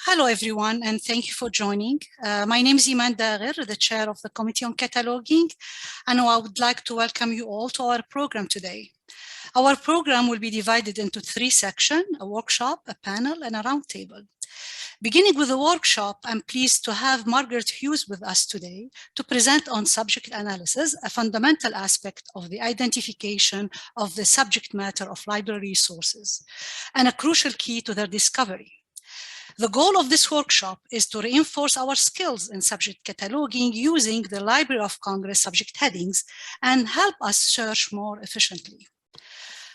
Hello, everyone, and thank you for joining. My name is Iman Dagher, the chair of the Committee on Cataloging, and I would like to welcome you all to our program today. Our program will be divided into 3 sections, a workshop, a panel, and a roundtable. Beginning with the workshop, I'm pleased to have Margaret Hughes with us today to present on subject analysis, a fundamental aspect of the identification of the subject matter of library resources, and a crucial key to their discovery. The goal of this workshop is to reinforce our skills in subject cataloging using the Library of Congress subject headings and help us search more efficiently.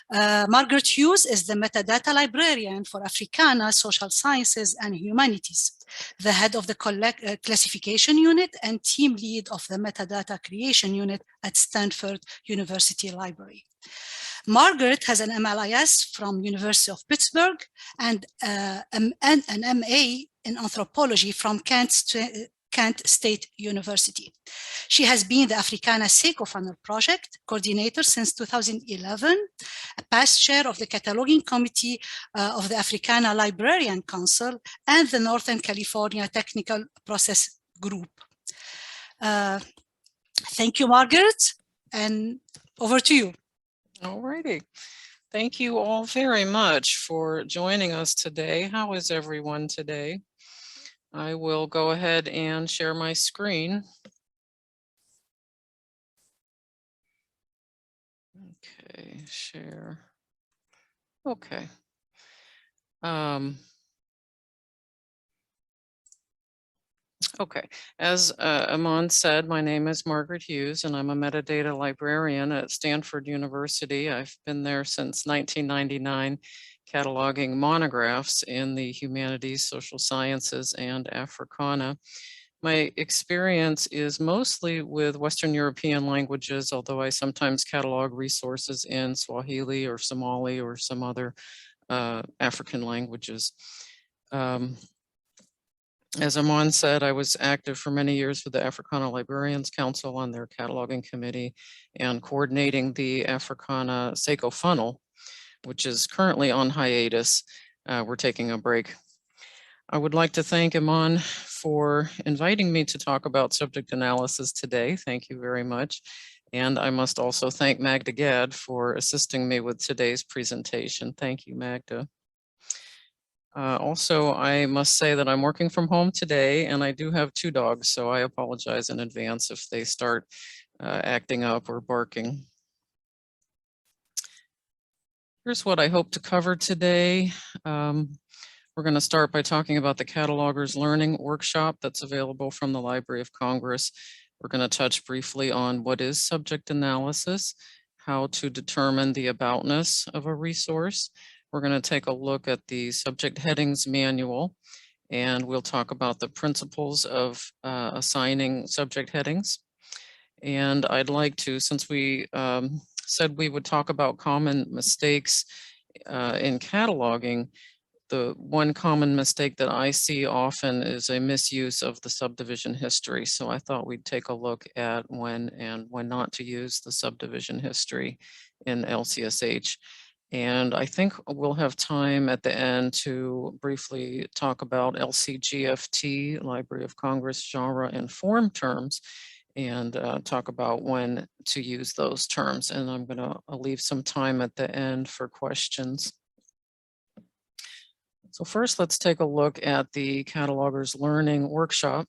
Margaret Hughes is the Metadata Librarian for Africana, Social Sciences, and Humanities, the head of the Classification Unit and team lead of the Metadata Creation Unit at Stanford University Library. Margaret has an MLIS from University of Pittsburgh and an MA in anthropology from Kent State University. She has been the Africana SECO Funnel Project coordinator since 2011, a past chair of the Cataloging Committee of the Africana Librarian Council and the Northern California Technical Process Group. Thank you, Margaret, and over to you. All righty. Thank you all very much for joining us today. How is everyone today? I will go ahead and share my screen. Okay, share. Okay. Okay, as Iman said, my name is Margaret Hughes and I'm a metadata librarian at Stanford University. I've been there since 1999, cataloging monographs in the humanities, social sciences, and Africana. My experience is mostly with Western European languages, although I sometimes catalog resources in Swahili or Somali or some other African languages. As Iman said, I was active for many years with the Africana Librarians Council on their cataloging committee and coordinating the Africana SECO funnel, which is currently on hiatus. We're taking a break. I would like to thank Iman for inviting me to talk about subject analysis today. Thank you very much. And I must also thank Magda Gad for assisting me with today's presentation. Thank you, Magda. Also, I must say that I'm working from home today and I do have 2 dogs, so I apologize in advance if they start acting up or barking. Here's what I hope to cover today. We're going to start by talking about the Catalogers Learning Workshop that's available from the Library of Congress. We're going to touch briefly on what is subject analysis, how to determine the aboutness of a resource. We're going to take a look at the subject headings manual, and we'll talk about the principles of assigning subject headings. And I'd like to, since we said we would talk about common mistakes in cataloging, the one common mistake that I see often is a misuse of the subdivision history. So I thought we'd take a look at when and when not to use the subdivision history in LCSH. And I think we'll have time at the end to briefly talk about LCGFT, Library of Congress genre and form terms, and talk about when to use those terms. And I'm going to leave some time at the end for questions. So first, let's take a look at the Catalogers Learning Workshop.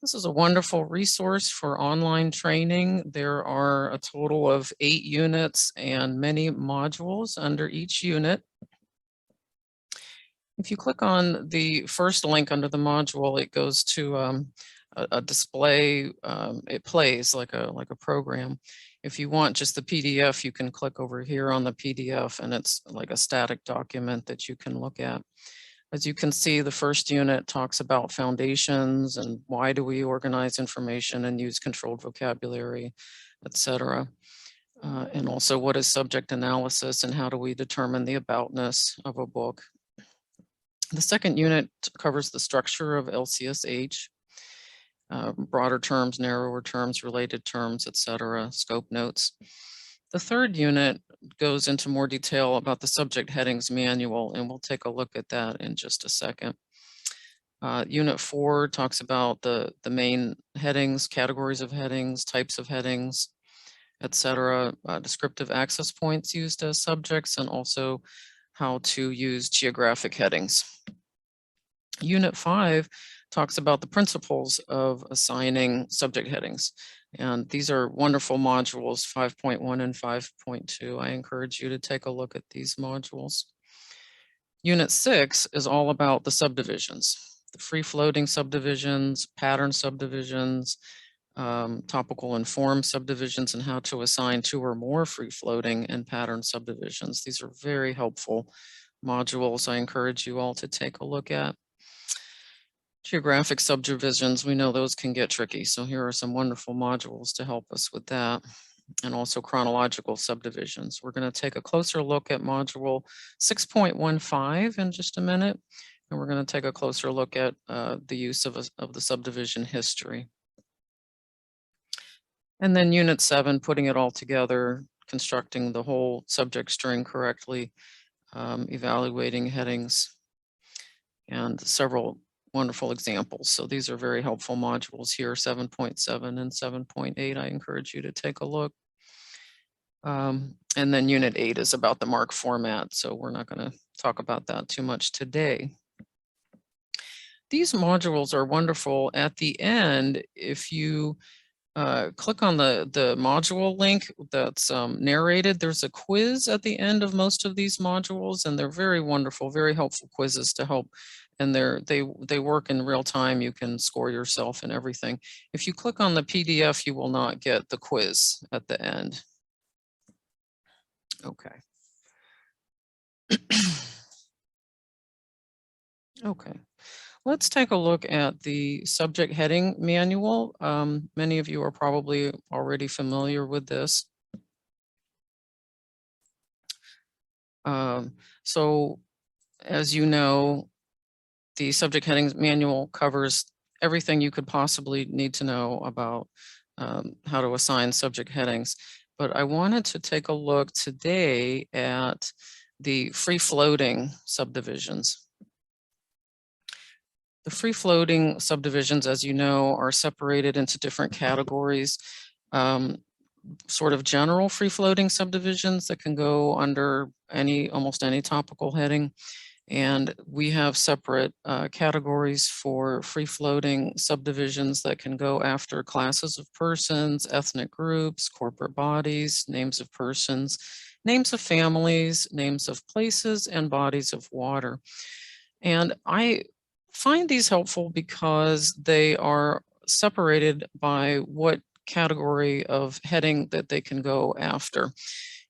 This is a wonderful resource for online training. There are a total of 8 units and many modules under each unit. If you click on the first link under the module, it goes to a display. It plays like a program. If you want just the PDF, you can click over here on the PDF and it's like a static document that you can look at. As you can see, the first unit talks about foundations and why do we organize information and use controlled vocabulary, etc. And also what is subject analysis and how do we determine the aboutness of a book. The second unit covers the structure of LCSH, broader terms, narrower terms, related terms, etc., scope notes. The third unit goes into more detail about the subject headings manual, and we'll take a look at that in just a second. Unit 4 talks about the main headings, categories of headings, types of headings, etc., descriptive access points used as subjects, and also how to use geographic headings. Unit 5 talks about the principles of assigning subject headings. And these are wonderful modules, 5.1 and 5.2. I encourage you to take a look at these modules. Unit 6 is all about the subdivisions, the free-floating subdivisions, pattern subdivisions, topical and form subdivisions, and how to assign 2 or more free-floating and pattern subdivisions. These are very helpful modules I encourage you all to take a look at. Geographic subdivisions, we know those can get tricky, so here are some wonderful modules to help us with that. And also chronological subdivisions. We're going to take a closer look at module 6.15 in just a minute, and we're going to take a closer look at the use of the subdivision history. And then unit 7, putting it all together, constructing the whole subject string correctly, evaluating headings, and several wonderful examples. So these are very helpful modules here, 7.7 and 7.8. I encourage you to take a look. And then unit 8 is about the MARC format. So we're not going to talk about that too much today. These modules are wonderful. At the end, if you click on the module link that's narrated, there's a quiz at the end of most of these modules, and they're very wonderful, very helpful quizzes to help. And they work in real time. You can score yourself and everything. If you click on the PDF, you will not get the quiz at the end. Okay. Okay. Let's take a look at the subject heading manual. Many of you are probably already familiar with this. So as you know, the subject headings manual covers everything you could possibly need to know about how to assign subject headings. But I wanted to take a look today at the free-floating subdivisions. The free-floating subdivisions, as you know, are separated into different categories. Sort of general free-floating subdivisions that can go under almost any topical heading. And we have separate categories for free-floating subdivisions that can go after classes of persons, ethnic groups, corporate bodies, names of persons, names of families, names of places, and bodies of water. And I find these helpful because they are separated by what category of heading that they can go after.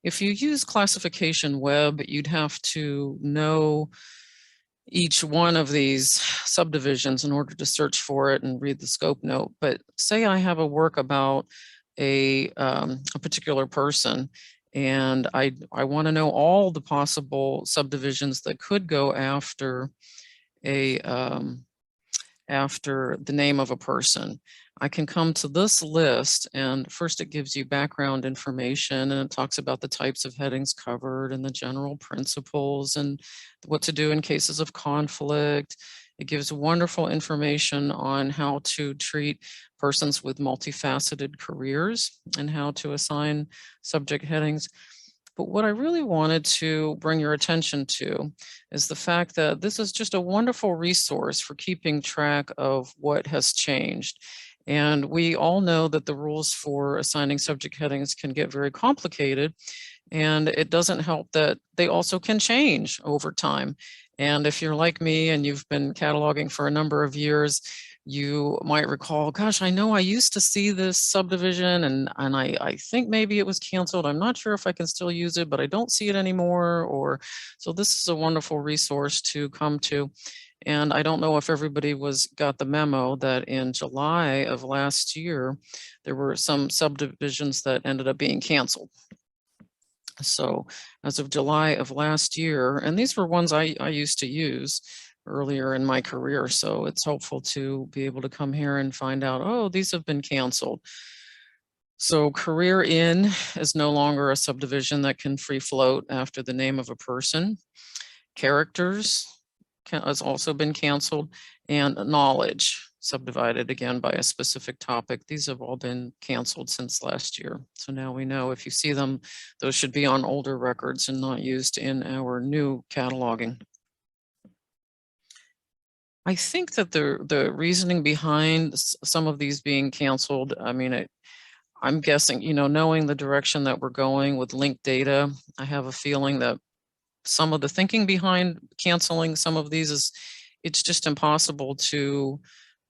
If you use classification web, you'd have to know each one of these subdivisions in order to search for it and read the scope note. But say I have a work about a particular person, and I want to know all the possible subdivisions that could go after after the name of a person. I can come to this list, and first it gives you background information, and it talks about the types of headings covered and the general principles and what to do in cases of conflict. It gives wonderful information on how to treat persons with multifaceted careers and how to assign subject headings. But what I really wanted to bring your attention to is the fact that this is just a wonderful resource for keeping track of what has changed. And we all know that the rules for assigning subject headings can get very complicated, and it doesn't help that they also can change over time. And if you're like me and you've been cataloging for a number of years, you might recall, gosh, I know I used to see this subdivision and I think maybe it was canceled. I'm not sure if I can still use it, but I don't see it anymore. So this is a wonderful resource to come to. And I don't know if everybody got the memo that in July of last year, there were some subdivisions that ended up being canceled. So as of July of last year, and these were ones I used to use earlier in my career. So it's helpful to be able to come here and find out, oh, these have been canceled. So career in is no longer a subdivision that can free float after the name of a person. Characters has also been canceled, and knowledge subdivided again by a specific topic. These have all been canceled since last year. So now we know if you see them, those should be on older records and not used in our new cataloging. I think that the reasoning behind some of these being canceled, I mean, I'm guessing, you know, knowing the direction that we're going with linked data, I have a feeling that some of the thinking behind canceling some of these is it's just impossible to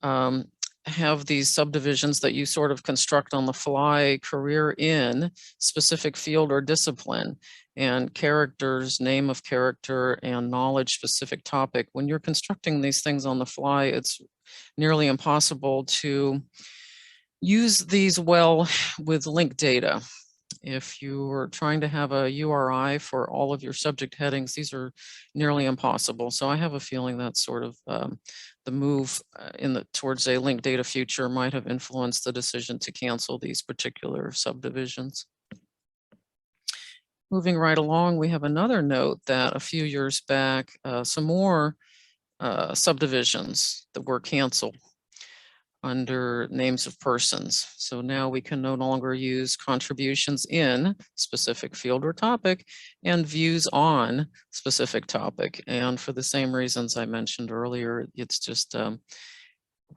have these subdivisions that you sort of construct on the fly, career in specific field or discipline, and characters, name of character, and knowledge specific topic. When you're constructing these things on the fly, it's nearly impossible to use these well with linked data. If you are trying to have a URI for all of your subject headings, these are nearly impossible. So I have a feeling that sort of the move towards a linked data future might have influenced the decision to cancel these particular subdivisions. Moving right along, we have another note that a few years back, some more subdivisions that were canceled under names of persons. So now we can no longer use contributions in specific field or topic and views on specific topic. And for the same reasons I mentioned earlier, it's just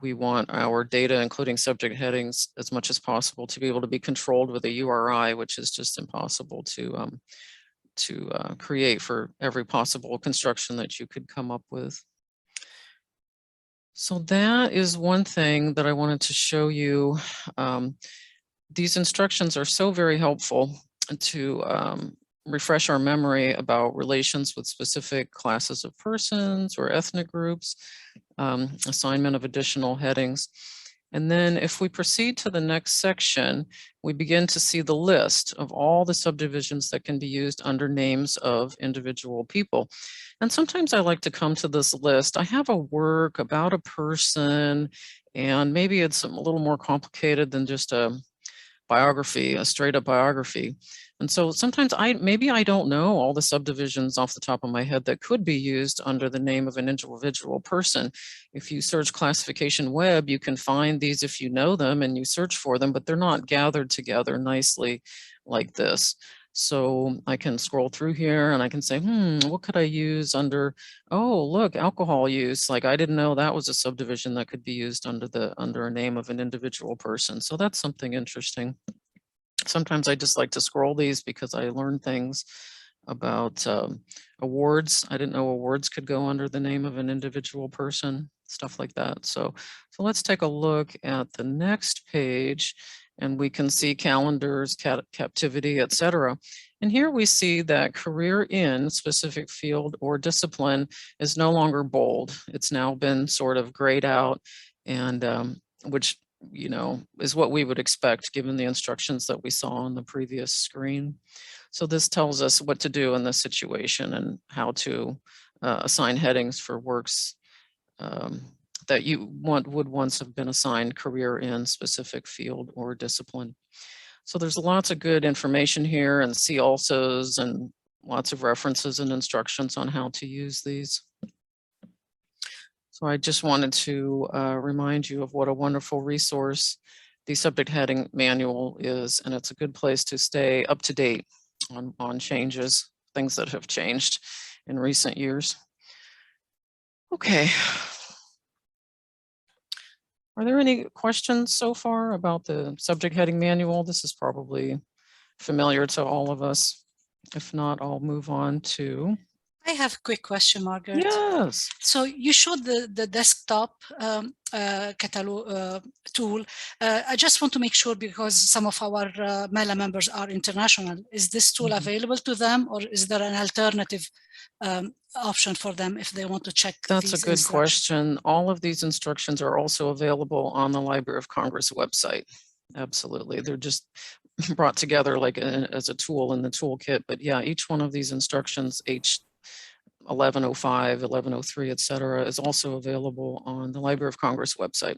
we want our data, including subject headings, as much as possible to be able to be controlled with a URI, which is just impossible to create for every possible construction that you could come up with. So that is one thing that I wanted to show you. These instructions are so very helpful to refresh our memory about relations with specific classes of persons or ethnic groups, assignment of additional headings. And then if we proceed to the next section, we begin to see the list of all the subdivisions that can be used under names of individual people. And sometimes I like to come to this list. I have a work about a person, and maybe it's a little more complicated than just a biography, a straight up biography. And so sometimes maybe I don't know all the subdivisions off the top of my head that could be used under the name of an individual person. If you search classification web, you can find these if you know them and you search for them, but they're not gathered together nicely like this. So I can scroll through here and I can say, what could I use under, oh, look, alcohol use. Like I didn't know that was a subdivision that could be used under a name of an individual person. So that's something interesting. Sometimes I just like to scroll these because I learn things about awards. I didn't know awards could go under the name of an individual person, stuff like that. So let's take a look at the next page and we can see calendars, captivity, etc. And here we see that career in specific field or discipline is no longer bold. It's now been sort of grayed out, and which is what we would expect given the instructions that we saw on the previous screen. So this tells us what to do in this situation and how to assign headings for works that would once have been assigned career in specific field or discipline. So there's lots of good information here, and see alsos and lots of references and instructions on how to use these. So I just wanted to remind you of what a wonderful resource the subject heading manual is, and it's a good place to stay up to date on changes, things that have changed in recent years. Okay. Are there any questions so far about the subject heading manual? This is probably familiar to all of us. If not, I'll move on to. I have a quick question, Margaret. Yes. So you showed the desktop catalog tool. I just want to make sure, because some of our MELA members are international. Is this tool available to them, or is there an alternative option for them if they want to check? That's a good question. All of these instructions are also available on the Library of Congress website. Absolutely. They're just brought together like as a tool in the toolkit. But yeah, each one of these instructions, H1105, 1103, etc., is also available on the Library of Congress website.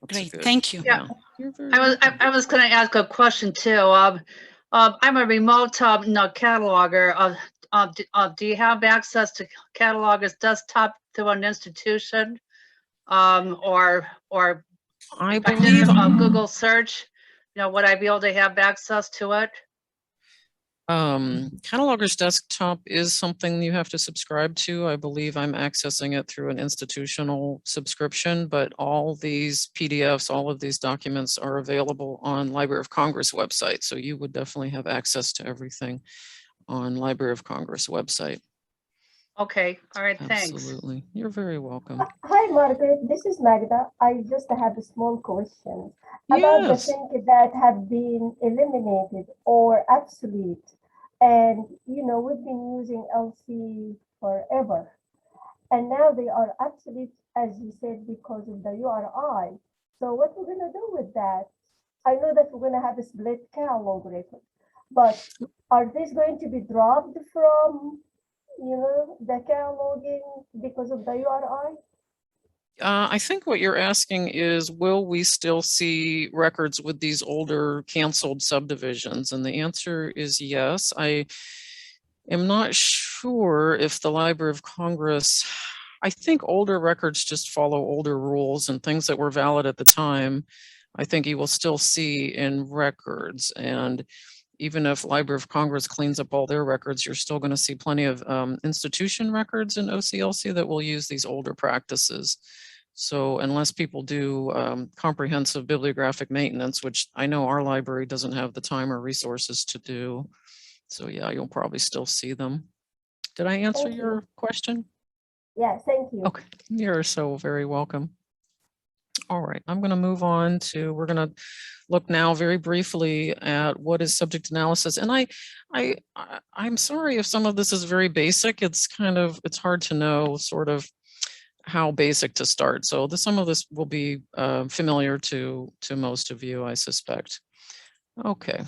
Great, thank you. Yeah, You're very I was going to ask a question too. I'm a remote cataloger. Do you have access to catalogers desktop through an institution, or I if I believe did a Google search, would I be able to have access to it? Cataloger's desktop is something you have to subscribe to. I believe I'm accessing it through an institutional subscription, but all these PDFs, all of these documents are available on Library of Congress website. So you would definitely have access to everything on Library of Congress website. Okay, all right, thanks. Absolutely. You're very welcome. Hi, Margaret. This is Magda. I just have a small question about the things that have been eliminated or obsolete. And, we've been using LC forever. And now they are obsolete, as you said, because of the URI. So what we're going to do with that? I know that we're going to have a split catalog record, but are these going to be dropped from the cataloging because of the URI? I think what you're asking is, will we still see records with these older canceled subdivisions? And the answer is yes. I am not sure if the Library of Congress, I think older records just follow older rules and things that were valid at the time, I think you will still see in records. And even if Library of Congress cleans up all their records, you're still going to see plenty of institution records in OCLC that will use these older practices. So unless people do comprehensive bibliographic maintenance, which I know our library doesn't have the time or resources to do. So yeah, you'll probably still see them. Did I answer your question? Yeah, thank you. Okay, you're so very welcome. All right, I'm going to move on to, we're going to look now very briefly at what is subject analysis. And I'm sorry if some of this is very basic. It's hard to know sort of how basic to start. So some of this will be familiar to most of you, I suspect. Okay.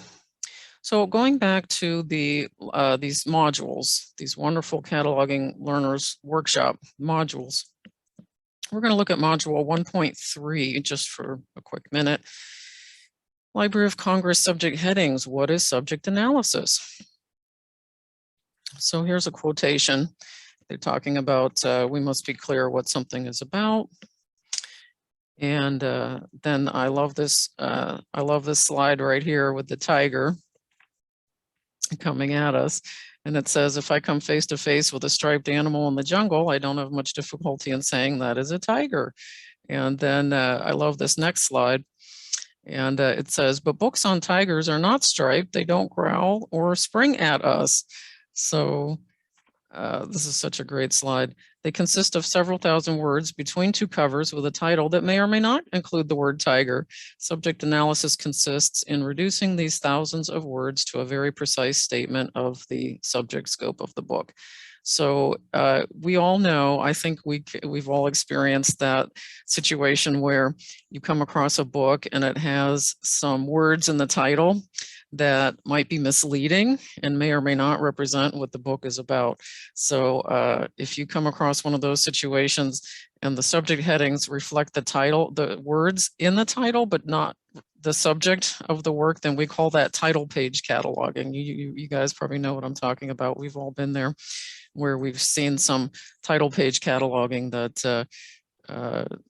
So going back to these modules, these wonderful cataloging learners workshop modules, we're going to look at module 1.3 just for a quick minute. Library of Congress subject headings. What is subject analysis? So here's a quotation. They're talking about we must be clear what something is about. And then I love this slide right here with the tiger coming at us. And it says, if I come face to face with a striped animal in the jungle, I don't have much difficulty in saying that is a tiger. And then I love this next slide. And it says, but books on tigers are not striped. They don't growl or spring at us. So this is such a great slide. They consist of several thousand words between two covers with a title that may or may not include the word tiger. Subject analysis consists in reducing these thousands of words to a very precise statement of the subject scope of the book. So we all know, I think we've all experienced that situation where you come across a book and it has some words in the title that might be misleading and may or may not represent what the book is about. So if you come across one of those situations and the subject headings reflect the title, the words in the title, but not the subject of the work, then we call that title page cataloging. You guys probably know what I'm talking about. We've all been there, where we've seen some title page cataloging that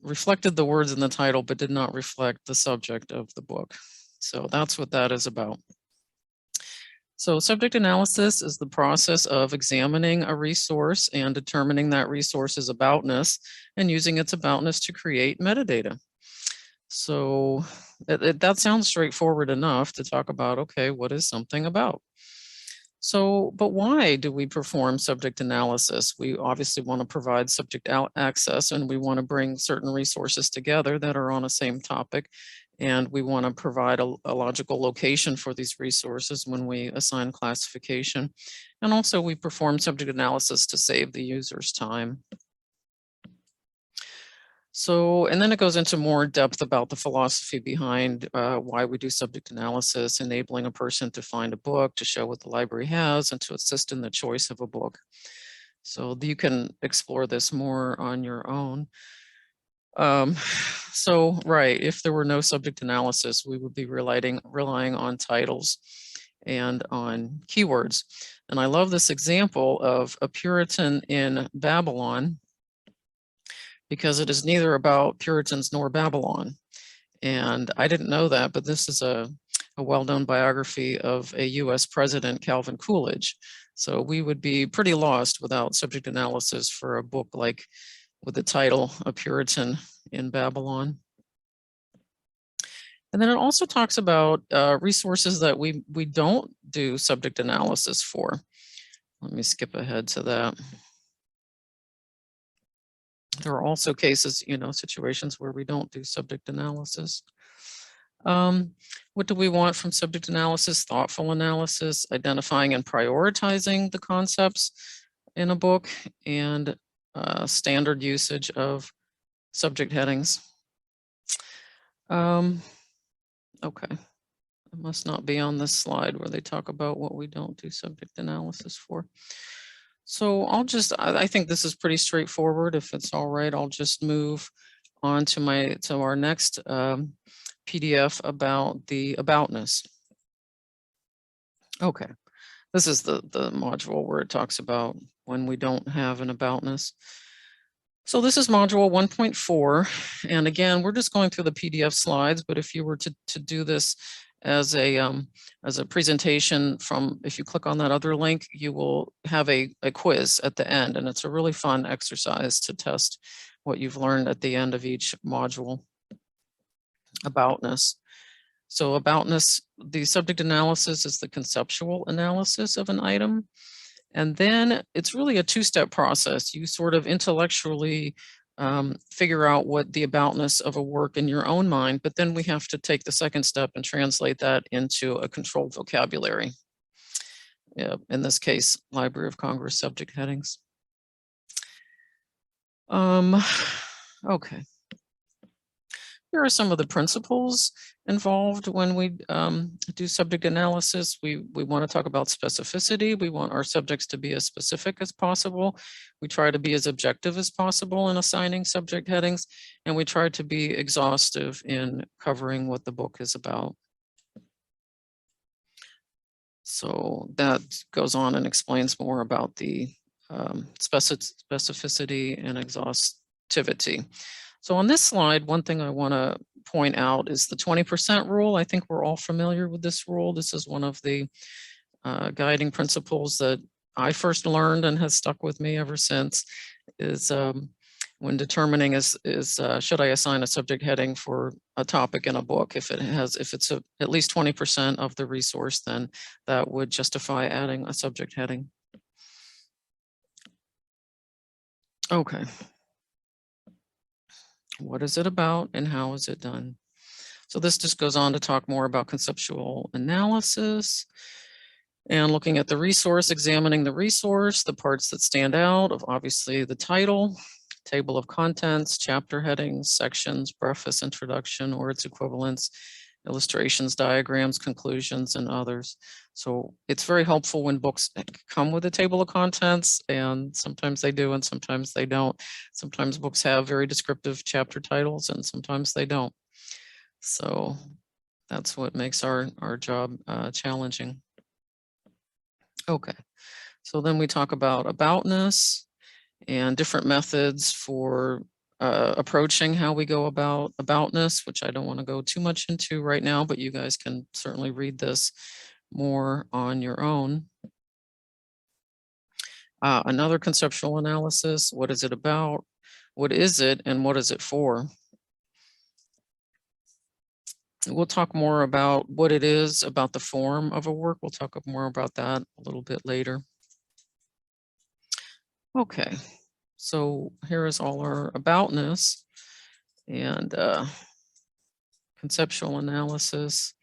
reflected the words in the title, but did not reflect the subject of the book. So that's what that is about. So subject analysis is the process of examining a resource and determining that resource's aboutness and using its aboutness to create metadata. So that sounds straightforward enough to talk about, okay, what is something about? So, but why do we perform subject analysis? We obviously want to provide subject access, and we want to bring certain resources together that are on a same topic. And we want to provide a logical location for these resources when we assign classification. And also we perform subject analysis to save the user's time. So, and then it goes into more depth about the philosophy behind why we do subject analysis, enabling a person to find a book, to show what the library has, and to assist in the choice of a book. So you can explore this more on your own. So, right, if there were no subject analysis, we would be relying on titles and on keywords. And I love this example of a Puritan in Babylon, because it is neither about Puritans nor Babylon. And I didn't know that, but this is a well-known biography of a US president, Calvin Coolidge. So we would be pretty lost without subject analysis for a book like with the title, A Puritan in Babylon. And then it also talks about resources that we don't do subject analysis for. Let me skip ahead to that. There are also cases, situations where we don't do subject analysis. What do we want from subject analysis? Thoughtful analysis, identifying and prioritizing the concepts in a book, and standard usage of subject headings. Okay, it must not be on this slide where they talk about what we don't do subject analysis for. So I think this is pretty straightforward. If it's all right, I'll just move on to our next PDF about the aboutness. Okay, this is the module where it talks about when we don't have an aboutness. So this is module 1.4, and again, we're just going through the PDF slides, but if you were to do this as a presentation if you click on that other link, you will have a quiz at the end, and it's a really fun exercise to test what you've learned at the end of each module. Aboutness. So aboutness, the subject analysis is the conceptual analysis of an item. And then it's really a two-step process. You sort of intellectually figure out what the aboutness of a work in your own mind, but then we have to take the second step and translate that into a controlled vocabulary. In this case, Library of Congress subject headings. Okay. Here are some of the principles involved when we do subject analysis. We want to talk about specificity. We want our subjects to be as specific as possible. We try to be as objective as possible in assigning subject headings, and we try to be exhaustive in covering what the book is about. So that goes on and explains more about the specificity and exhaustivity. So on this slide, one thing I want to point out is the 20% rule. I think we're all familiar with this rule. This is one of the guiding principles that I first learned and has stuck with me ever since, is when determining should I assign a subject heading for a topic in a book. If it's at least 20% of the resource, then that would justify adding a subject heading. Okay. What is it about and how is it done? So this just goes on to talk more about conceptual analysis and looking at the resource, examining the resource, the parts that stand out of obviously the title, table of contents, chapter headings, sections, preface, introduction, or its equivalents, illustrations, diagrams, conclusions, and others. So it's very helpful when books come with a table of contents, and sometimes they do and sometimes they don't. Sometimes books have very descriptive chapter titles and sometimes they don't. So that's what makes our job challenging. Okay, so then we talk about aboutness and different methods for approaching how we go about aboutness, which I don't want to go too much into right now, but you guys can certainly read this more on your own. Another conceptual analysis, what is it about? What is it and what is it for? We'll talk more about what it is, about the form of a work. We'll talk more about that a little bit later. Okay, so here is all our aboutness and conceptual analysis.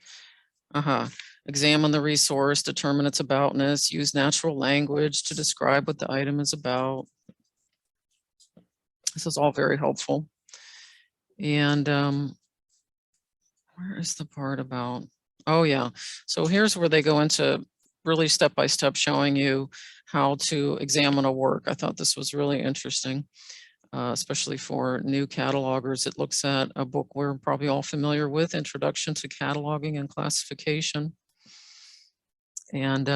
Examine the resource, determine its aboutness, use natural language to describe what the item is about. This is all very helpful. And where is the part about, oh yeah, so here's where they go into really step-by-step showing you how to examine a work. I thought this was really interesting. especially for new catalogers. It looks at a book we're probably all familiar with, Introduction to Cataloging and Classification. And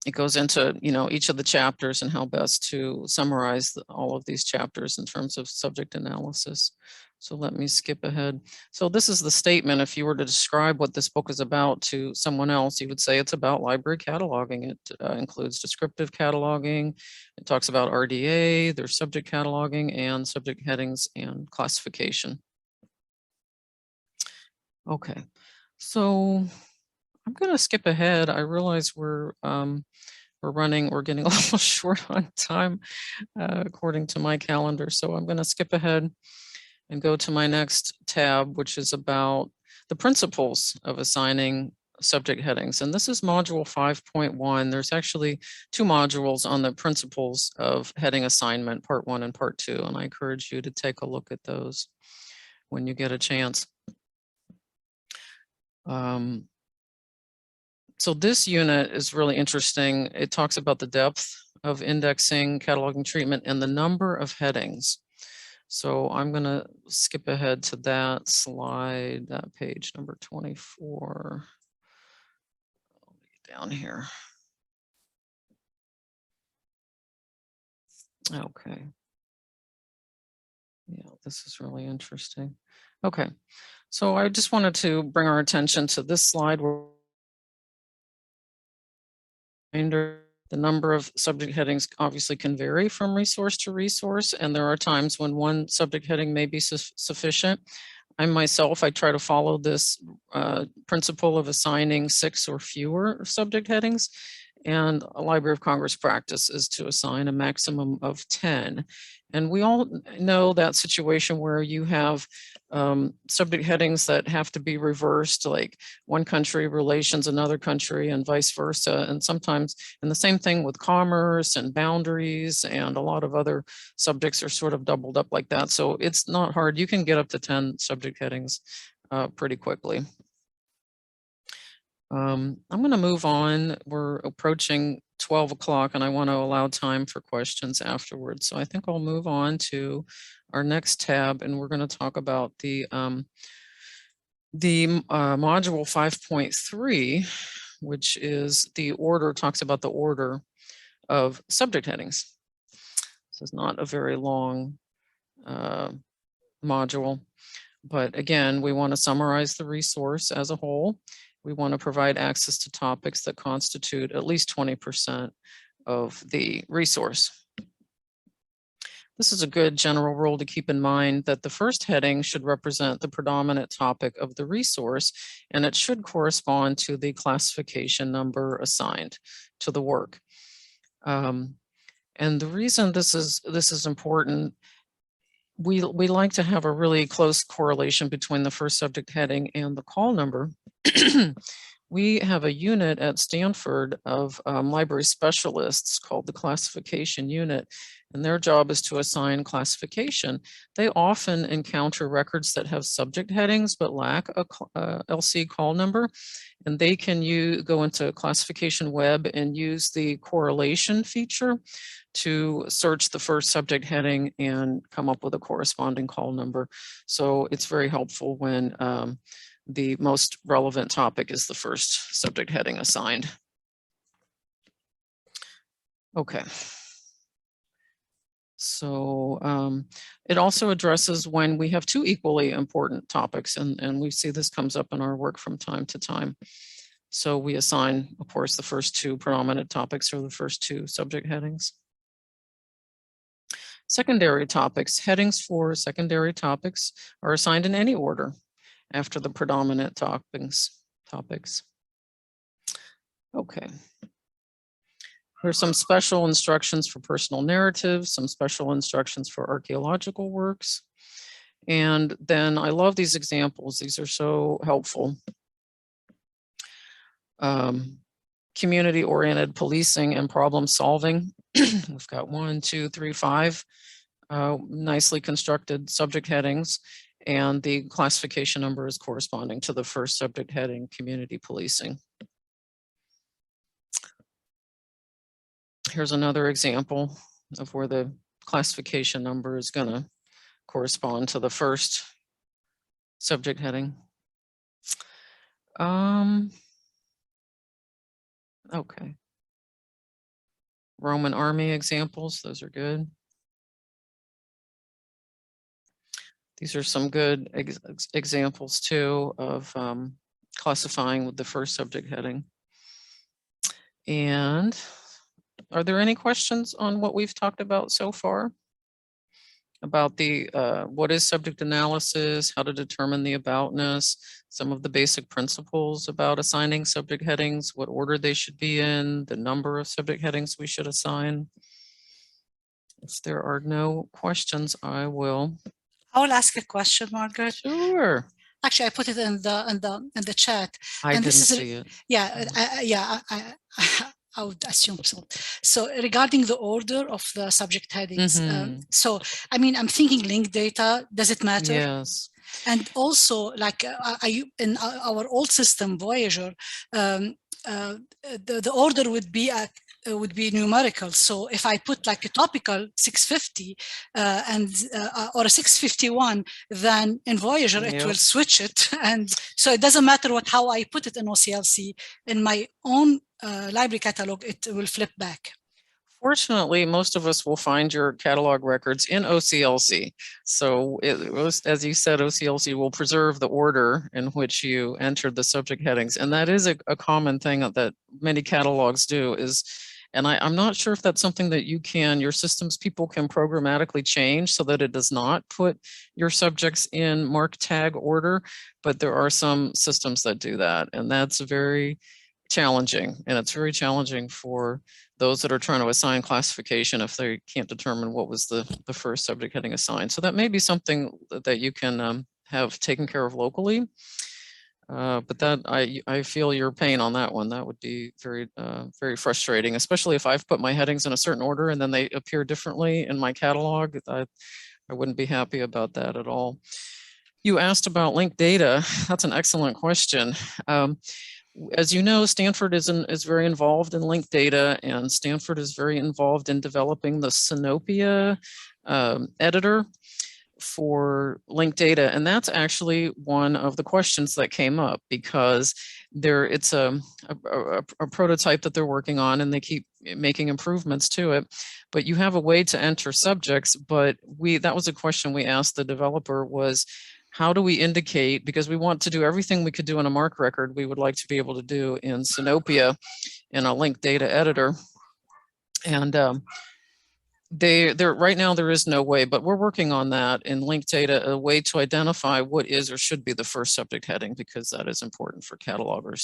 it goes into, each of the chapters and how best to summarize all of these chapters in terms of subject analysis. So let me skip ahead. So this is the statement. If you were to describe what this book is about to someone else, you would say it's about library cataloging. It includes descriptive cataloging. It talks about RDA, there's subject cataloging, and subject headings and classification. Okay, so I'm going to skip ahead. I realize we're getting a little short on time according to my calendar. So I'm going to skip ahead and go to my next tab, which is about the principles of assigning subject headings. And this is module 5.1. There's actually 2 modules on the principles of heading assignment, part 1 and part 2. And I encourage you to take a look at those when you get a chance. So this unit is really interesting. It talks about the depth of indexing, cataloging treatment, and the number of headings. So I'm going to skip ahead to that slide, that page number 24. Down here. Okay. Yeah, this is really interesting. Okay, so I just wanted to bring our attention to this slide where the number of subject headings obviously can vary from resource to resource, and there are times when one subject heading may be sufficient. I try to follow this principle of assigning 6 or fewer subject headings, and a Library of Congress practice is to assign a maximum of 10. And we all know that situation where you have subject headings that have to be reversed, like one country relations another country and vice versa. And sometimes, and the same thing with commerce and boundaries, and a lot of other subjects are sort of doubled up like that. So it's not hard. You can get up to 10 subject headings pretty quickly. I'm going to move on. We're approaching 12 o'clock and I want to allow time for questions afterwards. So I think I'll move on to our next tab, and we're going to talk about the module 5.3, which is the order, talks about the order of subject headings. This is not a very long module, but again, we want to summarize the resource as a whole. We want to provide access to topics that constitute at least 20% of the resource. This is a good general rule to keep in mind, that the first heading should represent the predominant topic of the resource, and it should correspond to the classification number assigned to the work. And the reason this is important, we like to have a really close correlation between the first subject heading and the call number. We have a unit at Stanford of library specialists called the classification unit, and their job is to assign classification. They often encounter records that have subject headings but lack a LC call number, and they can go into classification web and use the correlation feature to search the first subject heading and come up with a corresponding call number. So it's very helpful when the most relevant topic is the first subject heading assigned. Okay. So it also addresses when we have 2 equally important topics, and we see this comes up in our work from time to time. So we assign, of course, the first 2 predominant topics or the first 2 subject headings. Secondary topics. Headings for secondary topics are assigned in any order after the predominant topics. Okay. There's some special instructions for personal narratives, some special instructions for archaeological works. And then I love these examples. These are so helpful. Community-oriented policing and problem solving. We've got 1, 2, 3, 5 nicely constructed subject headings, and the classification number is corresponding to the first subject heading, community policing. Here's another example of where the classification number is going to correspond to the first subject heading. Okay. Roman army examples, those are good. These are some good examples too of classifying with the first subject heading. And are there any questions on what we've talked about so far? About the what is subject analysis, how to determine the aboutness, some of the basic principles about assigning subject headings, what order they should be in, the number of subject headings we should assign. If there are no questions, I will ask a question, Margaret. Sure. Actually, I put it in the chat. I didn't see it. Yeah, I would assume so. So regarding the order of the subject headings, so I mean, I'm thinking linked data. Does it matter? Yes. And also, like in our old system, Voyager, the order would be numerical. So if I put like a topical 650 or a 651, then in Voyager it will switch it, and so it doesn't matter how I put it in OCLC. In my own library catalog, it will flip back. Fortunately, most of us will find your catalog records in OCLC. So as you said, OCLC will preserve the order in which you entered the subject headings. And that is a common thing that many catalogs do is, and I'm not sure if that's something that your systems people can programmatically change so that it does not put your subjects in mark tag order, but there are some systems that do that. And that's very challenging. And it's very challenging for those that are trying to assign classification if they can't determine what was the first subject heading assigned. So that may be something that you can have taken care of locally. But that I feel your pain on that one. That would be very, very frustrating, especially if I've put my headings in a certain order and then they appear differently in my catalog. I wouldn't be happy about that at all. You asked about linked data. That's an excellent question. As you know, Stanford is very involved in linked data, and Stanford is very involved in developing the Sinopia editor for linked data. And that's actually one of the questions that came up because it's a prototype that they're working on and they keep making improvements to it. But you have a way to enter subjects, but that was a question we asked the developer was, how do we indicate, because we want to do everything we could do in a MARC record, we would like to be able to do in Sinopia in a linked data editor. And right now there is no way, but we're working on that in linked data, a way to identify what is or should be the first subject heading, because that is important for catalogers.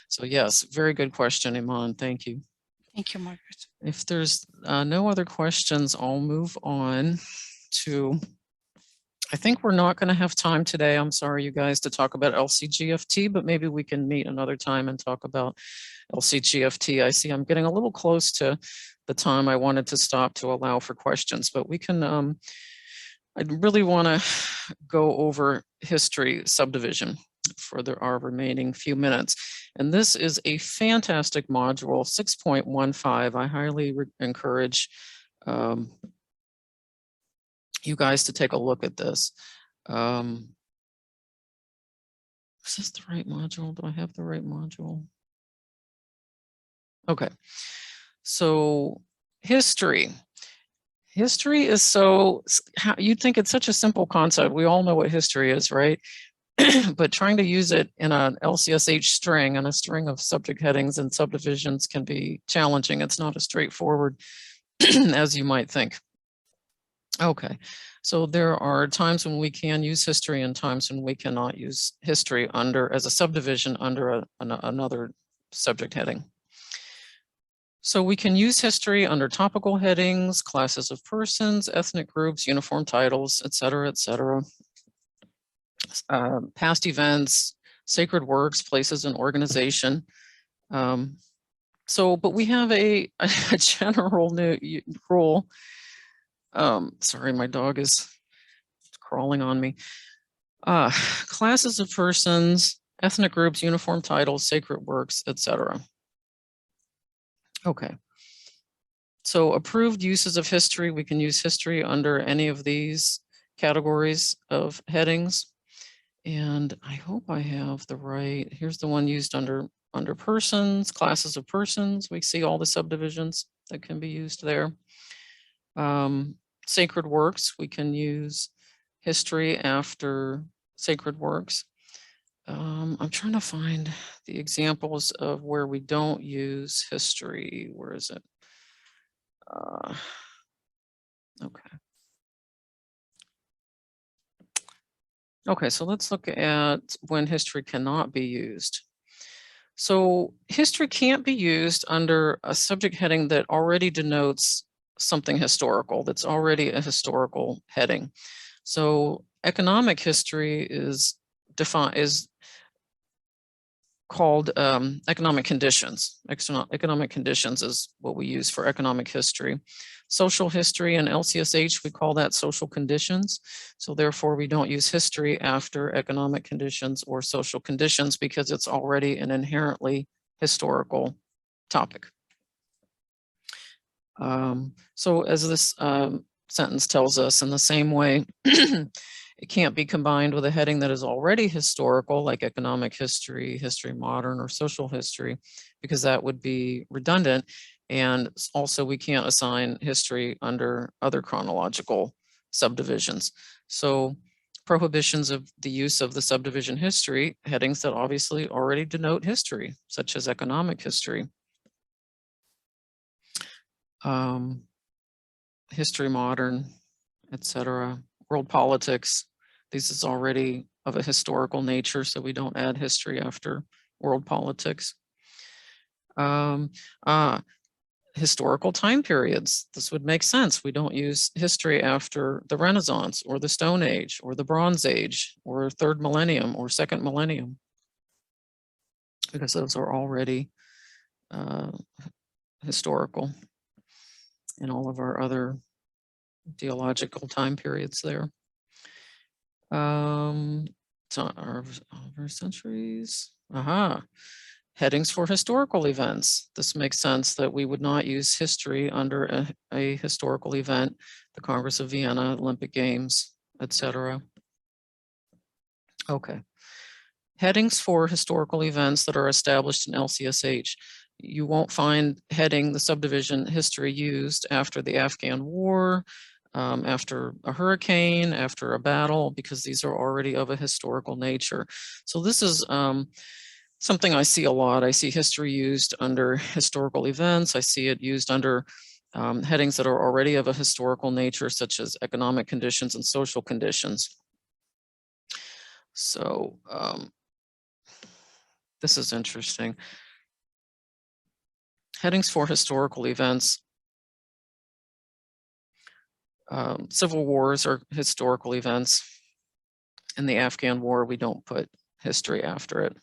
So yes, very good question, Iman. Thank you. Thank you, Margaret. If there's no other questions, I'll move on to, I think we're not going to have time today, I'm sorry, you guys, to talk about LCGFT, but maybe we can meet another time and talk about LCGFT. I see I'm getting a little close to the time I wanted to stop to allow for questions, but we can, I really want to go over history subdivision for our remaining few minutes. And this is a fantastic module, 6.15. I highly encourage you guys to take a look at this. Is this the right module? Do I have the right module? Okay, so history. History is you'd think it's such a simple concept. We all know what history is, right? But trying to use it in an LCSH string and a string of subject headings and subdivisions can be challenging. It's not as straightforward as you might think. Okay, so there are times when we can use history and times when we cannot use history as a subdivision under another subject heading. So we can use history under topical headings, classes of persons, ethnic groups, uniform titles, et cetera, past events, sacred works, places, and organization. But we have a general rule. Sorry, my dog is crawling on me. Classes of persons, ethnic groups, uniform titles, sacred works, etc. Okay. So approved uses of history, we can use history under any of these categories of headings. And I hope I have the right, here's the one used under persons, classes of persons. We see all the subdivisions that can be used there. Sacred works, we can use history after sacred works. I'm trying to find the examples of where we don't use history. Where is it? Okay. Okay, so let's look at when history cannot be used. So history can't be used under a subject heading that already denotes something historical, that's already a historical heading. So economic history is called economic conditions. Economic conditions is what we use for economic history. Social history and LCSH, we call that social conditions. So therefore we don't use history after economic conditions or social conditions because it's already an inherently historical topic. So as this sentence tells us, in the same way, it can't be combined with a heading that is already historical, like economic history, history modern, or social history, because that would be redundant. And also we can't assign history under other chronological subdivisions. So prohibitions of the use of the subdivision history, headings that obviously already denote history, such as economic history. History modern, etc. World politics, this is already of a historical nature, so we don't add history after world politics. Historical time periods, this would make sense. We don't use history after the Renaissance or the Stone Age or the Bronze Age or third millennium or second millennium, because those are already historical in all of our other geological time periods there. So our centuries. Headings for historical events. This makes sense that we would not use history under a historical event, the Congress of Vienna, Olympic Games, etc. Okay. Headings for historical events that are established in LCSH. You won't find heading the subdivision history used after the Afghan War, after a hurricane, after a battle, because these are already of a historical nature. So this is something I see a lot. I see history used under historical events. I see it used under headings that are already of a historical nature, such as economic conditions and social conditions. So this is interesting. Headings for historical events. Civil wars are historical events. In the Afghan War, we don't put history after it.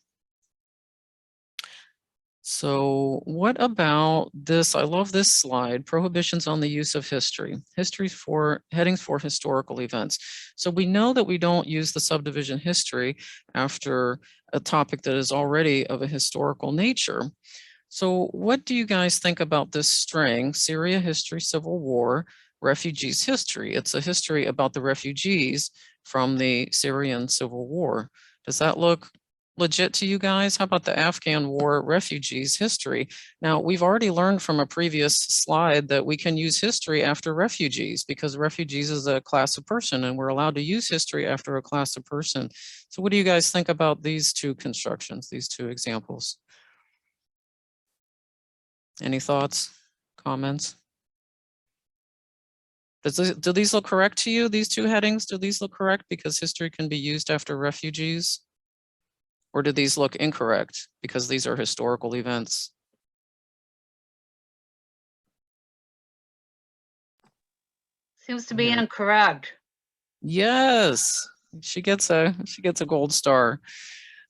So what about this? I love this slide, prohibitions on the use of history. History for headings for historical events. So we know that we don't use the subdivision history after a topic that is already of a historical nature. So what do you guys think about this string, Syria history, civil war, refugees history? It's a history about the refugees from the Syrian civil war. Does that look legit to you guys? How about the Afghan War refugees history? Now, we've already learned from a previous slide that we can use history after refugees because refugees is a class of person and we're allowed to use history after a class of person. So what do you guys think about these two constructions, these two examples? Any thoughts, comments? Do these look correct to you, these two headings? Do these look correct because history can be used after refugees? Or do these look incorrect because these are historical events? Seems to be incorrect. Yes, she gets a gold star.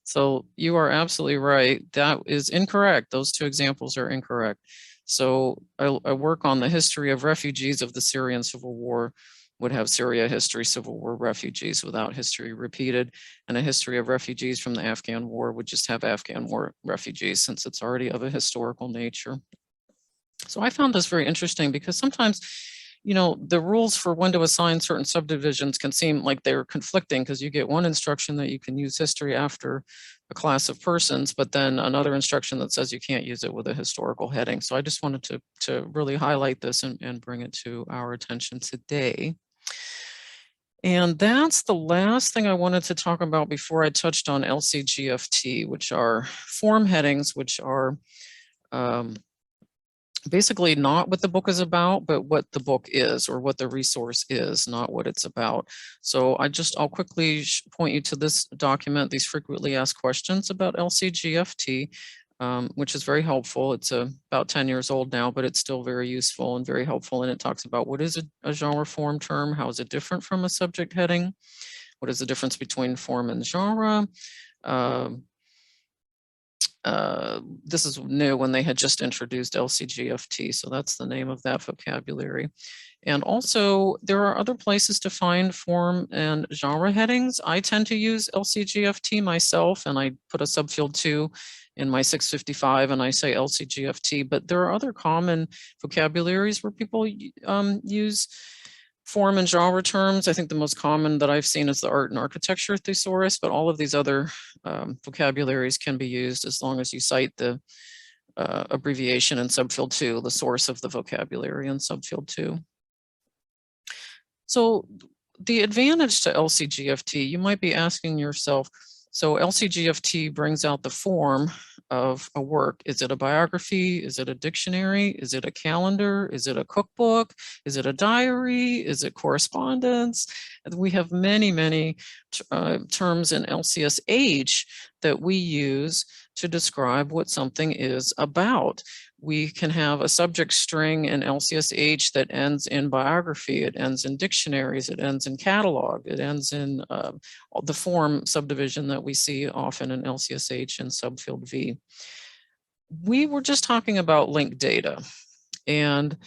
So you are absolutely right. That is incorrect. Those two examples are incorrect. So I work on the history of refugees of the Syrian civil war, would have Syria history, civil war refugees without history repeated, and a history of refugees from the Afghan war would just have Afghan war refugees since it's already of a historical nature. So I found this very interesting because sometimes, you know, the rules for when to assign certain subdivisions can seem like they're conflicting because you get one instruction that you can use history after a class of persons, but then another instruction that says you can't use it with a historical heading. So I just wanted to really highlight this and bring it to our attention today. And that's the last thing I wanted to talk about before I touched on LCGFT, which are form headings, which are basically not what the book is about, but what the book is or what the resource is, not what it's about. So I'll quickly point you to this document, these frequently asked questions about LCGFT, which is very helpful. It's about 10 years old now, but it's still very useful and very helpful. And it talks about what is a genre form term, how is it different from a subject heading, what is the difference between form and genre. This is new when they had just introduced LCGFT, so that's the name of that vocabulary. And also, there are other places to find form and genre headings. I tend to use LCGFT myself, and I put a subfield 2 in my 655, and I say LCGFT, but there are other common vocabularies where people use form and genre terms. I think the most common that I've seen is the art and architecture thesaurus, but all of these other vocabularies can be used as long as you cite the abbreviation in subfield 2, the source of the vocabulary in subfield 2. So the advantage to LCGFT, you might be asking yourself, so LCGFT brings out the form of a work. Is it a biography? Is it a dictionary? Is it a calendar? Is it a cookbook? Is it a diary? Is it correspondence? We have many, many terms in LCSH that we use to describe what something is about. We can have a subject string in LCSH that ends in biography, it ends in dictionaries, it ends in catalog, it ends in the form subdivision that we see often in LCSH and subfield V. We were just talking about linked data, and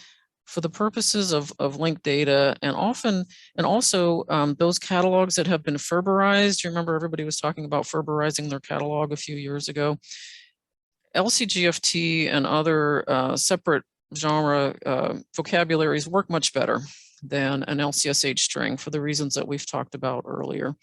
for the purposes of linked data and also those catalogs that have been Ferberized, you remember everybody was talking about Ferberizing their catalog a few years ago. LCGFT and other separate genre vocabularies work much better than an LCSH string for the reasons that we've talked about earlier.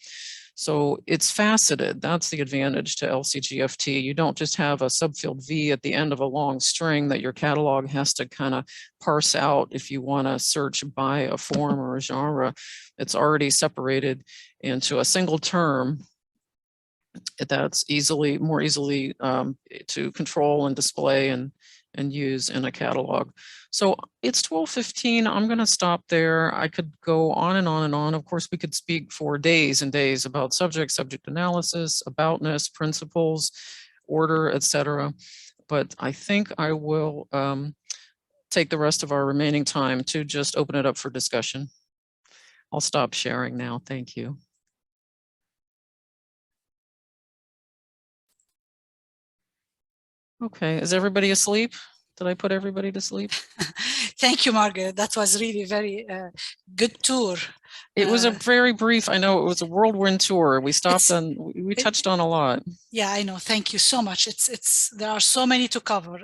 So it's faceted. That's the advantage to LCGFT. You don't just have a subfield V at the end of a long string that your catalog has to kind of parse out if you want to search by a form or a genre. It's already separated into a single term that's more easily to control and display and use in a catalog. So it's 12:15. I'm going to stop there. I could go on and on and on. Of course, we could speak for days and days about subject analysis, aboutness, principles, order, etc. But I think I will take the rest of our remaining time to just open it up for discussion. I'll stop sharing now. Thank you. Okay, is everybody asleep? Did I put everybody to sleep? Thank you, Margaret. That was really very good tour. It was a very brief, I know it was a whirlwind tour. We stopped on, we touched on a lot. Yeah, I know. Thank you so much. There are so many to cover.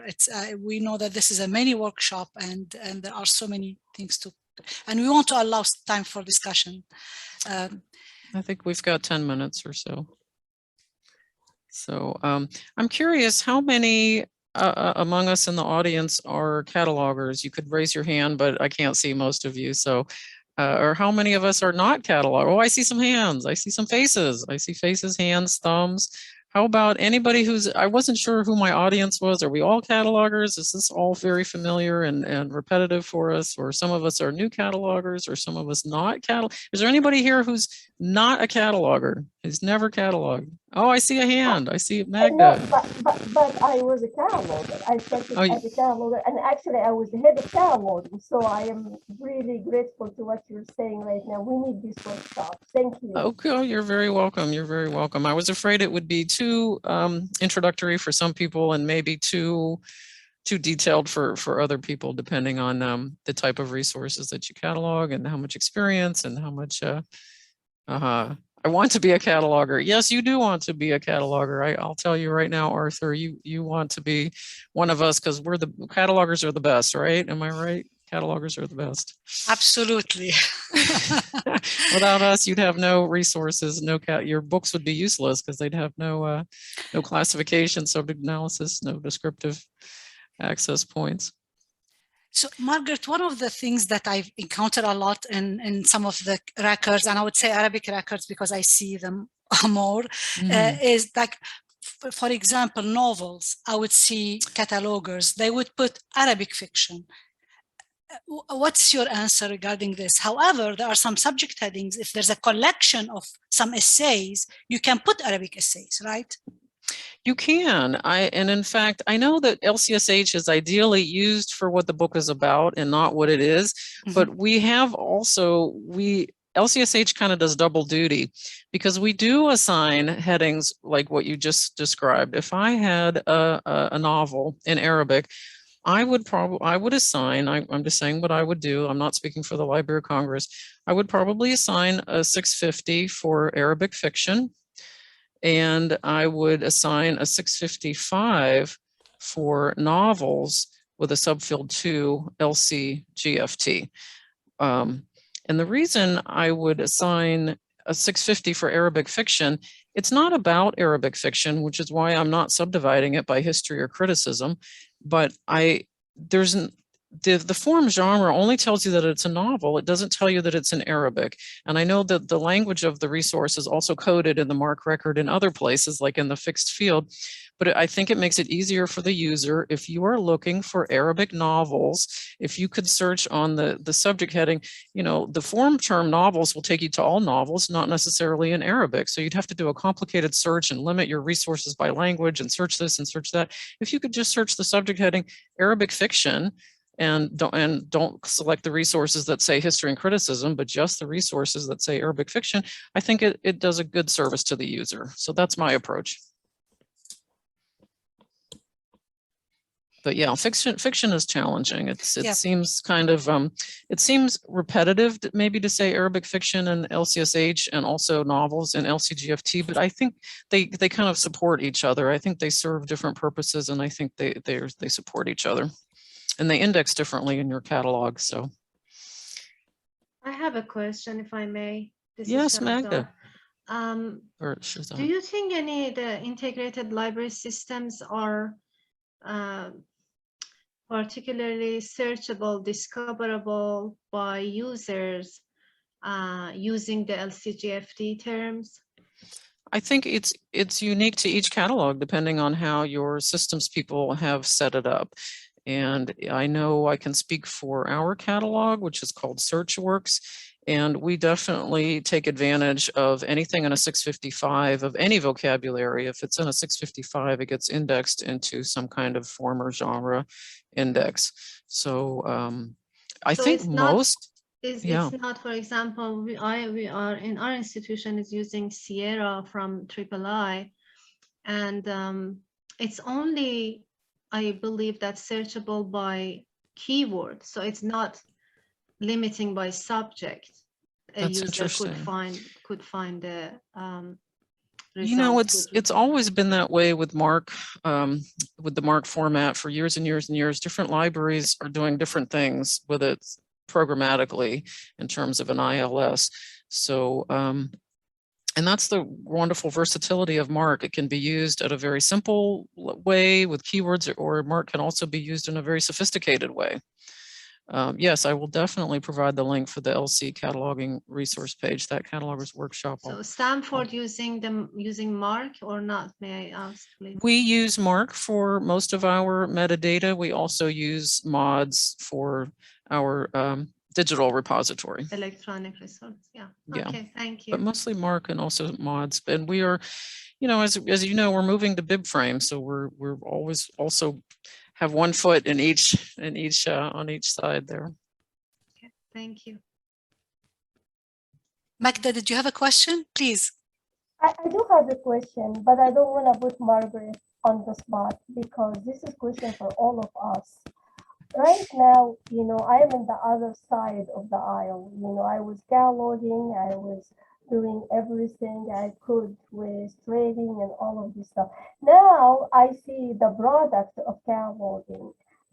We know that this is a mini workshop and there are so many things and we want to allow time for discussion. I think we've got 10 minutes or so. So I'm curious how many among us in the audience are catalogers. You could raise your hand, but I can't see most of you. So, or how many of us are not catalogers? Oh, I see some hands. I see some faces. I see faces, hands, thumbs. How about anybody I wasn't sure who my audience was. Are we all catalogers? Is this all very familiar and repetitive for us? Or some of us are new catalogers or some of us not Is there anybody here who's not a cataloger, who's never cataloged? Oh, I see a hand. I see Magda. No, but I was a cataloger. I started as a cataloger, and actually I was the head of cataloging. So I am really grateful to what you're saying right now. We need this workshop. Thank you. Okay, you're very welcome. You're very welcome. I was afraid it would be too introductory for some people and maybe too detailed for other people, depending on the type of resources that you catalog and how much experience and how much I want to be a cataloger. Yes, you do want to be a cataloger. I'll tell you right now, Arthur, you want to be one of us because we're the catalogers are the best, right? Am I right? Catalogers are the best. Absolutely. Without us, you'd have no resources, your books would be useless because they'd have no classification, subject analysis, no descriptive access points. So, Margaret, one of the things that I've encountered a lot in some of the records, and I would say Arabic records because I see them more, is like, for example, novels. I would see catalogers, they would put Arabic fiction. What's your answer regarding this? However, there are some subject headings. If there's a collection of some essays, you can put Arabic essays, right? You can. And in fact, I know that LCSH is ideally used for what the book is about and not what it is, but we have also, LCSH kind of does double duty because we do assign headings like what you just described. If I had a novel in Arabic, I would assign, I'm just saying what I would do. I'm not speaking for the Library of Congress. I would probably assign a 650 for Arabic fiction. And I would assign a 655 for novels with a subfield 2 LCGFT. And the reason I would assign a 650 for Arabic fiction, it's not about Arabic fiction, which is why I'm not subdividing it by history or criticism, but the form genre only tells you that it's a novel. It doesn't tell you that it's in Arabic. And I know that the language of the resource is also coded in the MARC record in other places, like in the fixed field. But I think it makes it easier for the user. If you are looking for Arabic novels, if you could search on the subject heading, the form term novels will take you to all novels, not necessarily in Arabic. So you'd have to do a complicated search and limit your resources by language and search this and search that. If you could just search the subject heading Arabic fiction, and don't select the resources that say history and criticism, but just the resources that say Arabic fiction, I think it does a good service to the user. So that's my approach. But yeah, fiction is challenging. It seems kind of, it seems repetitive maybe to say Arabic fiction and LCSH and also novels and LCGFT, but I think they kind of support each other. I think they serve different purposes, and I think they support each other. And they index differently in your catalog. So I have a question, if I may. Yes, Magda. Do you think the integrated library systems are particularly searchable, discoverable by users using the LCGFT terms? I think it's unique to each catalog depending on how your systems people have set it up. And I know I can speak for our catalog, which is called SearchWorks, and we definitely take advantage of anything in a 655 of any vocabulary. If it's in a 655, it gets indexed into some kind of form or genre index. So I think most. It's not, for example, we are in our institution is using Sierra from III, and it's only, I believe, that's searchable by keyword, so it's not limiting by subject. A That's user interesting. could find the it's always been that way with MARC, with the MARC format for years and years and years. Different libraries are doing different things with it programmatically in terms of an ILS. So and that's the wonderful versatility of MARC. It can be used at a very simple way with keywords, or MARC can also be used in a very sophisticated way. Yes, I will definitely provide the link for the LC cataloging resource page, that catalogers workshop. So Stanford using MARC or not, may I ask, please? We use MARC for most of our metadata. We also use mods for our digital repository. Electronic resource, yeah. Okay, thank you. But mostly MARC and also mods. And we are, as you know, we're moving to BibFrame, so we're always also have one foot in each on each side there. Okay, thank you. Magda, did you have a question, please? I do have a question, but I don't want to put Margaret on the spot because this is a question for all of us. Right now, I am in the other side of the aisle. I was cataloging, I was doing everything I could with training and all of this stuff. Now I see the product of cataloging.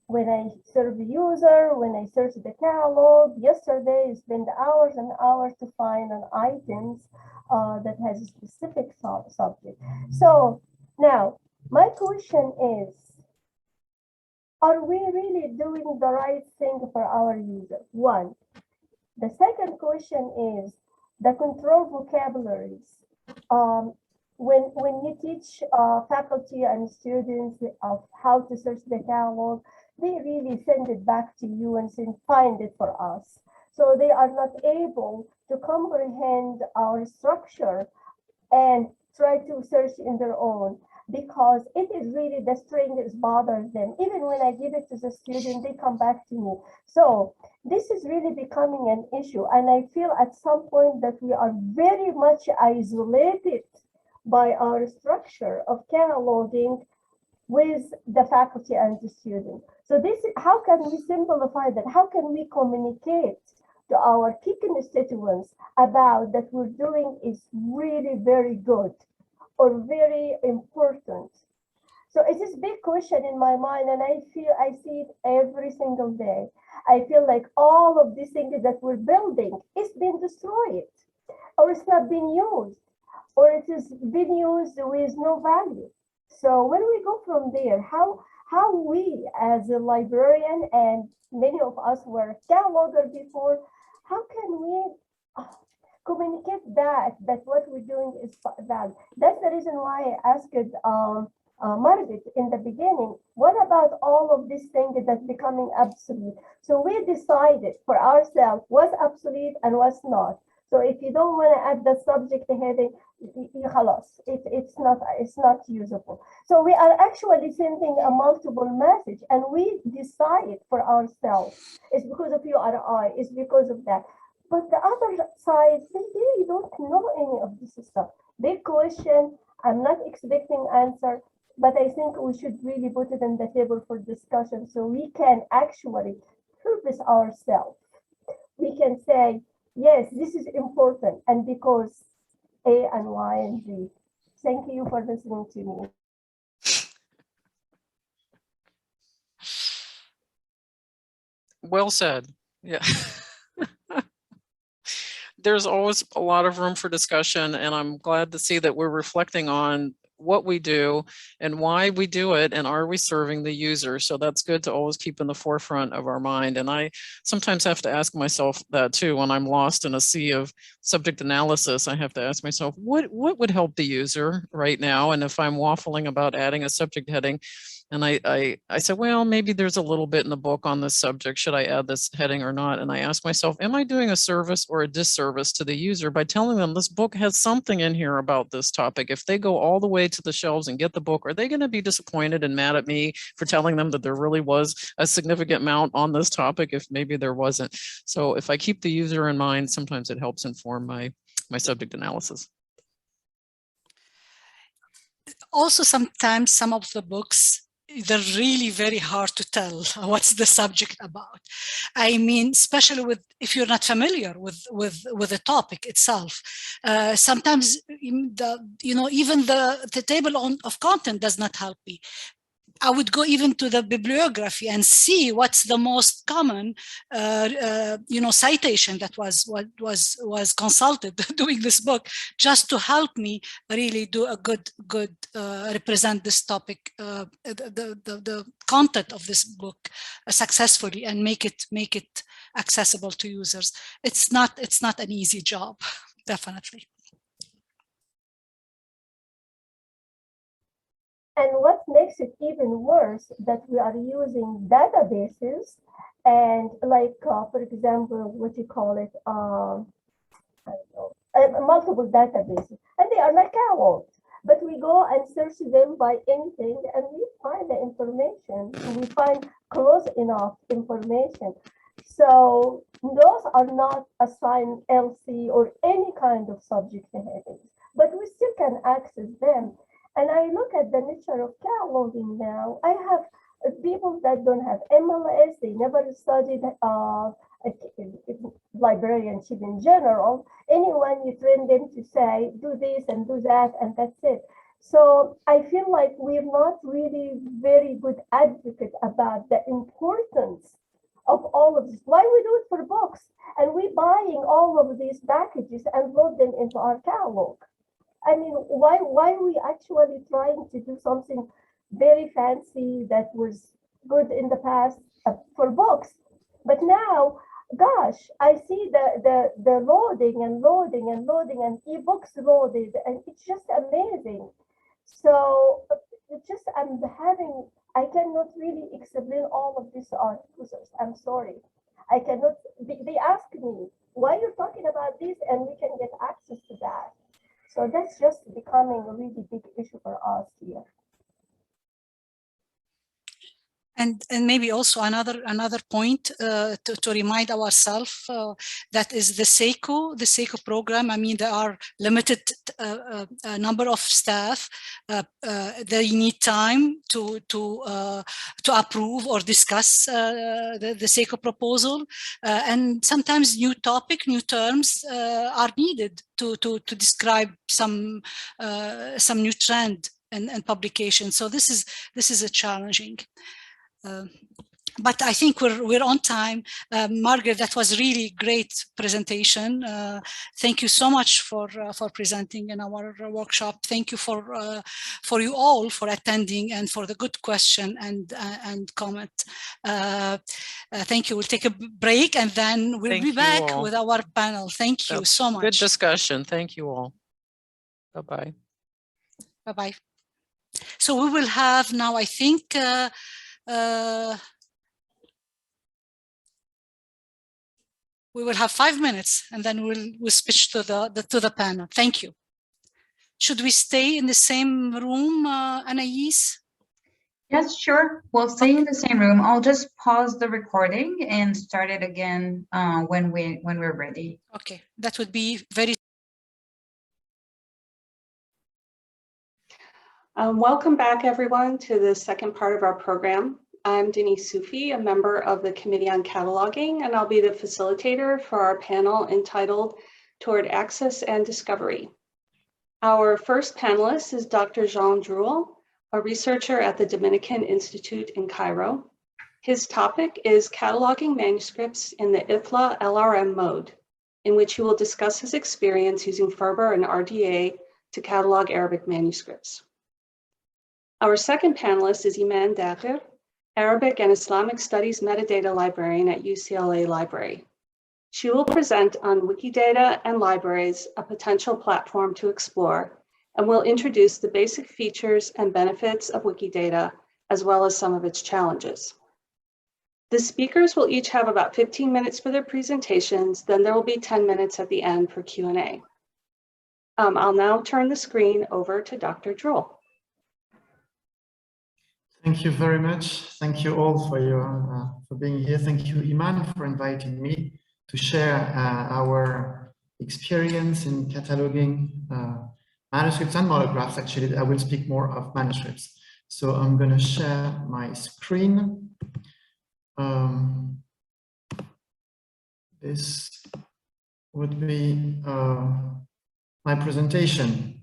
When I serve a user, when I search the catalog, yesterday I spent hours and hours to find an items that has a specific subject. So now my question is, are we really doing the right thing for our user? One. The second question is the control vocabularies. When you teach faculty and students of how to search the catalog, they really send it back to you and say, find it for us. So they are not able to comprehend our structure and try to search in their own, because it is really the string that bothers them. Even when I give it to the student, they come back to me. So this is really becoming an issue. And I feel at some point that we are very much isolated by our structure of cataloging with the faculty and the student. So this, how can we simplify that? How can we communicate to our key constituents about that we're doing is really very good or very important? So it's this big question in my mind, and I see it every single day. I feel like all of these things that we're building is being destroyed, or it's not being used, or it is being used with no value. So when we go from there, how we as a librarian, and many of us were catalogers before, how can we communicate that what we're doing is valid? That's the reason why I asked Margaret in the beginning, what about all of these things that's becoming obsolete? So we decided for ourselves what's obsolete and what's not. So if you don't want to add the subject heading, it's not usable. So we are actually sending a multiple message, and we decide for ourselves. It's because of URI, it's because of that. But the other side, they really don't know any of this stuff. Big question, I'm not expecting answer, but I think we should really put it on the table for discussion so we can actually purpose ourselves. We can say, yes, this is important, and because A and Y and Z. Thank you for listening to me. Well said. Yeah. There's always a lot of room for discussion, and I'm glad to see that we're reflecting on what we do and why we do it, and are we serving the user? So that's good to always keep in the forefront of our mind. And I sometimes have to ask myself that too. When I'm lost in a sea of subject analysis, I have to ask myself, what would help the user right now? And if I'm waffling about adding a subject heading, and I said, well, maybe there's a little bit in the book on this subject. Should I add this heading or not? And I ask myself, am I doing a service or a disservice to the user by telling them this book has something in here about this topic? If they go all the way to the shelves and get the book, are they going to be disappointed and mad at me for telling them that there really was a significant amount on this topic if maybe there wasn't? So if I keep the user in mind, sometimes it helps inform my subject analysis. Also, sometimes some of the books, they're really very hard to tell what's the subject about. I mean, especially if you're not familiar with the topic itself. Sometimes even the table of content does not help me. I would go even to the bibliography and see what's the most common, citation that was consulted doing this book, just to help me really do a good represent this topic, the content of this book successfully, and make it accessible to users. It's not an easy job, definitely. And what makes it even worse that we are using databases and for example, what you call it, multiple databases, and they are like catalogs, but we go and search them by anything and we find the information, we find close enough information. So those are not assigned LC or any kind of subject headings, but we still can access them. And I look at the nature of cataloging now. I have people that don't have MLS, they never studied librarianship in general. Anyone you train them to say, do this and do that, and that's it. So I feel like we're not really very good advocate about the importance of all of this. Why we do it for books, and we buying all of these packages and load them into our catalog. I mean, why are we actually trying to do something very fancy that was good in the past for books? But now, gosh, I see the loading and loading and loading and ebooks loaded, and it's just amazing. So just I cannot really explain all of this to our users. I'm sorry. I cannot, they ask me, why you're talking about this and we can get access to that. So that's just becoming a really big issue for us here. And maybe also another point to remind ourselves that is the SECO program. I mean, there are limited number of staff. They need time to approve or discuss the SECO proposal, and sometimes new terms are needed to describe some new trend and publication. So this is a challenging. But I think we're on time. Margaret, that was really great presentation. Thank you so much for presenting in our workshop. Thank you for you all for attending and for the good question and comment. Thank you. We'll take a break and then we'll be back with our panel. Thank you so much. Good discussion. Thank you all. Bye-bye. Bye-bye. So we will have now, I think, we will have 5 minutes and then we'll switch to the panel. Thank you. Should we stay in the same room, Anais? Yes, sure. We'll stay in the same room. I'll just pause the recording and start it again when we're ready. Okay, that would be very. Welcome back, everyone, to the second part of our program. I'm Denise Sufi, a member of the Committee on Cataloging, and I'll be the facilitator for our panel entitled Toward Access and Discovery. Our first panelist is Dr. Jean Druel, a researcher at the Dominican Institute in Cairo. His topic is cataloging manuscripts in the IFLA-LRM mode, in which he will discuss his experience using Ferber and RDA to catalog Arabic manuscripts. Our second panelist is Iman Dagher, Arabic and Islamic Studies Metadata Librarian at UCLA Library. She will present on Wikidata and libraries, a potential platform to explore, and will introduce the basic features and benefits of Wikidata, as well as some of its challenges. The speakers will each have about 15 minutes for their presentations, then there will be 10 minutes at the end for Q&A. I'll now turn the screen over to Dr. Druel. Thank you very much. Thank you all for being here. Thank you, Iman, for inviting me to share our experience in cataloging manuscripts and monographs. Actually, I will speak more of manuscripts. So I'm going to share my screen. This would be my presentation.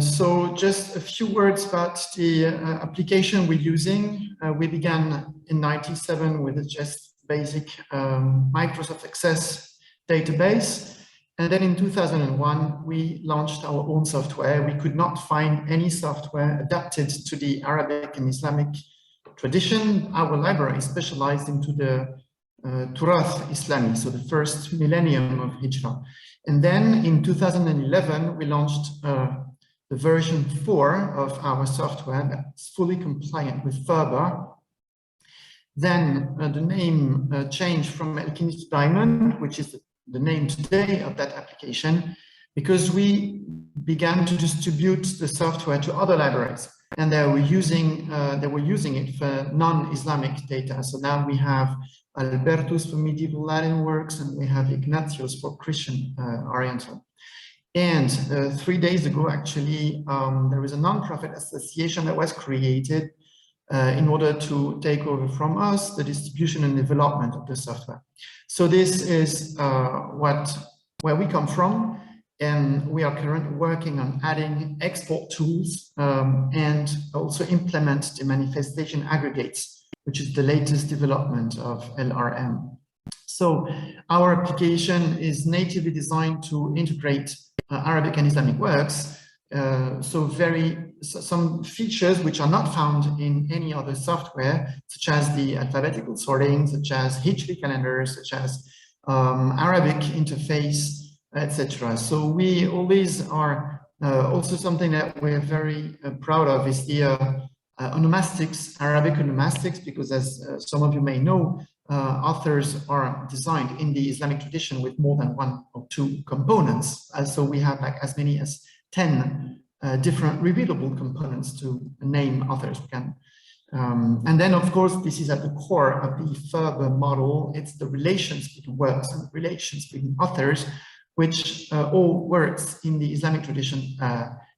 So just a few words about the application we're using. We began in '97 with just basic Microsoft Access database. And then in 2001, we launched our own software. We could not find any software adapted to the Arabic and Islamic tradition. Our library specialized into the Turath Islami, so the first millennium of Hijrah. And then in 2011, we launched the version 4 of our software that's fully compliant with Ferber. Then the name changed from Alchemist to Diamond, which is the name today of that application, because we began to distribute the software to other libraries, and they were using it for non-Islamic data. So now we have Albertus for medieval Latin works, and we have Ignatius for Christian Oriental. And 3 days ago, actually, there was a non-profit association that was created in order to take over from us the distribution and development of the software. So this is where we come from, and we are currently working on adding export tools and also implement the manifestation aggregates, which is the latest development of LRM. So our application is natively designed to integrate Arabic and Islamic works. Some features which are not found in any other software, such as the alphabetical sorting, such as Hijri calendars, such as Arabic interface, etc. So we always are also something that we're very proud of is the onomastics, Arabic onomastics, because as some of you may know, authors are designed in the Islamic tradition with more than 1 or 2 components. So we have like as many as 10 different revealable components to name authors. And then, of course, this is at the core of the further model. It's the relations between works and relations between authors, which all works in the Islamic tradition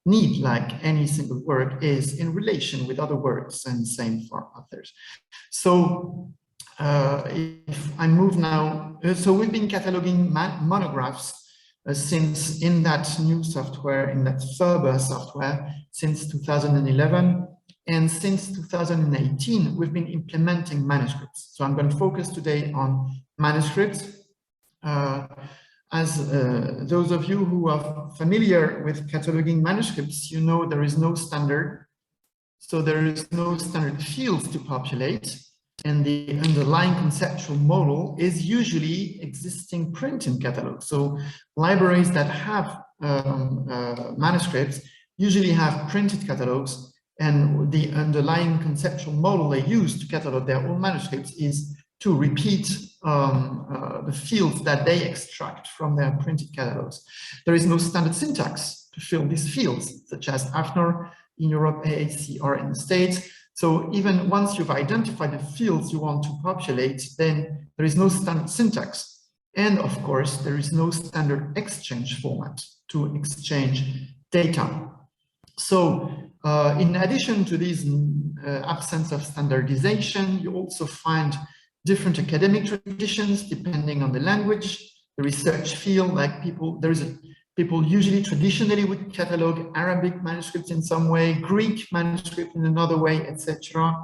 need, like any single work, is in relation with other works, and same for authors. So if I move now, so we've been cataloging monographs since in that new software, in that Ferber software, since 2011. And since 2018, we've been implementing manuscripts. So I'm going to focus today on manuscripts. As those of you who are familiar with cataloging manuscripts, you know there is no standard. So there is no standard fields to populate. And the underlying conceptual model is usually existing printing catalogs. So libraries that have manuscripts usually have printed catalogs, and the underlying conceptual model they use to catalog their own manuscripts is to repeat the fields that they extract from their printed catalogs. There is no standard syntax to fill these fields, such as AFNOR in Europe, AACR in the States. So even once you've identified the fields you want to populate, then there is no standard syntax. And of course, there is no standard exchange format to exchange data. So in addition to this absence of standardization, you also find different academic traditions depending on the language, the research field, like people usually traditionally would catalog Arabic manuscripts in some way, Greek manuscript in another way, etc.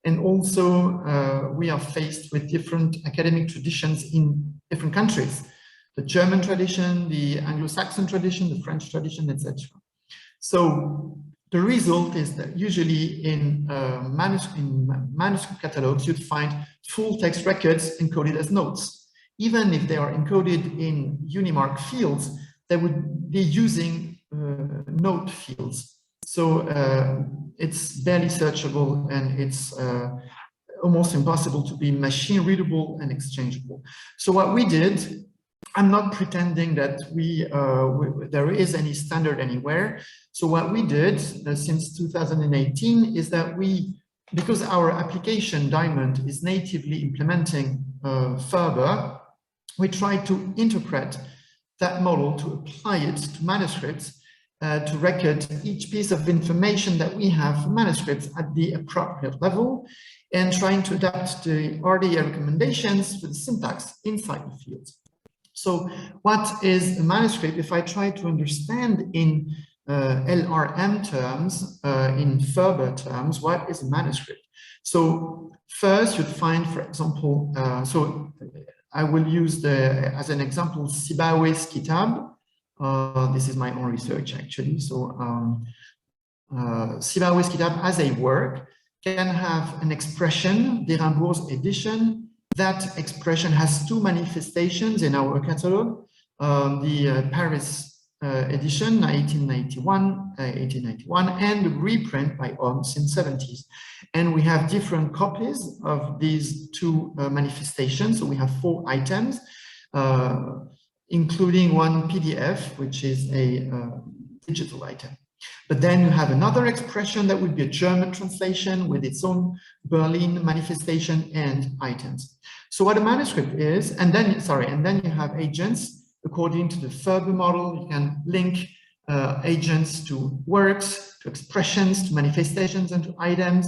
And also we are faced with different academic traditions in different countries. The German tradition, the Anglo-Saxon tradition, the French tradition, etc. So the result is that usually in manuscript catalogs, you'd find full text records encoded as notes. Even if they are encoded in Unimark fields, they would be using note fields. So it's barely searchable, and it's almost impossible to be machine readable and exchangeable. So what we did, I'm not pretending that there is any standard anywhere. So what we did since 2018 is that because our application Diamond is natively implementing Ferber, we tried to interpret that model to apply it to manuscripts, to record each piece of information that we have for manuscripts at the appropriate level, and trying to adapt the RDA recommendations for the syntax inside the fields. So what is a manuscript? If I try to understand in LRM terms, in Ferber terms, what is a manuscript? So first you'd find, for example, so I will use as an example, Sibawayh's Kitab. This is my own research actually. So Sibawayh's Kitab as a work can have an expression, Derimbourg's edition. That expression has 2 manifestations in our catalog. The Paris edition, 1891, and the reprint by Homs in 70s. And we have different copies of these 2 manifestations. So we have 4 items, including one PDF, which is a digital item. But then you have another expression that would be a German translation with its own Berlin manifestation and items. So what a manuscript is, and then you have agents. According to the Ferber model, you can link agents to works, to expressions, to manifestations, and to items.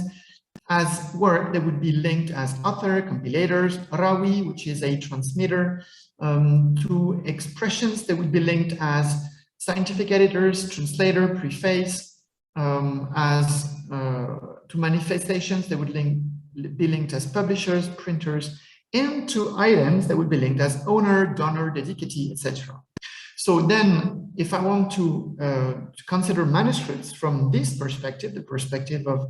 as work that would be linked as author, compilators, rawi, which is a transmitter, to expressions that would be linked as scientific editors, translator, preface, to manifestations that would be linked as publishers, printers, and to items that would be linked as owner, donor, dedicatee, etc. So then, if I want to consider manuscripts from this perspective, the perspective of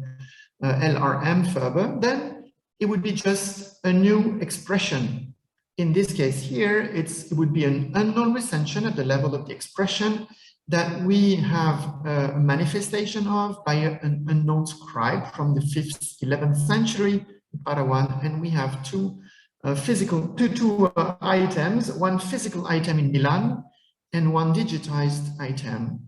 LRM further, then it would be just a new expression. In this case here, it would be an unknown recension at the level of the expression that we have a manifestation of by an unknown scribe from the 5th, 11th century, Parawan, and we have two items, one physical item in Milan and one digitized item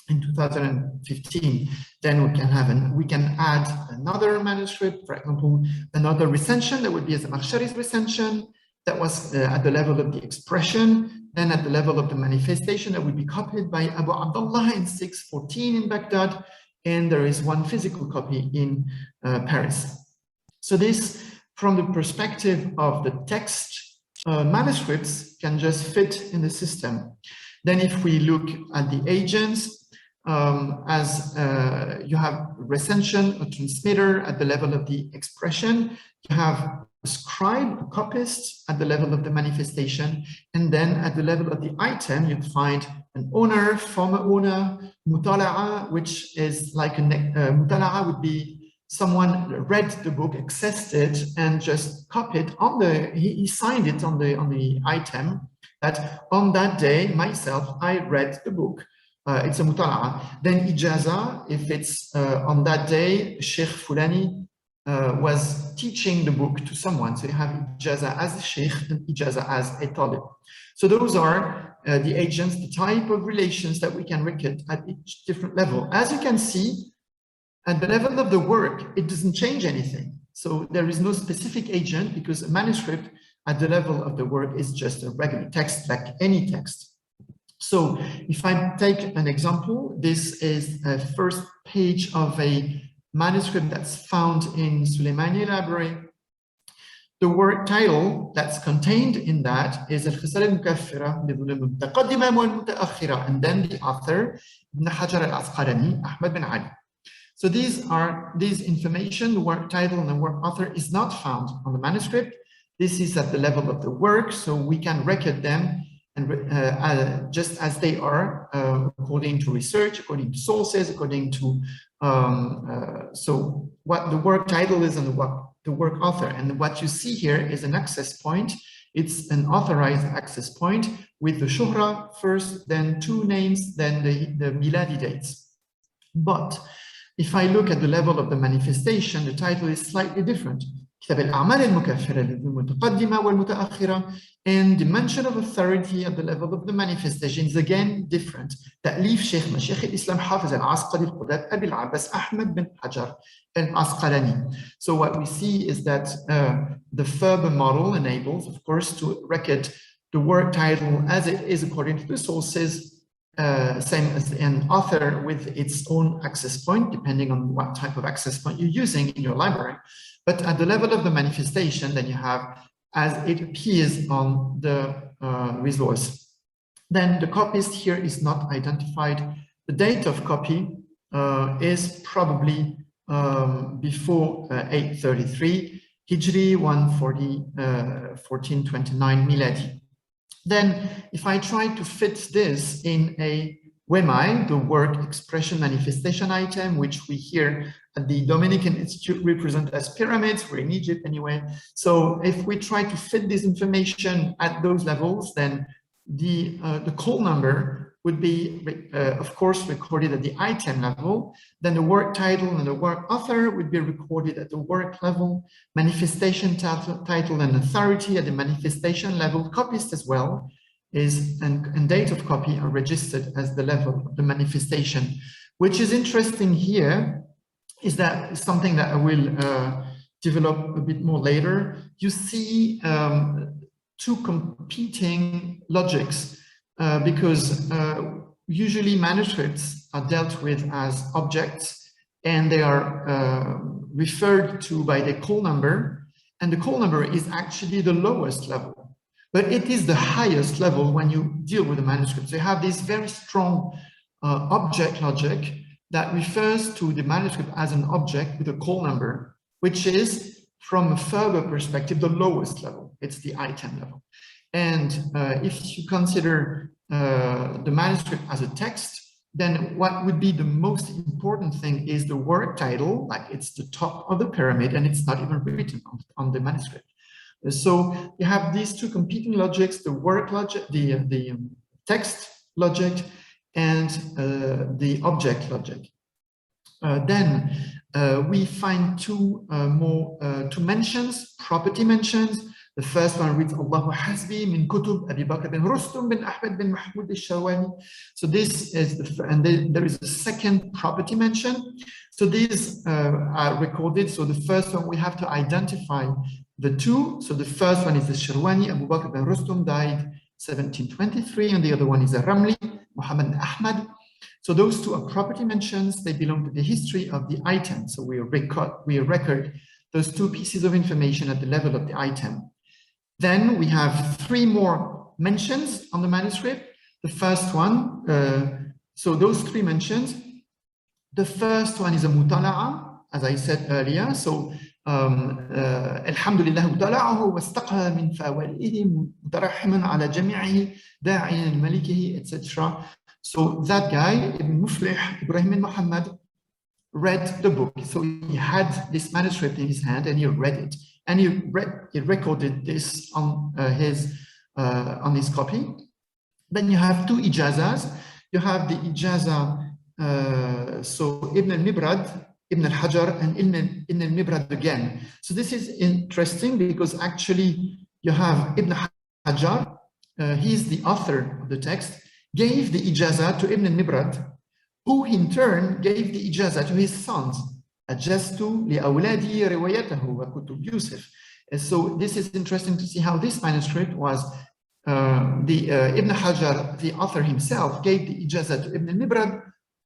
in 2015. Then we can add another manuscript, for example, another recension that would be as a Makhshari's recension that was at the level of the expression. Then at the level of the manifestation that would be copied by Abu Abdullah in 614 in Baghdad, and there is one physical copy in Paris. So this, from the perspective of the text, manuscripts can just fit in the system. Then if we look at the agents, you have recension, a transmitter at the level of the expression, you have a scribe, a copyist at the level of the manifestation, and then at the level of the item, you'd find an owner, former owner, mutala'a, which is like mutala'a would be someone read the book, accessed it, and just copied on he signed it on the item that on that day, myself, I read the book. It's a mutala'a. Then ijaza, if it's on that day, Sheikh Fulani was teaching the book to someone. So you have ijaza as a sheikh and ijaza as a talib. So those are the agents, the type of relations that we can record at each different level. As you can see, at the level of the work, it doesn't change anything. So there is no specific agent because a manuscript at the level of the work is just a regular text like any text. So if I take an example, this is a first page of a manuscript that's found in Suleimani Library. The work title that's contained in that is Al-Khisal al-Mukaffira al-Mutaqaddima wal-Mutaakhira, and then the author, Ibn Hajar al-Asqalani, Ahmad bin Ali. So these information, the work title and the work author is not found on the manuscript. This is at the level of the work, so we can record them and just as they are, according to research, according to sources, according to so what the work title is and what the work author. And what you see here is an access point. It's an authorized access point with the shuhra first, then two names, then the miladi dates. But if I look at the level of the manifestation, the title is slightly different. كتاب الأعمال المكفرة للمتقدمة والمتأخرة, and the mention of authority at the level of the manifestation is again different. تأليف شيخ مشايخ الإسلام حافظ العسقلي القداد أبي العباس أحمد بن حجر العسقلاني. So what we see is that the Ferber model enables, of course, to record the work title as it is according to the sources, same as an author with its own access point, depending on what type of access point you're using in your library. But at the level of the manifestation, then you have as it appears on the resource. Then the copyist here is not identified. The date of copy is probably before 833 Hijri, 1429 Miladi. Then if I try to fit this in a WEMI, the work expression manifestation item, which we here at the Dominican Institute represent as pyramids, we're in Egypt anyway. So if we try to fit this information at those levels, then the call number would be, of course, recorded at the item level. Then the work title and the work author would be recorded at the work level, manifestation title and authority at the manifestation level, copyist as well, and date of copy are registered as the level of the manifestation. Which is interesting here is that something that I will develop a bit more later. You see two competing logics because usually manuscripts are dealt with as objects and they are referred to by the call number, and the call number is actually the lowest level, but it is the highest level when you deal with the manuscript. So you have this very strong object logic that refers to the manuscript as an object with a call number, which is, from a further perspective, the lowest level. It's the item level. And if you consider the manuscript as a text, then what would be the most important thing is the work title, like it's the top of the pyramid and it's not even written on the manuscript. So you have these two competing logics, the work logic, the text logic, and the object logic. Then we find two mentions, property mentions. The first one reads Allahu Hasbi min Kutub Abi Bakr bin Rustum bin Ahmed bin Mahmoud al-Shawani. So this is and then there is a second property mention. So these are recorded. So the first one, we have to identify the two. So the first one is the Shirwani, Abu Bakr bin Rustum died 1723, and the other one is a Ramli, Muhammad Ahmad. So those two are property mentions. They belong to the history of the item. So we record those two pieces of information at the level of the item. Then we have three more mentions on the manuscript. The first one, so those three mentions, the first one is a mutala'a, as I said earlier. So Alhamdulillah mutala'ahu wastaqha min fawalihi mutarahiman ala jami'ihi da'iyan malikihi, etc. So that guy, Ibn Muflih, Ibrahim bin Muhammad, read the book. So he had this manuscript in his hand and he read it. And he recorded this on his copy. Then you have two ijazas. You have the ijaza, so Ibn al-Mibrad, Ibn al-Hajar, and Ibn al-Mibrad again. So this is interesting because actually you have Ibn Hajar, he's the author of the text, gave the ijaza to Ibn al-Mibrad, who in turn gave the ijaza to his sons. So this is interesting to see how this manuscript was Ibn Hajar, the author himself, gave the ijaza to Ibn al-Mibrad,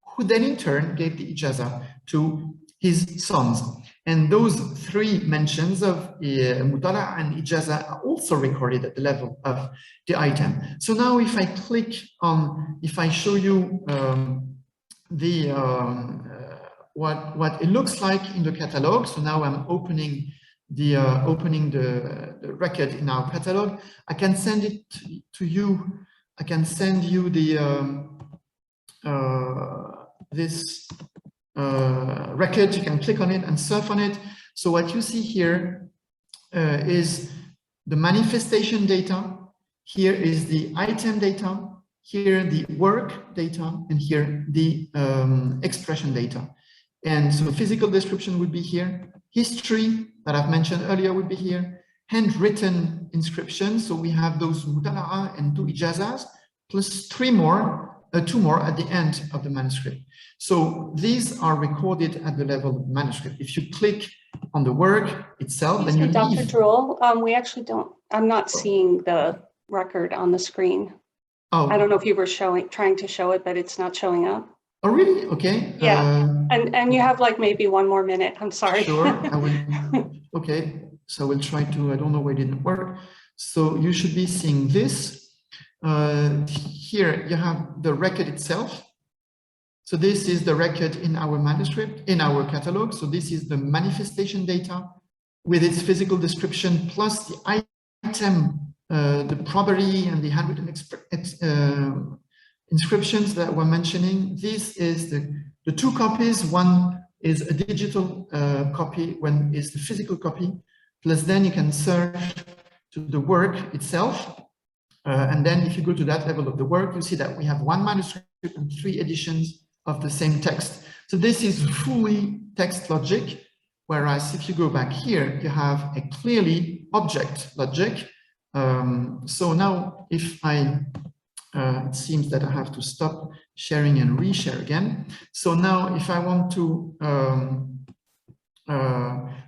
who then in turn gave the ijaza to his sons. And those three mentions of mutala and ijaza are also recorded at the level of the item. So now if I click on, if I show you what it looks like in the catalog. So now I'm opening the record in our catalog. I can send it to you. I can send you the this record. You can click on it and surf on it. So what you see here is the manifestation data. Here is the item data. Here the work data, and here the expression data. And so physical description would be here. History that I've mentioned earlier would be here. Handwritten inscriptions. So we have those mutala'a and two ijazas, plus two more at the end of the manuscript. So these are recorded at the level of the manuscript. If you click on the work itself, then you leave. Dr. Druel, we actually don't, I'm not seeing the record on the screen. Oh. I don't know if you were trying to show it, but it's not showing up. Oh, really? Okay. Yeah. And you have like maybe one more minute. I'm sorry. Sure. I will. Okay. So we'll try to, I don't know why it didn't work. So you should be seeing this. Here you have the record itself. So this is the record in our manuscript, in our catalog. So this is the manifestation data with its physical description plus the item, the property and the handwritten inscriptions that we're mentioning. This is the two copies. One is a digital copy, one is the physical copy. Plus then you can search to the work itself. And then if you go to that level of the work, you see that we have one manuscript and three editions of the same text. So this is fully text logic. Whereas if you go back here, you have a clearly object logic. So now if I, it seems that I have to stop sharing and reshare again. So now if I want to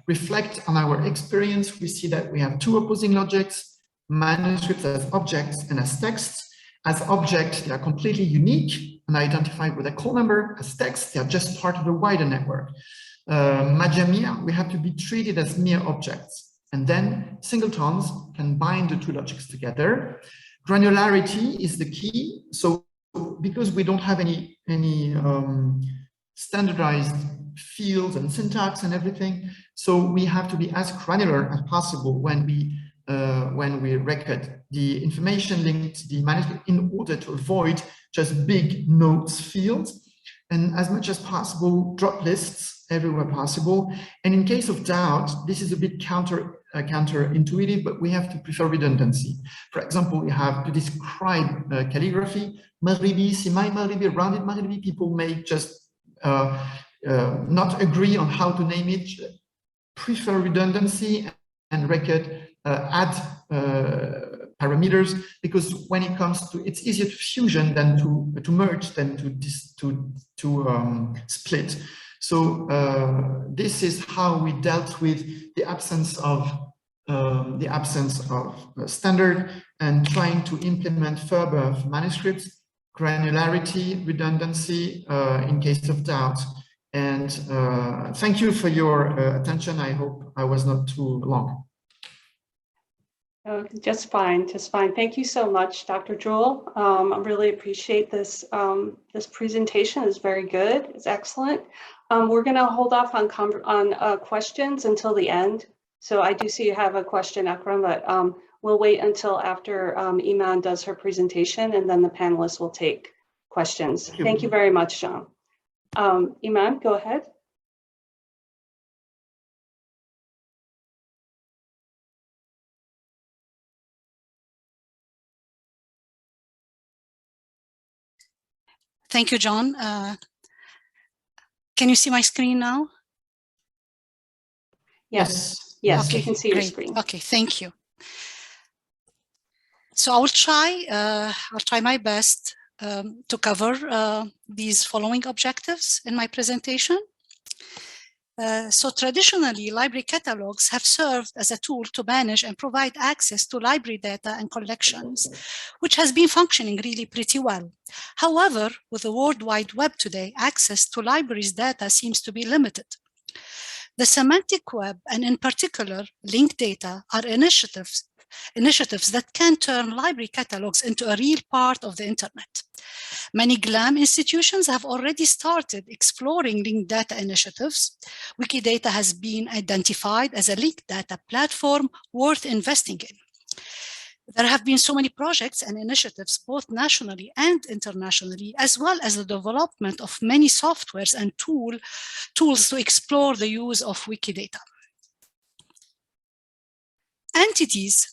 reflect on our experience, we see that we have two opposing logics, manuscripts as objects and as texts. As objects, they are completely unique and identified with a call number. As text, they are just part of a wider network. Majamia, we have to be treated as mere objects. And then singletons can bind the two logics together. Granularity is the key. So because we don't have any standardized fields and syntax and everything, so we have to be as granular as possible when we record the information linked to the manuscript in order to avoid just big notes fields, and as much as possible drop lists everywhere possible. And in case of doubt, this is a bit counterintuitive, but we have to prefer redundancy. For example, we have to describe calligraphy, Maghribi, Simai Maghribi, rounded Maghribi. People may just not agree on how to name it, prefer redundancy and record add parameters, because when it comes to, it's easier to fusion than to merge than to split. So this is how we dealt with the absence of standard and trying to implement further manuscripts, granularity, redundancy in case of doubt. And thank you for your attention. I hope I was not too long. Just fine, just fine. Thank you so much, Dr. Druel. I really appreciate this. This presentation is very good. It's excellent. We're going to hold off on questions until the end. So I do see you have a question, Akram, but we'll wait until after Iman does her presentation, and then the panelists will take questions. Thank you very much, Jean. Iman, go ahead. Thank you, John. Can you see my screen now? Yes, yes, okay, we can see your great. screen. Okay, thank you. So I will try. I'll try my best to cover these following objectives in my presentation. So traditionally, library catalogs have served as a tool to manage and provide access to library data and collections, which has been functioning really pretty well. However, with the World Wide Web today, access to libraries' data seems to be limited. The semantic web, and in particular, linked data, are initiatives that can turn library catalogs into a real part of the internet. Many GLAM institutions have already started exploring linked data initiatives. Wikidata has been identified as a linked data platform worth investing in. There have been so many projects and initiatives, both nationally and internationally, as well as the development of many softwares and tools to explore the use of Wikidata. Entities,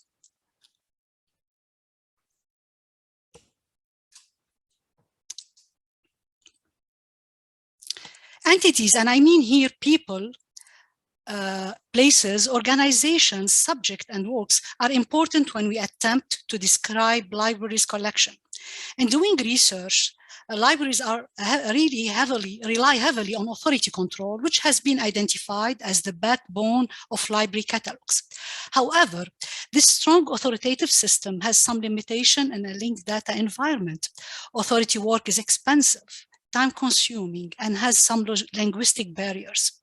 and I mean here people, places, organizations, subject, and works are important when we attempt to describe libraries' collection. In doing research, libraries are rely heavily on authority control, which has been identified as the backbone of library catalogs. However, this strong authoritative system has some limitation in a linked data environment. Authority work is expensive, time-consuming, and has some linguistic barriers.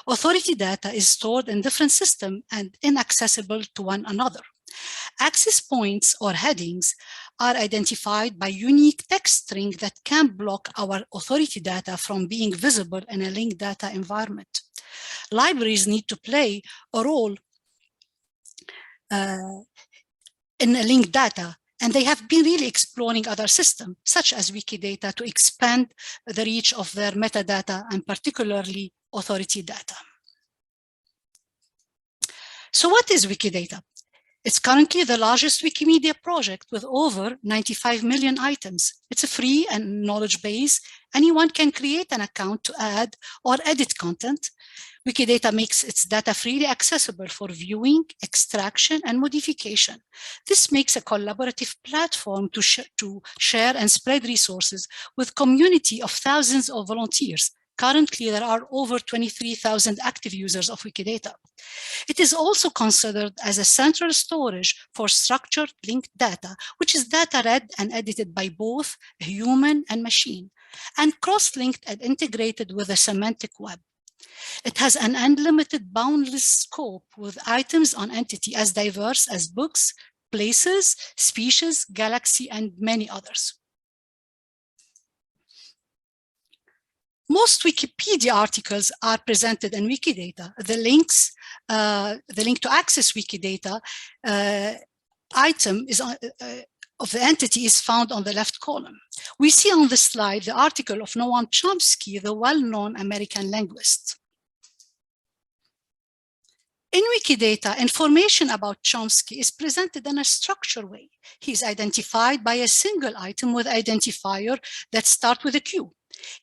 Authority data is stored in different systems and inaccessible to one another. Access points or headings are identified by unique text string that can block our authority data from being visible in a linked data environment. Libraries need to play a role in a linked data, and they have been really exploring other systems, such as Wikidata, to expand the reach of their metadata and particularly authority data. So what is Wikidata? It's currently the largest Wikimedia project with over 95 million items. It's a free and knowledge base. Anyone can create an account to add or edit content. Wikidata makes its data freely accessible for viewing, extraction, and modification. This makes a collaborative platform to share and spread resources with a community of thousands of volunteers. Currently, there are over 23,000 active users of Wikidata. It is also considered as a central storage for structured linked data, which is data read and edited by both a human and machine, and cross-linked and integrated with a semantic web. It has an unlimited, boundless scope with items on entity as diverse as books, places, species, galaxy, and many others. Most Wikipedia articles are presented in Wikidata. The link to access Wikidata item is of the entity is found on the left column. We see on the slide the article of Noam Chomsky, the well-known American linguist. In Wikidata, information about Chomsky is presented in a structured way. He is identified by a single item with identifier that starts with a Q.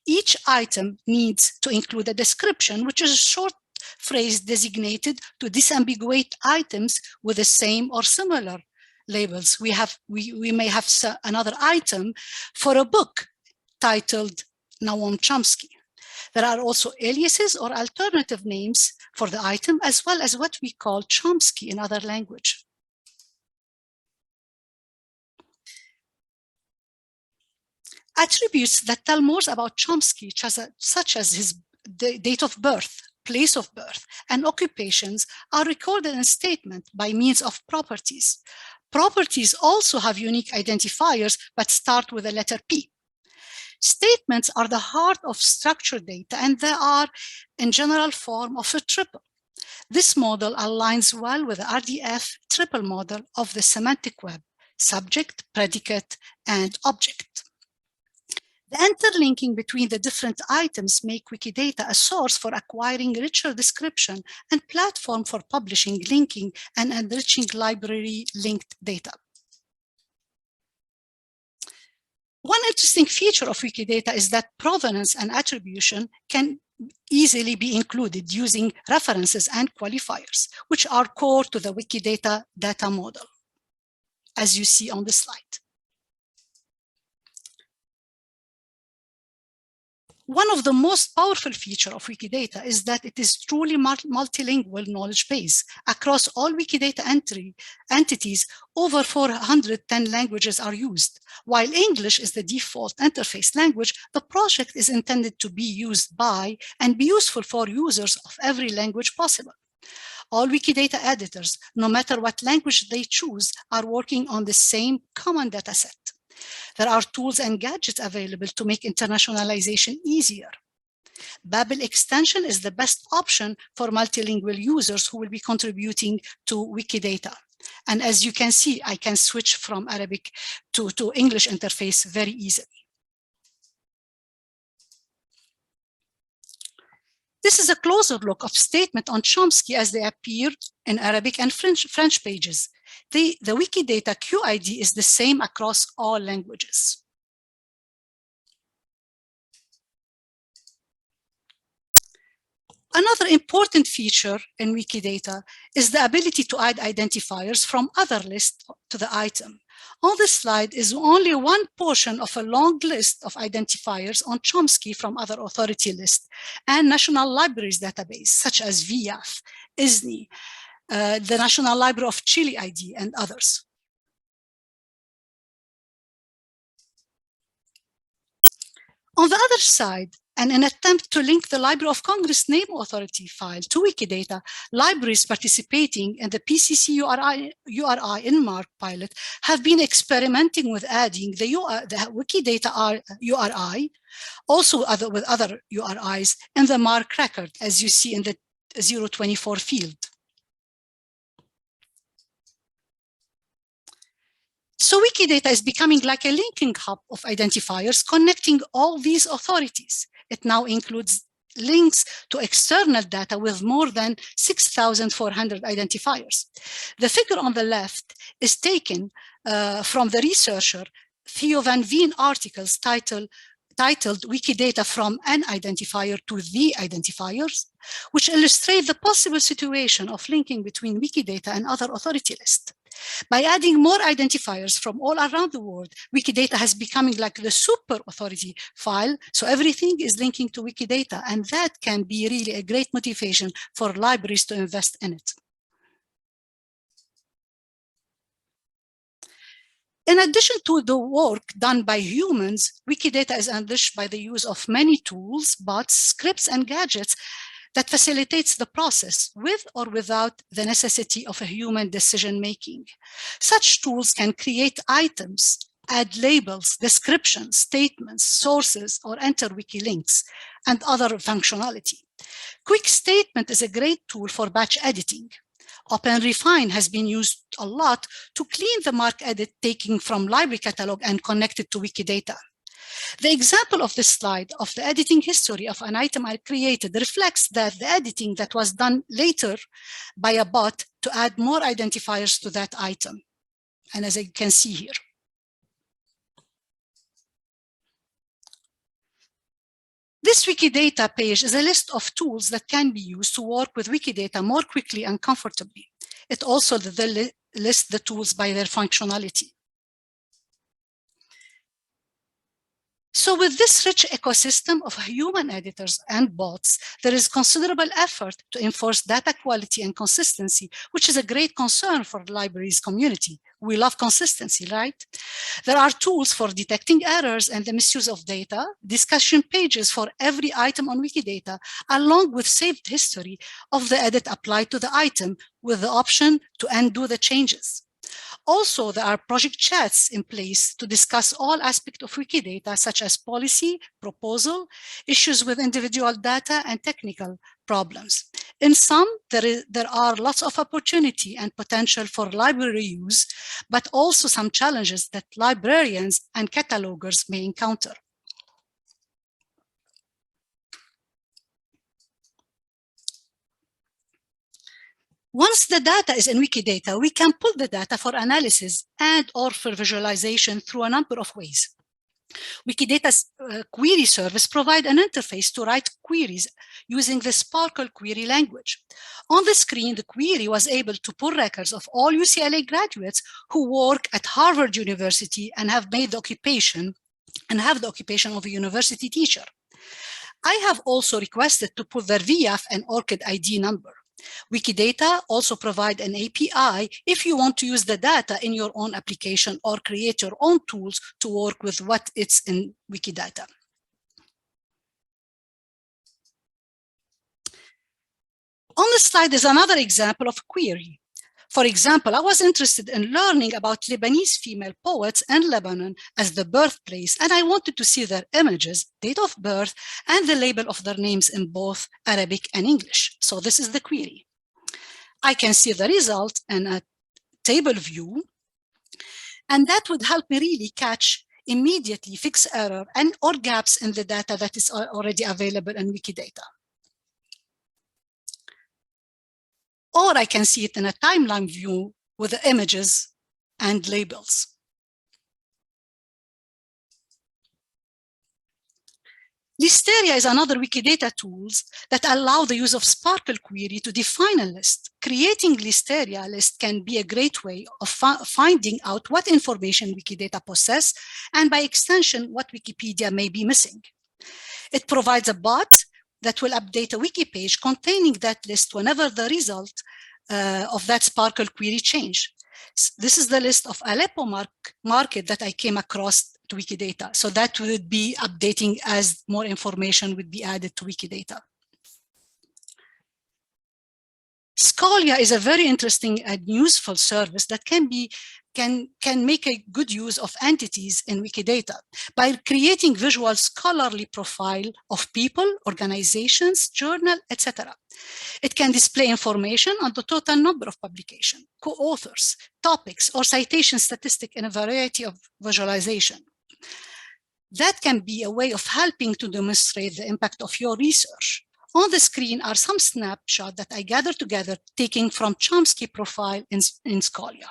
Each item needs to include a description, which is a short phrase designated to disambiguate items with the same or similar labels. We may have another item for a book titled Noam Chomsky. There are also aliases or alternative names for the item, as well as what we call Chomsky in other language. Attributes that tell more about Chomsky, such as his date of birth, place of birth, and occupations, are recorded in statement by means of properties. Properties also have unique identifiers, but start with the letter P. Statements are the heart of structured data, and they are in general form of a triple. This model aligns well with the RDF triple model of the semantic web: subject, predicate, and object. The interlinking between the different items make Wikidata a source for acquiring richer description and platform for publishing, linking, and enriching library linked data. One interesting feature of Wikidata is that provenance and attribution can easily be included using references and qualifiers, which are core to the Wikidata data model, as you see on the slide. One of the most powerful features of Wikidata is that it is truly multilingual knowledge base. Across all Wikidata entities, over 410 languages are used. While English is the default interface language, the project is intended to be used by and be useful for users of every language possible. All Wikidata editors, no matter what language they choose, are working on the same common data set. There are tools and gadgets available to make internationalization easier. Babel extension is the best option for multilingual users who will be contributing to Wikidata. And as you can see, I can switch from Arabic to English interface very easily. This is a closer look of statement on Chomsky as they appear in Arabic and French pages. The Wikidata QID is the same across all languages. Another important feature in Wikidata is the ability to add identifiers from other lists to the item. On this slide is only one portion of a long list of identifiers on Chomsky from other authority lists and National Libraries database, such as VIAF, ISNI, the National Library of Chile ID, and others. On the other side, and in an attempt to link the Library of Congress name authority file to Wikidata, libraries participating in the PCC URI INMARC pilot have been experimenting with adding the Wikidata URI, also with other URIs, in the MARC record, as you see in the 024 field. So Wikidata is becoming like a linking hub of identifiers connecting all these authorities. It now includes links to external data with more than 6,400 identifiers. The figure on the left is taken from the researcher Theo van Veen articles titled Wikidata from an identifier to the identifiers, which illustrate the possible situation of linking between Wikidata and other authority lists. By adding more identifiers from all around the world, Wikidata has becoming like the super authority file. So everything is linking to Wikidata, and that can be really a great motivation for libraries to invest in it. In addition to the work done by humans, Wikidata is enriched by the use of many tools, bots, scripts, and gadgets that facilitates the process with or without the necessity of a human decision-making. Such tools can create items, add labels, descriptions, statements, sources, or enter wiki links, and other functionality. Quick Statement is a great tool for batch editing. OpenRefine has been used a lot to clean the mark edit taken from library catalog and connect it to Wikidata. The example of this slide of the editing history of an item I created reflects that the editing that was done later by a bot to add more identifiers to that item. And as you can see here. This Wikidata page is a list of tools that can be used to work with Wikidata more quickly and comfortably. It also lists the tools by their functionality. So with this rich ecosystem of human editors and bots, there is considerable effort to enforce data quality and consistency, which is a great concern for the libraries community. We love consistency, right? There are tools for detecting errors and the misuse of data, discussion pages for every item on Wikidata, along with saved history of the edit applied to the item with the option to undo the changes. Also, there are project chats in place to discuss all aspects of Wikidata, such as policy, proposal, issues with individual data, and technical problems. In sum, there are lots of opportunity and potential for library use, but also some challenges that librarians and catalogers may encounter. Once the data is in Wikidata, we can pull the data for analysis and or for visualization through a number of ways. Wikidata's query service provides an interface to write queries using the Sparkle query language. On the screen, the query was able to pull records of all UCLA graduates who work at Harvard University and have made the occupation and have the occupation of a university teacher. I have also requested to pull their VIAF and ORCID ID number. Wikidata also provides an API if you want to use the data in your own application or create your own tools to work with what it's in Wikidata. On the slide is another example of query. For example, I was interested in learning about Lebanese female poets in Lebanon as the birthplace, and I wanted to see their images, date of birth, and the label of their names in both Arabic and English. So this is the query. I can see the result in a table view, and that would help me really catch immediately, fix error and or gaps in the data that is already available in Wikidata. Or I can see it in a timeline view with the images and labels. Listeria is another Wikidata tools that allow the use of Sparkle query to define a list. Creating Listeria list can be a great way of finding out what information Wikidata possess, and by extension, what Wikipedia may be missing. It provides a bot that will update a wiki page containing that list whenever the result of that Sparkle query change. This is the list of Aleppo market that I came across to Wikidata. So that would be updating as more information would be added to Wikidata. Scholia is a very interesting and useful service that can make a good use of entities in Wikidata by creating visual scholarly profile of people, organizations, journal, etc. It can display information on the total number of publications, co-authors, topics, or citation statistic in a variety of visualization. That can be a way of helping to demonstrate the impact of your research. On the screen are some snapshots that I gathered together, taken from Chomsky profile in Scholia.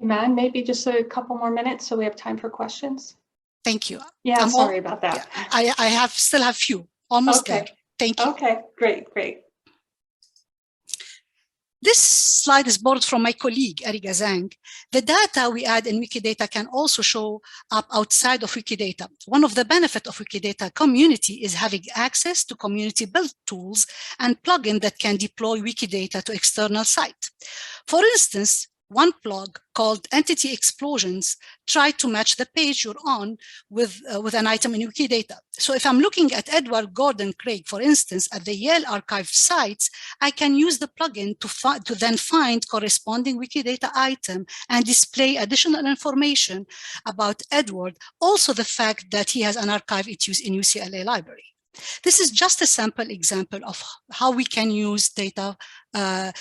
Iman, maybe just a couple more minutes so we have time for questions. Thank you. Yeah, sorry about that. Yeah, I still have few, almost there. Thank you. Okay, great. This slide is borrowed from my colleague, Eriga Zhang. The data we add in Wikidata can also show up outside of Wikidata. One of the benefits of Wikidata community is having access to community-built tools and plugins that can deploy Wikidata to external sites. For instance, one plug called Entity Explosions tried to match the page you're on with an item in Wikidata. So if I'm looking at Edward Gordon Craig, for instance, at the Yale archive sites, I can use the plugin to then find corresponding Wikidata item and display additional information about Edward, also the fact that he has an archive it used in UCLA library. This is just a sample example of how we can use data and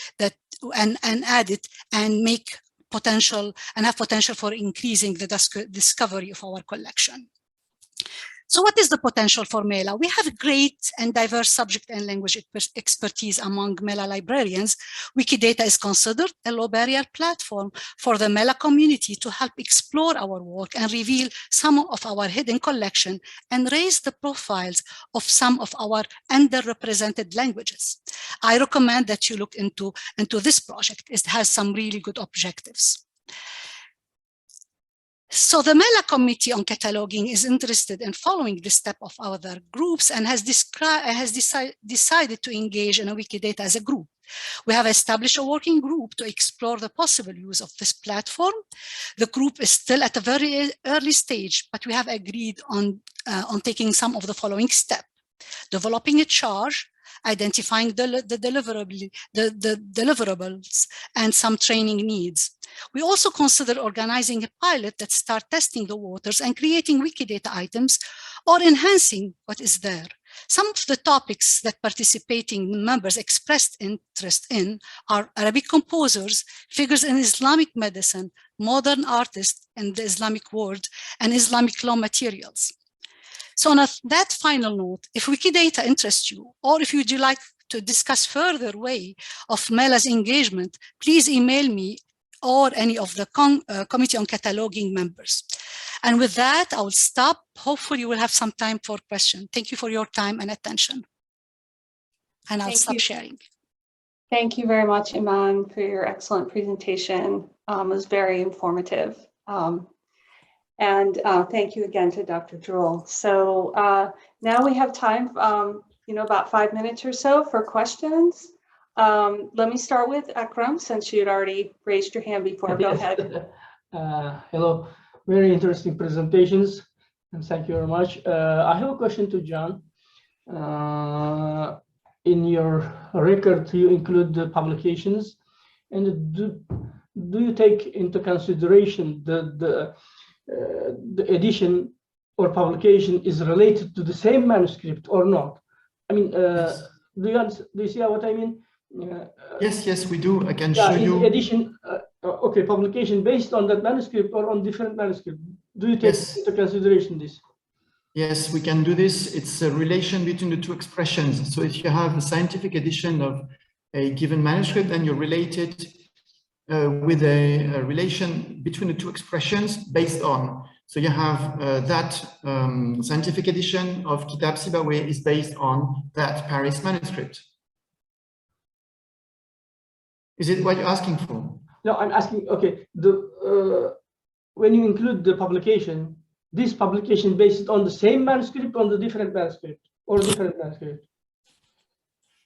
add it and make potential and have potential for increasing the discovery of our collection. So what is the potential for MELA? We have great and diverse subject and language expertise among MELA librarians. Wikidata is considered a low barrier platform for the MELA community to help explore our work and reveal some of our hidden collection and raise the profiles of some of our underrepresented languages. I recommend that you look into this project. It has some really good objectives. So the MELA Committee on Cataloging is interested in following the step of other groups and has decided to engage in a Wikidata as a group. We have established a working group to explore the possible use of this platform. The group is still at a very early stage, but we have agreed on taking some of the following steps: developing a charge, identifying the deliverables, and some training needs. We also consider organizing a pilot that starts testing the waters and creating Wikidata items or enhancing what is there. Some of the topics that participating members expressed interest in are Arabic composers, figures in Islamic medicine, modern artists in the Islamic world, and Islamic law materials. So on that final note, if Wikidata interests you, or if you'd like to discuss further way of MELA's engagement, please email me or any of the Committee on Cataloging members. And with that, I will stop. Hopefully you will have some time for questions. Thank you for your time and attention. And I'll stop sharing. Thank you very much, Iman, for your excellent presentation. It was very informative. And thank you again to Dr. Druel. So now we have time, about 5 minutes or so for questions. Let me start with Akram, since you had already raised your hand before. Go ahead. Hello, very interesting presentations, and thank you very much. I have a question to John. In your record, you include the publications, and do you take into consideration the edition or publication is related to the same manuscript or not? I mean, yes. do you see what I mean? Yes, we do. I can show you. Edition, okay, publication based on that manuscript or on different manuscript. Do you take into consideration this? Yes, we can do this. It's a relation between the two expressions. So if you have a scientific edition of a given manuscript, then you're related with a relation between the two expressions based on. So you have that scientific edition of Kitab Sibawayh is based on that Paris manuscript. Is it what you're asking for? No, I'm asking, okay, when you include the publication, this publication based on the same manuscript, on the different manuscript, or different manuscript?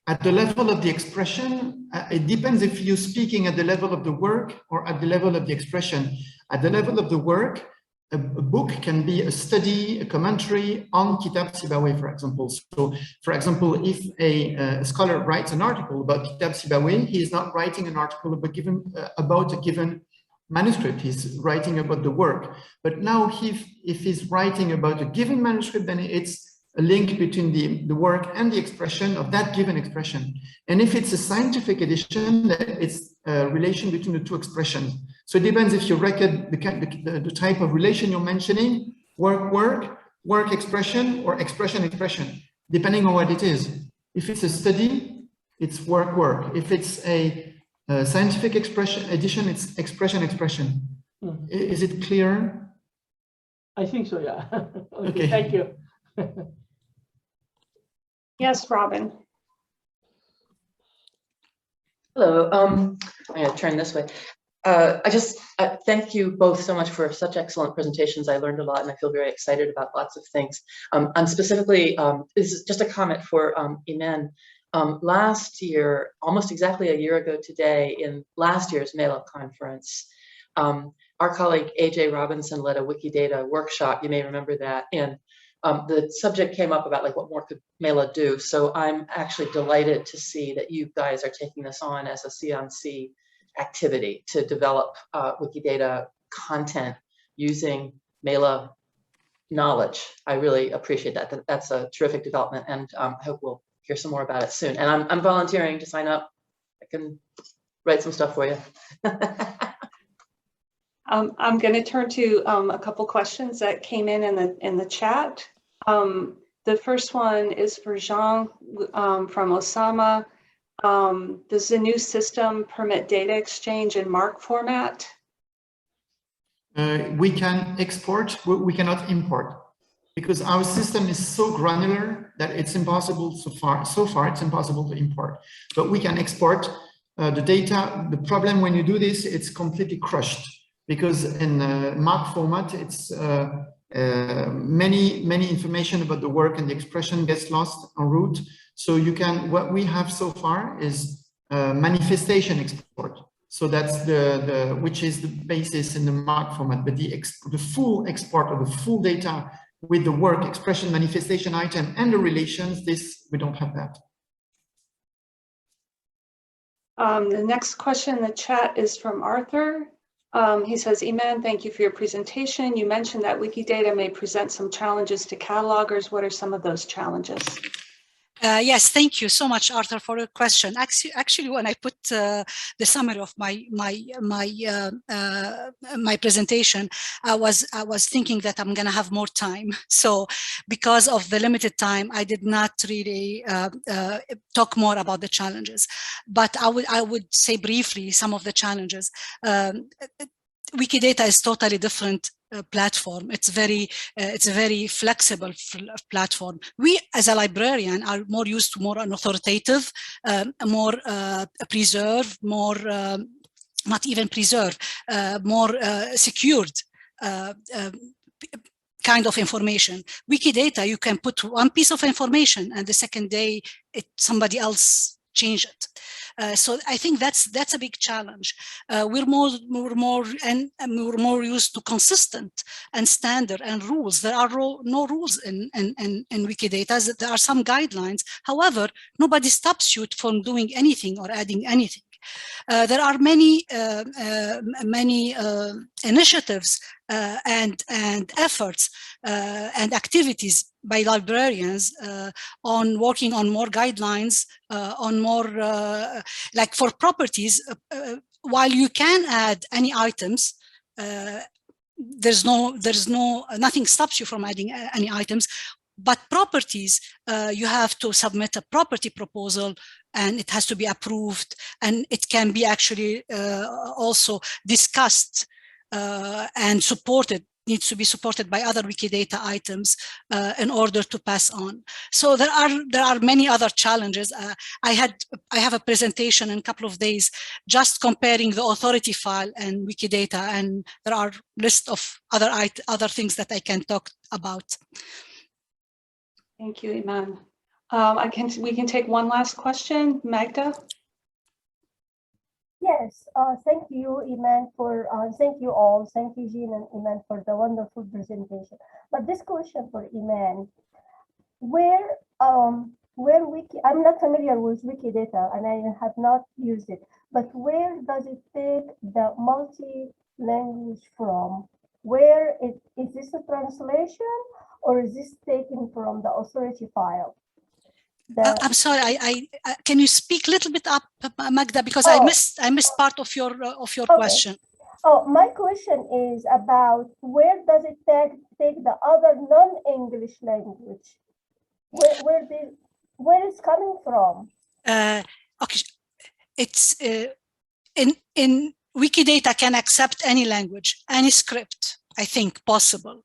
At the level of the expression, it depends if you're speaking at the level of the work or at the level of the expression. At the level of the work, a book can be a study, a commentary on Kitab Sibawayh, for example. So, for example, if a scholar writes an article about Kitab Sibawayh, he is not writing an article about a given manuscript, he's writing about the work. But now, if he's writing about a given manuscript, then it's a link between the work and the expression of that given expression. And if it's a scientific edition, it's a relation between the two expressions. So it depends if you record the type of relation you're mentioning, work expression, or expression, depending on what it is. If it's a study, it's work. If it's a scientific edition, it's expression. Mm-hmm. Is it clear? I think so, yeah. Okay, thank you. Yes, Robin. Hello, I'm going to turn this way. I just thank you both so much for such excellent presentations. I learned a lot and I feel very excited about lots of things. And specifically, this is just a comment for Iman. Last year, almost exactly a year ago today, in last year's MELA conference, our colleague AJ Robinson led a Wikidata workshop. You may remember that. And the subject came up about like what more could MELA do. So I'm actually delighted to see that you guys are taking this on as a ConC activity to develop Wikidata content using MELA knowledge. I really appreciate that. That's a terrific development, and I hope we'll hear some more about it soon. And I'm volunteering to sign up. I can write some stuff for you. I'm going to turn to a couple questions that came in the chat. The first one is for Jean from Osama. Does the new system permit data exchange in MARC format? We can export, we cannot import, because our system is so granular that it's impossible so far it's impossible to import. But we can export the data. The problem when you do this, it's completely crushed, because in MARC format, it's many information about the work and the expression gets lost en route. So you can, what we have so far is manifestation export. So that's which is the basis in the MARC format, but the full export of the full data with the work, expression, manifestation item, and the relations, this, we don't have that. The next question in the chat is from Arthur. He says, Iman, thank you for your presentation. You mentioned that Wikidata may present some challenges to catalogers. What are some of those challenges? Yes, thank you so much, Arthur, for your question. Actually, when I put the summary of my presentation, I was thinking that I'm going to have more time. So, because of the limited time, I did not really talk more about the challenges. But I would say briefly some of the challenges. Wikidata is totally different platform. It's a very flexible platform. We as a librarian are more used to more an authoritative, more preserved, more not even preserved, more secured kind of information. Wikidata, you can put one piece of information and the second day somebody else change it. So I think that's a big challenge. We're more used to consistent and standard and rules. There are no rules in Wikidata. There are some guidelines. However, nobody stops you from doing anything or adding anything. There are many initiatives and efforts and activities by librarians on working on more guidelines, on more like for properties. While you can add any items, nothing stops you from adding any items. But properties, you have to submit a property proposal and it has to be approved, and it can be actually also discussed and supported, needs to be supported by other Wikidata items in order to pass on. So there are many other challenges. I have a presentation in a couple of days just comparing the authority file and Wikidata, and there are lists of other things that I can talk about. Thank you, Iman. We can take one last question, Magda. Yes, thank you, Iman, for thank you all. Thank you, Jean and Iman, for the wonderful presentation. But this question for Iman, I'm not familiar with Wikidata and I have not used it, but where does it take the multi-language from? Is this a translation or is this taken from the authority file? I'm sorry. Can you speak a little bit up, Magda, because I missed part of your question. Oh, my question is about where does it take the other non-English language? Where it's coming from? Okay, it's in Wikidata can accept any language, any script, I think, possible.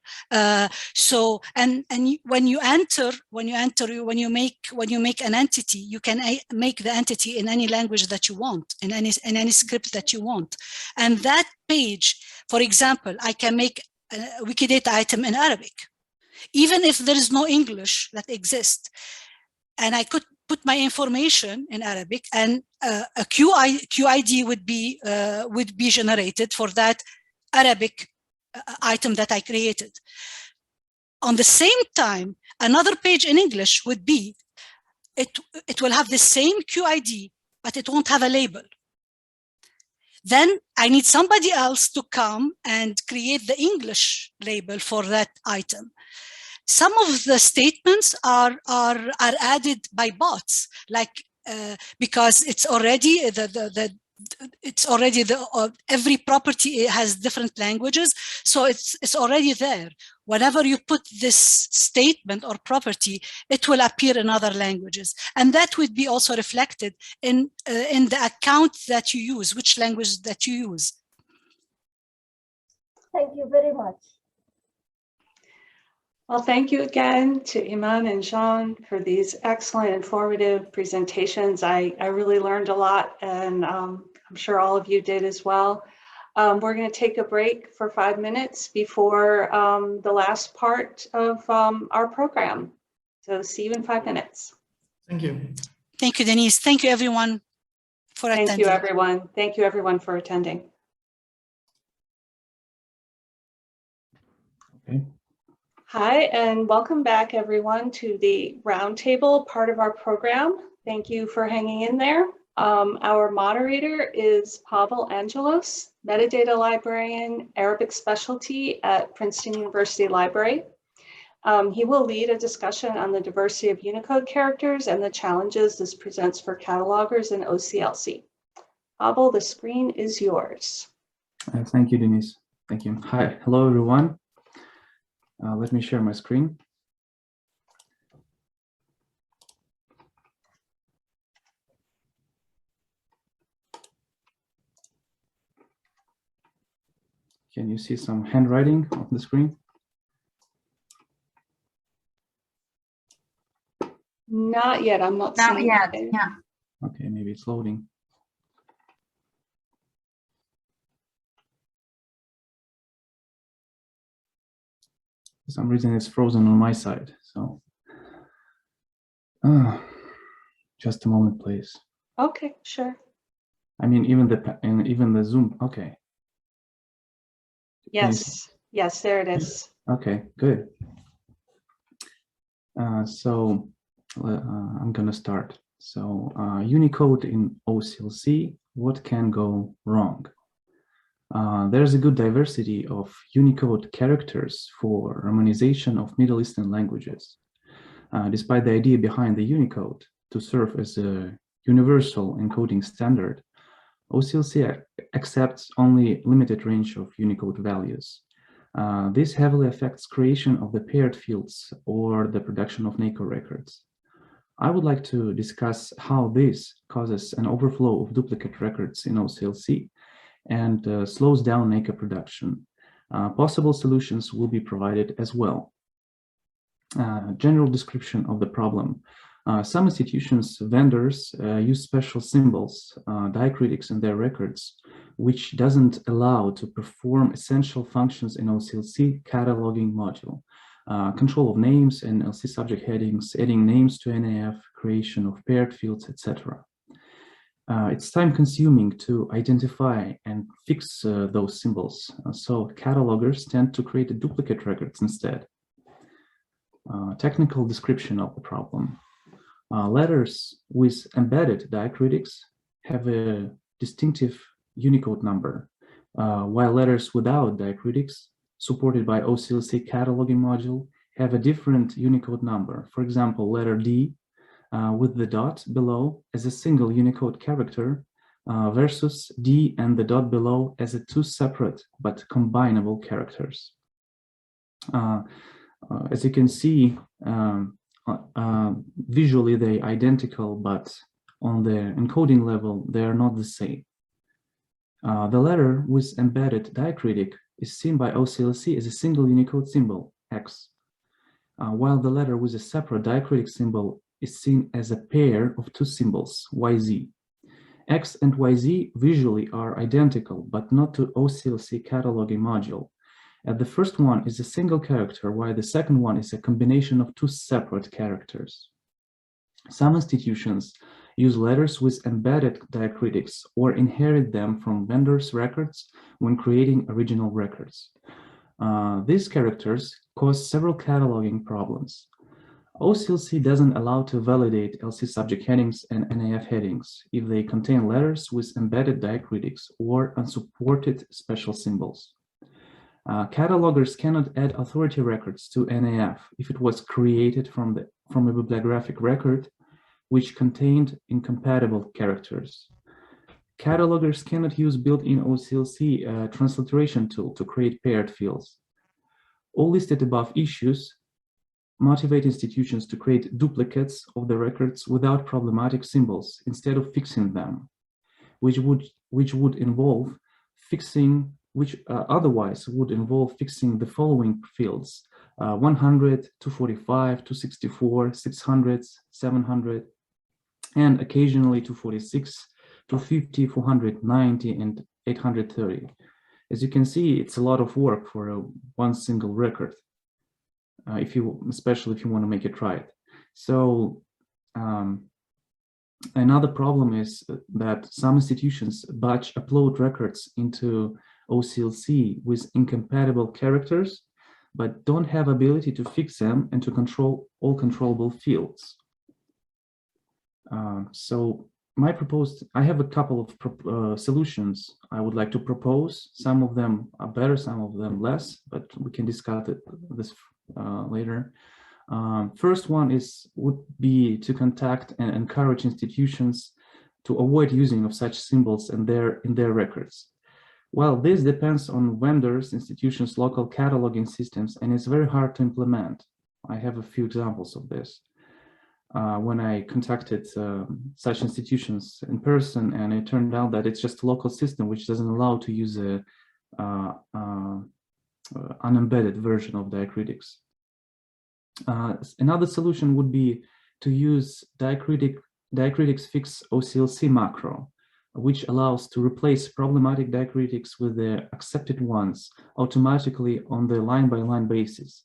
So, and when you make an entity, you can make the entity in any language that you want, in any script that you want. And that page, for example, I can make a Wikidata item in Arabic, even if there is no English that exists. And I could put my information in Arabic, and a QID would be generated for that Arabic item that I created. On the same time, another page in English would be, it will have the same QID, but it won't have a label. Then I need somebody else to come and create the English label for that item. Some of the statements are added by bots, like because it's already every property has different languages, so it's already there. Whenever you put this statement or property, it will appear in other languages, and that would be also reflected in the account that you use, which language that you use. Thank you very much. Well, thank you again to Iman and Jean for these excellent, informative presentations. I really learned a lot, and I'm sure all of you did as well. We're going to take a break for 5 minutes before the last part of our program. So see you in 5 minutes. Thank you. Thank you, Denise. Thank you, everyone, for attending. Thank you, everyone. Thank you, everyone, for attending. Okay. Hi, and welcome back, everyone, to the roundtable part of our program. Thank you for hanging in there. Our moderator is Pavel Angelos, Metadata Librarian, Arabic Specialty at Princeton University Library. He will lead a discussion on the diversity of Unicode characters and the challenges this presents for catalogers in OCLC. Pavel, the screen is yours. Thank you, Denise. Thank you. Hi, hello, everyone. Let me share my screen. Can you see some handwriting on the screen? Not yet. I'm not seeing anything. Yeah. Okay, maybe it's loading. For some reason, it's frozen on my side. So, just a moment, please. Okay, sure. I mean, even the Zoom. Okay. Yes. Yes, there it is. Okay, good. So I'm gonna start. So Unicode in OCLC, what can go wrong? There's a good diversity of Unicode characters for romanization of Middle Eastern languages. Despite the idea behind the Unicode to serve as a universal encoding standard, OCLC accepts only limited range of Unicode values. This heavily affects creation of the paired fields or the production of NACO records. I would like to discuss how this causes an overflow of duplicate records in OCLC and slows down NACO production. Possible solutions will be provided as well. General description of the problem. Some institutions, vendors use special symbols, diacritics in their records, which doesn't allow to perform essential functions in OCLC cataloging module. Control of names and LC subject headings, adding names to NAF, creation of paired fields, etc. It's time consuming to identify and fix those symbols. So catalogers tend to create duplicate records instead. Technical description of the problem. Letters with embedded diacritics have a distinctive Unicode number, while letters without diacritics, supported by OCLC cataloging module, have a different Unicode number. For example, letter D with the dot below as a single Unicode character versus D and the dot below as two separate but combinable characters. As you can see, visually they're identical, but on the encoding level, they are not the same. The letter with embedded diacritic is seen by OCLC as a single Unicode symbol, X, while the letter with a separate diacritic symbol is seen as a pair of two symbols, YZ. X and YZ visually are identical, but not to OCLC cataloging module. And the first one is a single character, while the second one is a combination of two separate characters. Some institutions use letters with embedded diacritics or inherit them from vendors' records when creating original records. These characters cause several cataloging problems. OCLC doesn't allow to validate LC subject headings and NAF headings if they contain letters with embedded diacritics or unsupported special symbols. Catalogers cannot add authority records to NAF if it was created from a bibliographic record which contained incompatible characters. Catalogers cannot use built-in OCLC transliteration tool to create paired fields. All listed above issues motivate institutions to create duplicates of the records without problematic symbols instead of fixing them, which would involve fixing, otherwise would involve fixing the following fields: 100, 245, 264, 600, 700, and occasionally 246, 250, 490, and 830. As you can see, it's a lot of work for one single record, especially if you want to make it right. So another problem is that some institutions batch upload records into OCLC with incompatible characters, but don't have ability to fix them and to control all controllable fields. So I have a couple of solutions I would like to propose. Some of them are better, some of them less, but we can discuss this later. First one would be to contact and encourage institutions to avoid using of such symbols in their records. Well, this depends on vendors, institutions, local cataloging systems, and it's very hard to implement. I have a few examples of this. When I contacted such institutions in person, and it turned out that it's just a local system which doesn't allow to use a unembedded version of diacritics. Another solution would be to use diacritics fix OCLC macro, which allows to replace problematic diacritics with the accepted ones automatically on the line-by-line basis.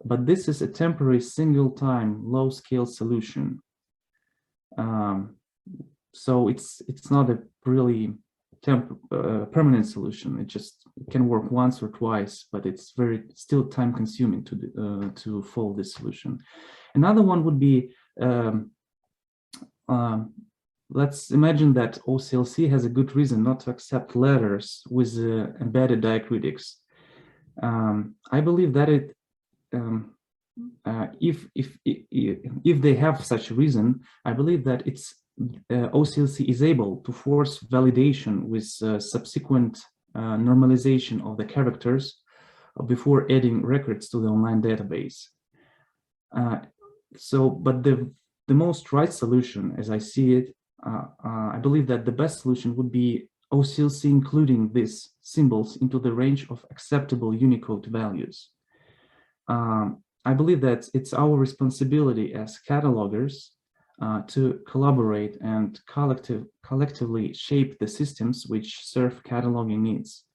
But this is a temporary single-time low-scale solution. So it's not a really permanent solution. It can work once or twice, but it's still time-consuming to follow this solution. Another one would be, let's imagine that OCLC has a good reason not to accept letters with embedded diacritics. I believe that if they have such a reason, I believe that OCLC is able to force validation with subsequent normalization of the characters before adding records to the online database. But the most right solution, as I see it, I believe that the best solution would be OCLC including these symbols into the range of acceptable Unicode values. I believe that it's our responsibility as catalogers to collaborate and collectively shape the systems which serve cataloging needs.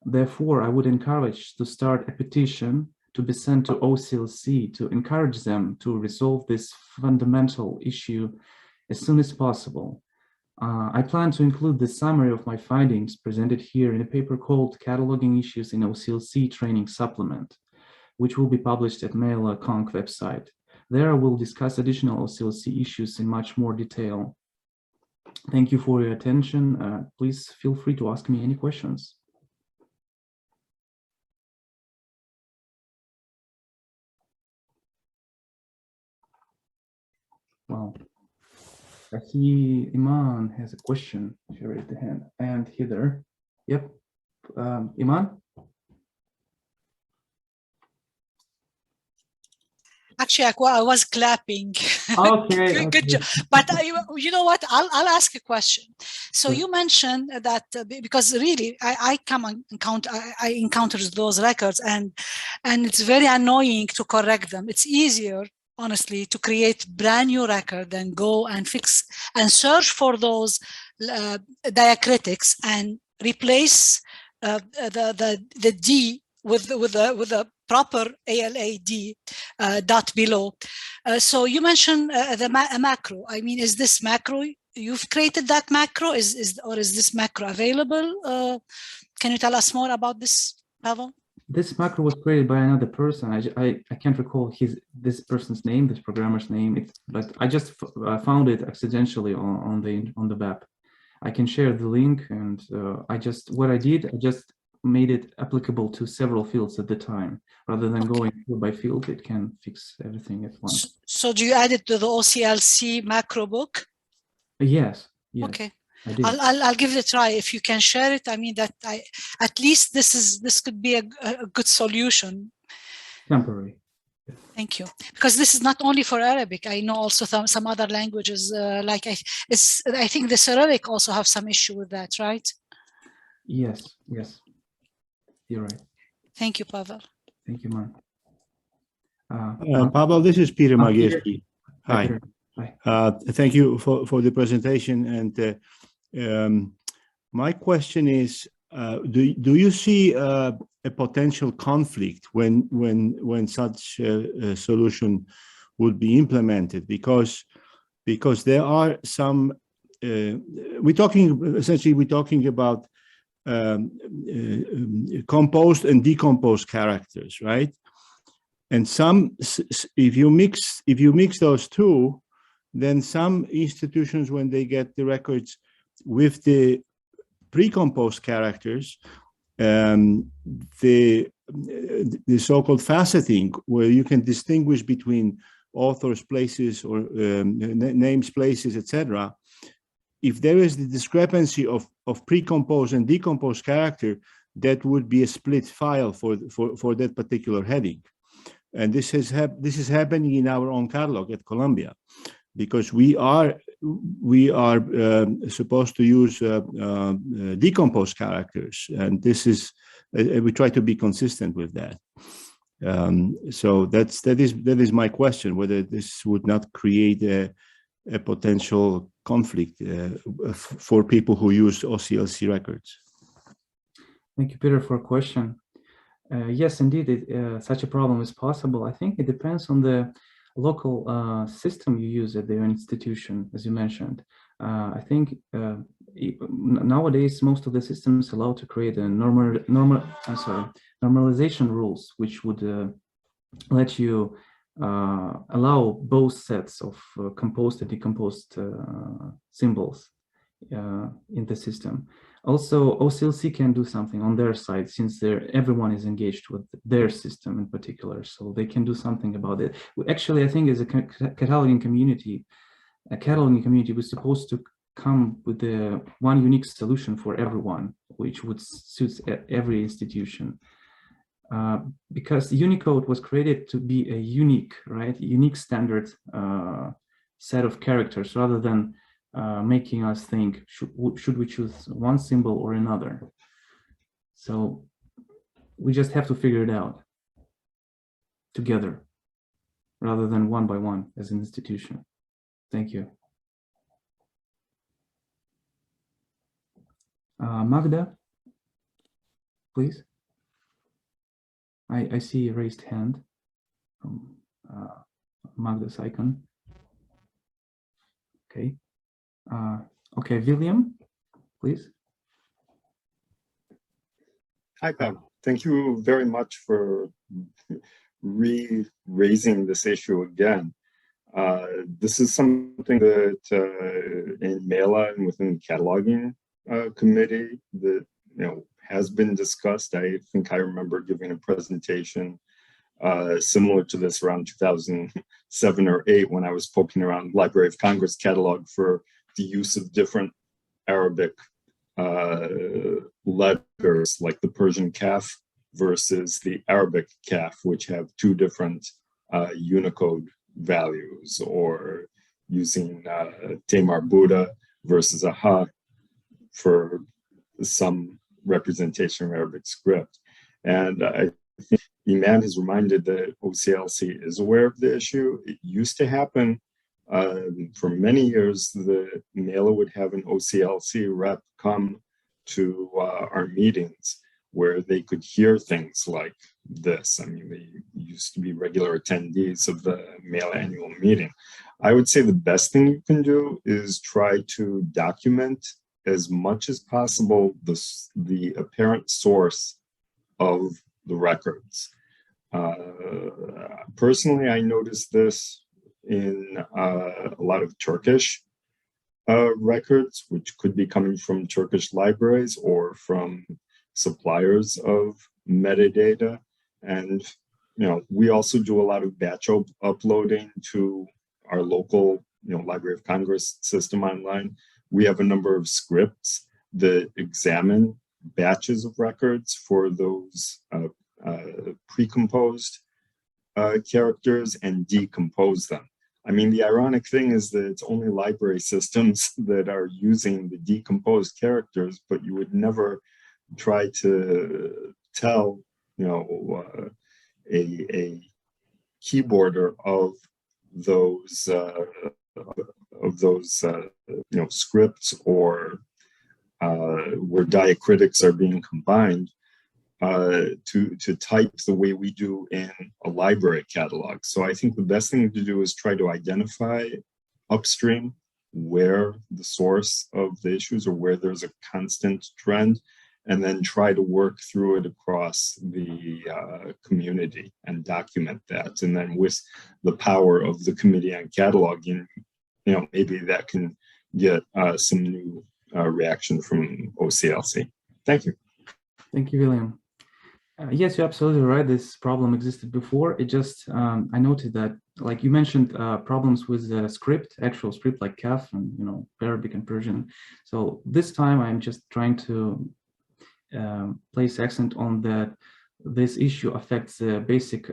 Therefore, I would encourage to start a petition to be sent to OCLC to encourage them to resolve this fundamental issue as soon as possible. I plan to include the summary of my findings presented here in a paper called Cataloging Issues in OCLC Training Supplement, which will be published at MELA ConC website. There I will discuss additional OCLC issues in much more detail. Thank you for your attention. Please feel free to ask me any questions. Well, I see Iman has a question. She raised the hand. And Heather. Yep. Iman? Actually, I was clapping. Okay. Good job. But you know what? I'll ask a question. So Sure. you mentioned that because really I encounter those records and it's very annoying to correct them. It's easier, honestly, to create brand new record than go and fix and search for those diacritics and replace the D with the proper ALAD dot below. So you mentioned the macro. I mean, is this macro, you've created that macro, or is this macro available? Can you tell us more about this, Pavel? This macro was created by another person. I can't recall this person's name, this programmer's name. But I just found it accidentally on the web. I can share the link, and I just made it applicable to several fields at the time, rather than going field by field. It can fix everything at once. So do you add it to the OCLC macro book? Yes. Okay. I did. I'll give it a try if you can share it. I mean, that at least this could be a good solution. Temporary. Thank you. Because this is not only for Arabic. I know also some other languages like I think the Cyrillic also have some issue with that, right? Yes. You're right. Thank you, Pavel. Thank you, man. Pavel, this is Peter Magierski. Hi. Hi. Thank you for the presentation. And my question is, do you see a potential conflict when such a solution would be implemented? Because there are some, we're talking about composed and decomposed characters, right? And if you mix those two, then some institutions, when they get the records with the pre-composed characters, the so-called faceting, where you can distinguish between authors, places, or names, places, etc. If there is the discrepancy of pre-composed and decomposed character, that would be a split file for that particular heading. And this is happening in our own catalog at Columbia, because we are supposed to use decomposed characters, and this is we try to be consistent with that. So that is my question, whether this would not create a potential conflict for people who use OCLC records. Thank you, Peter, for a question. Yes, indeed, such a problem is possible. I think it depends on the local system you use at their institution, as you mentioned. I think nowadays most of the systems allow to create a normalization rules, which would let you allow both sets of composed and decomposed symbols in the system. Also, OCLC can do something on their side, since everyone is engaged with their system in particular, so they can do something about it. Actually, I think as a cataloging community was supposed to come with the one unique solution for everyone, which would suit every institution. Because Unicode was created to be a unique standard set of characters, rather than making us think, should we choose one symbol or another? So we just have to figure it out together, rather than one by one as an institution. Thank you. Magda, please. I see a raised hand from Magda's icon. Okay. Okay, William, please. Hi, Pam. Thank you very much for raising this issue again. This is something that in MELA and within the cataloging committee that has been discussed. I think I remember giving a presentation similar to this around 2007 or 8 when I was poking around Library of Congress catalog for the use of different Arabic letters, like the Persian kaf versus the Arabic kaf, which have two different Unicode values, or using Tamar Buddha versus Aha for some representation of Arabic script. And I think Iman has reminded that OCLC is aware of the issue. It used to happen for many years. The MELA would have an OCLC rep come to our meetings where they could hear things like this. I mean, they used to be regular attendees of the MELA annual meeting. I would say the best thing you can do is try to document as much as possible the apparent source of the records. Personally, I noticed this in a lot of Turkish records, which could be coming from Turkish libraries or from suppliers of metadata. And we also do a lot of batch uploading to our local Library of Congress system online. We have a number of scripts that examine batches of records for those pre-composed characters and decompose them. I mean, the ironic thing is that it's only library systems that are using the decomposed characters, but you would never try to tell, a keyboarder of those scripts or where diacritics are being combined to type the way we do in a library catalog. So I think the best thing to do is try to identify upstream where the source of the issues or where there's a constant trend, and then try to work through it across the community and document that. And then with the power of the Committee on Cataloging, maybe that can get some new reaction from OCLC. Thank you. Thank you, William. Yes, you're absolutely right. This problem existed before. It just, I noted that, like you mentioned, problems with the script, actual script like CAF and, Arabic and Persian. So this time I'm just trying to place accent on that this issue affects the basic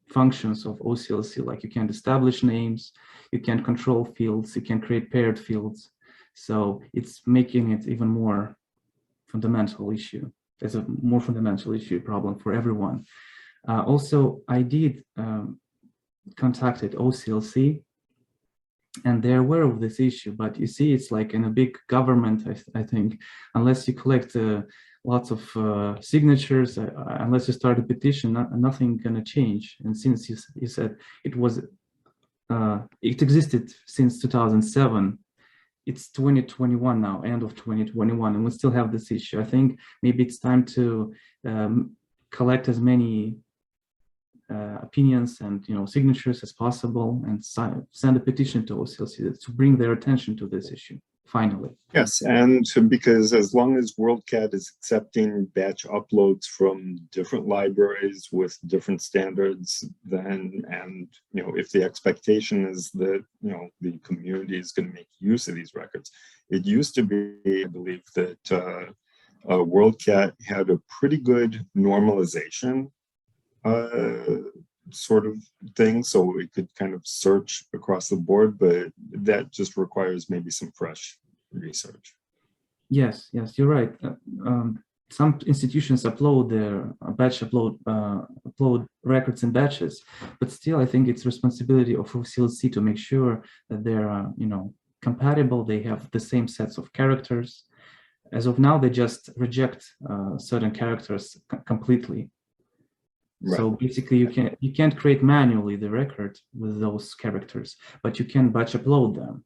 functions of OCLC, like you can't establish names, you can't control fields, you can create paired fields. So it's making it even more fundamental issue. There's a more fundamental issue problem for everyone. Also, I did contacted OCLC, and they're aware of this issue, but you see, it's like in a big government, I think, unless you collect lots of signatures, unless you start a petition, nothing gonna change. And since you said it was, it existed since 2007, it's 2021 now, end of 2021, and we still have this issue. I think maybe it's time to collect as many opinions and signatures as possible, and send a petition to OCLC to bring their attention to this issue. Finally. Yes, and because as long as WorldCat is accepting batch uploads from different libraries with different standards, then, and if the expectation is that the community is going to make use of these records, it used to be, I believe, that WorldCat had a pretty good normalization sort of thing, so it could kind of search across the board, but that just requires maybe some fresh research. Yes, you're right. Some institutions upload their upload records in batches, but still I think it's responsibility of OCLC to make sure that they're compatible, they have the same sets of characters. As of now, they just reject certain characters completely. Right. So basically, you can't create manually the record with those characters, but you can batch upload them.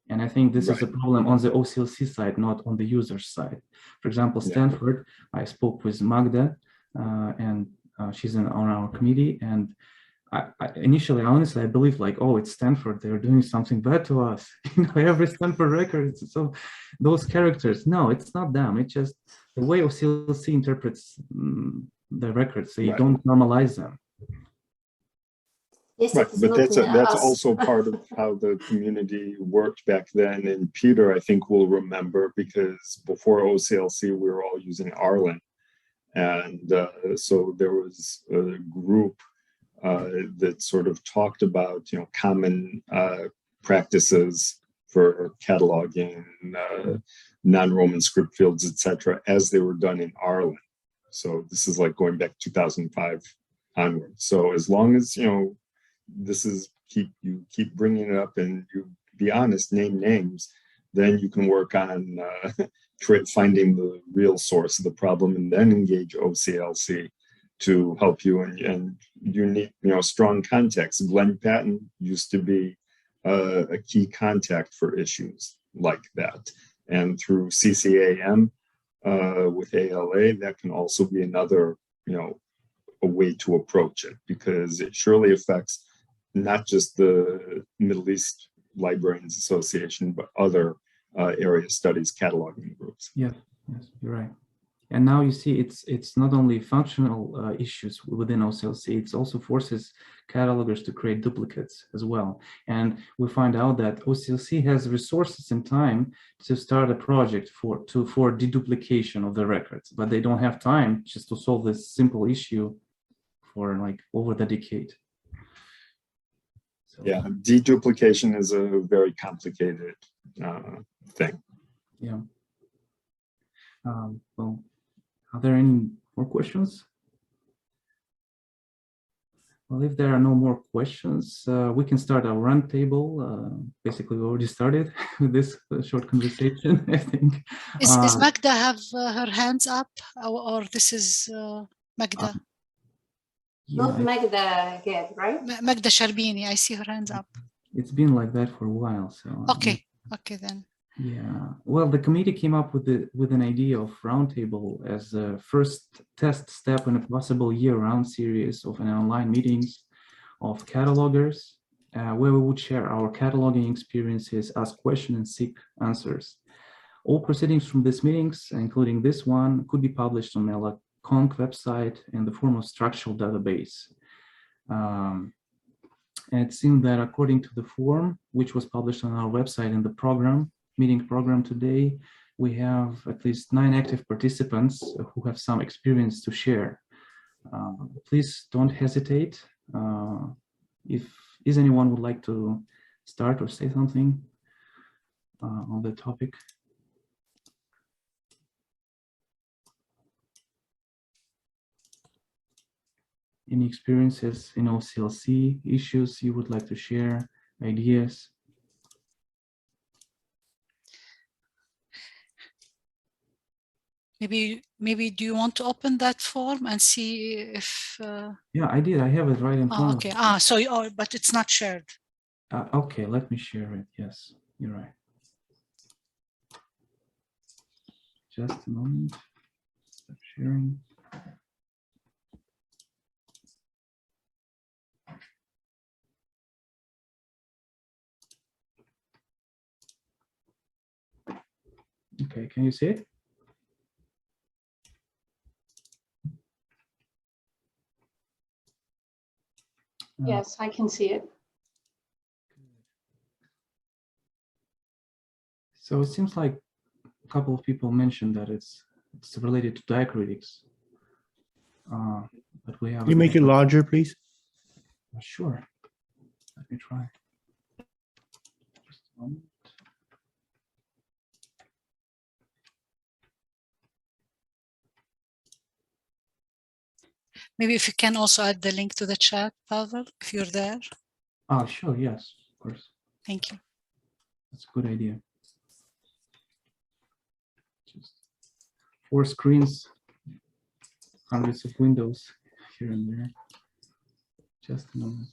And I think this is a problem on the OCLC side, not on the user's side. For example, Stanford, I spoke with Magda, and she's on our committee. And initially, honestly, I believed like, oh, it's Stanford, they're doing something bad to us. Every Stanford record, so those characters. No, it's not them. It's just the way OCLC interprets the records, so you don't normalize them. Yes, right, but that's also part of how the community worked back then. And Peter, I think, will remember, because before OCLC, we were all using Arlen. And so there was a group that sort of talked about, common practices for cataloging non-Roman script fields, etc., as they were done in Ireland. So this is like going back 2005 onward. So as long as this is you keep bringing it up and you be honest, name names, then you can work on finding the real source of the problem, and then engage OCLC to help you. And you need strong context. Glenn Patton used to be a key contact for issues like that, and through CCAM with ALA, that can also be another a way to approach it, because it surely affects not just the Middle East Librarians Association, but other area studies cataloging groups. Yes, you're right. And now you see it's not only functional issues within OCLC, it also forces catalogers to create duplicates as well. And we find out that OCLC has resources and time to start a project for deduplication of the records, but they don't have time just to solve this simple issue for like over the decade. So, yeah, deduplication is a very complicated thing. Yeah. Well, are there any more questions? Well, if there are no more questions, we can start our roundtable. Basically, we already started with this short conversation, I think. Is Magda have her hands up, or this is Magda? Not Magda Gad, right? Magda Sharbini, I see her hands up. It's been like that for a while, so. Okay, okay then. Yeah, well, the committee came up with an idea of roundtable as a first test step in a possible year-round series of online meetings of catalogers, where we would share our cataloging experiences, ask questions, and seek answers. All proceedings from these meetings, including this one, could be published on MELA ConC website in the form of structural database. And it seemed that according to the form, which was published on our website in the meeting program today, we have at least 9 active participants who have some experience to share. Please don't hesitate. If anyone would like to start or say something on the topic. Any experiences in OCLC, issues you would like to share, ideas? Maybe do you want to open that form and see if yeah, I did. I have it right in front okay. of me. So but it's not shared. Okay, let me share it. Yes, you're right. Just a moment. Stop sharing. Okay, can you see it? Yes, I can see it. So it seems like a couple of people mentioned that it's related to diacritics. But we have. Can you make it larger, please? Sure. Let me try. Just a moment. Maybe if you can also add the link to the chat, Pavel, if you're there. Oh, sure. Yes, of course. Thank you. That's a good idea. Just 4 screens, hundreds of windows here and there. Just a moment.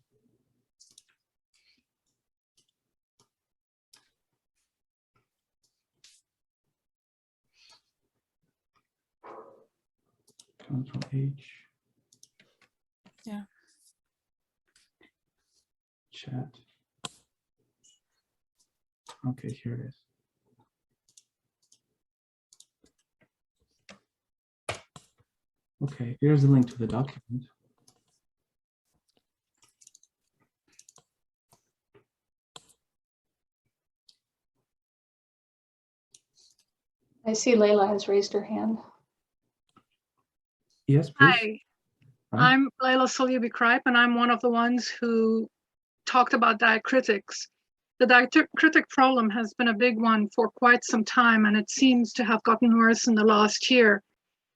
Control H. Yeah. Chat. Okay, here it is. Okay, here's the link to the document. I see Layla has raised her hand. Yes, please. Hi. I'm Layla Soliubi-Kripe, and I'm one of the ones who talked about diacritics. The diacritic problem has been a big one for quite some time, and it seems to have gotten worse in the last year.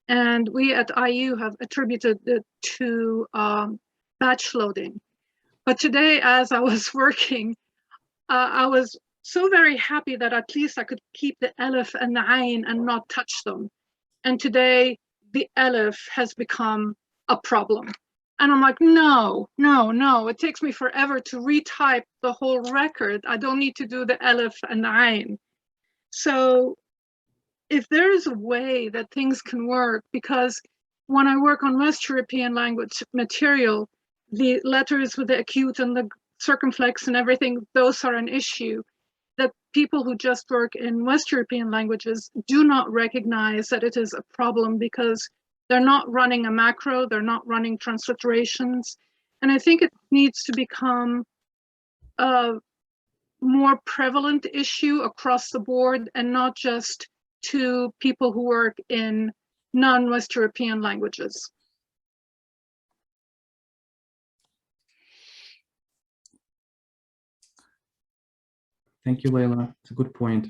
And we at IU have attributed it to batch loading. But today, as I was working, I was so very happy that at least I could keep the Aleph and the Ain and not touch them. And today, the Aleph has become a problem. And I'm like, no, it takes me forever to retype the whole record. I don't need to do the Aleph and the Ain. So if there is a way that things can work, because when I work on West European language material, the letters with the acute and the circumflex and everything, those are an issue that people who just work in West European languages do not recognize that it is a problem because they're not running a macro, they're not running transliterations. And I think it needs to become a more prevalent issue across the board and not just to people who work in non-West European languages. Thank you, Layla. It's a good point.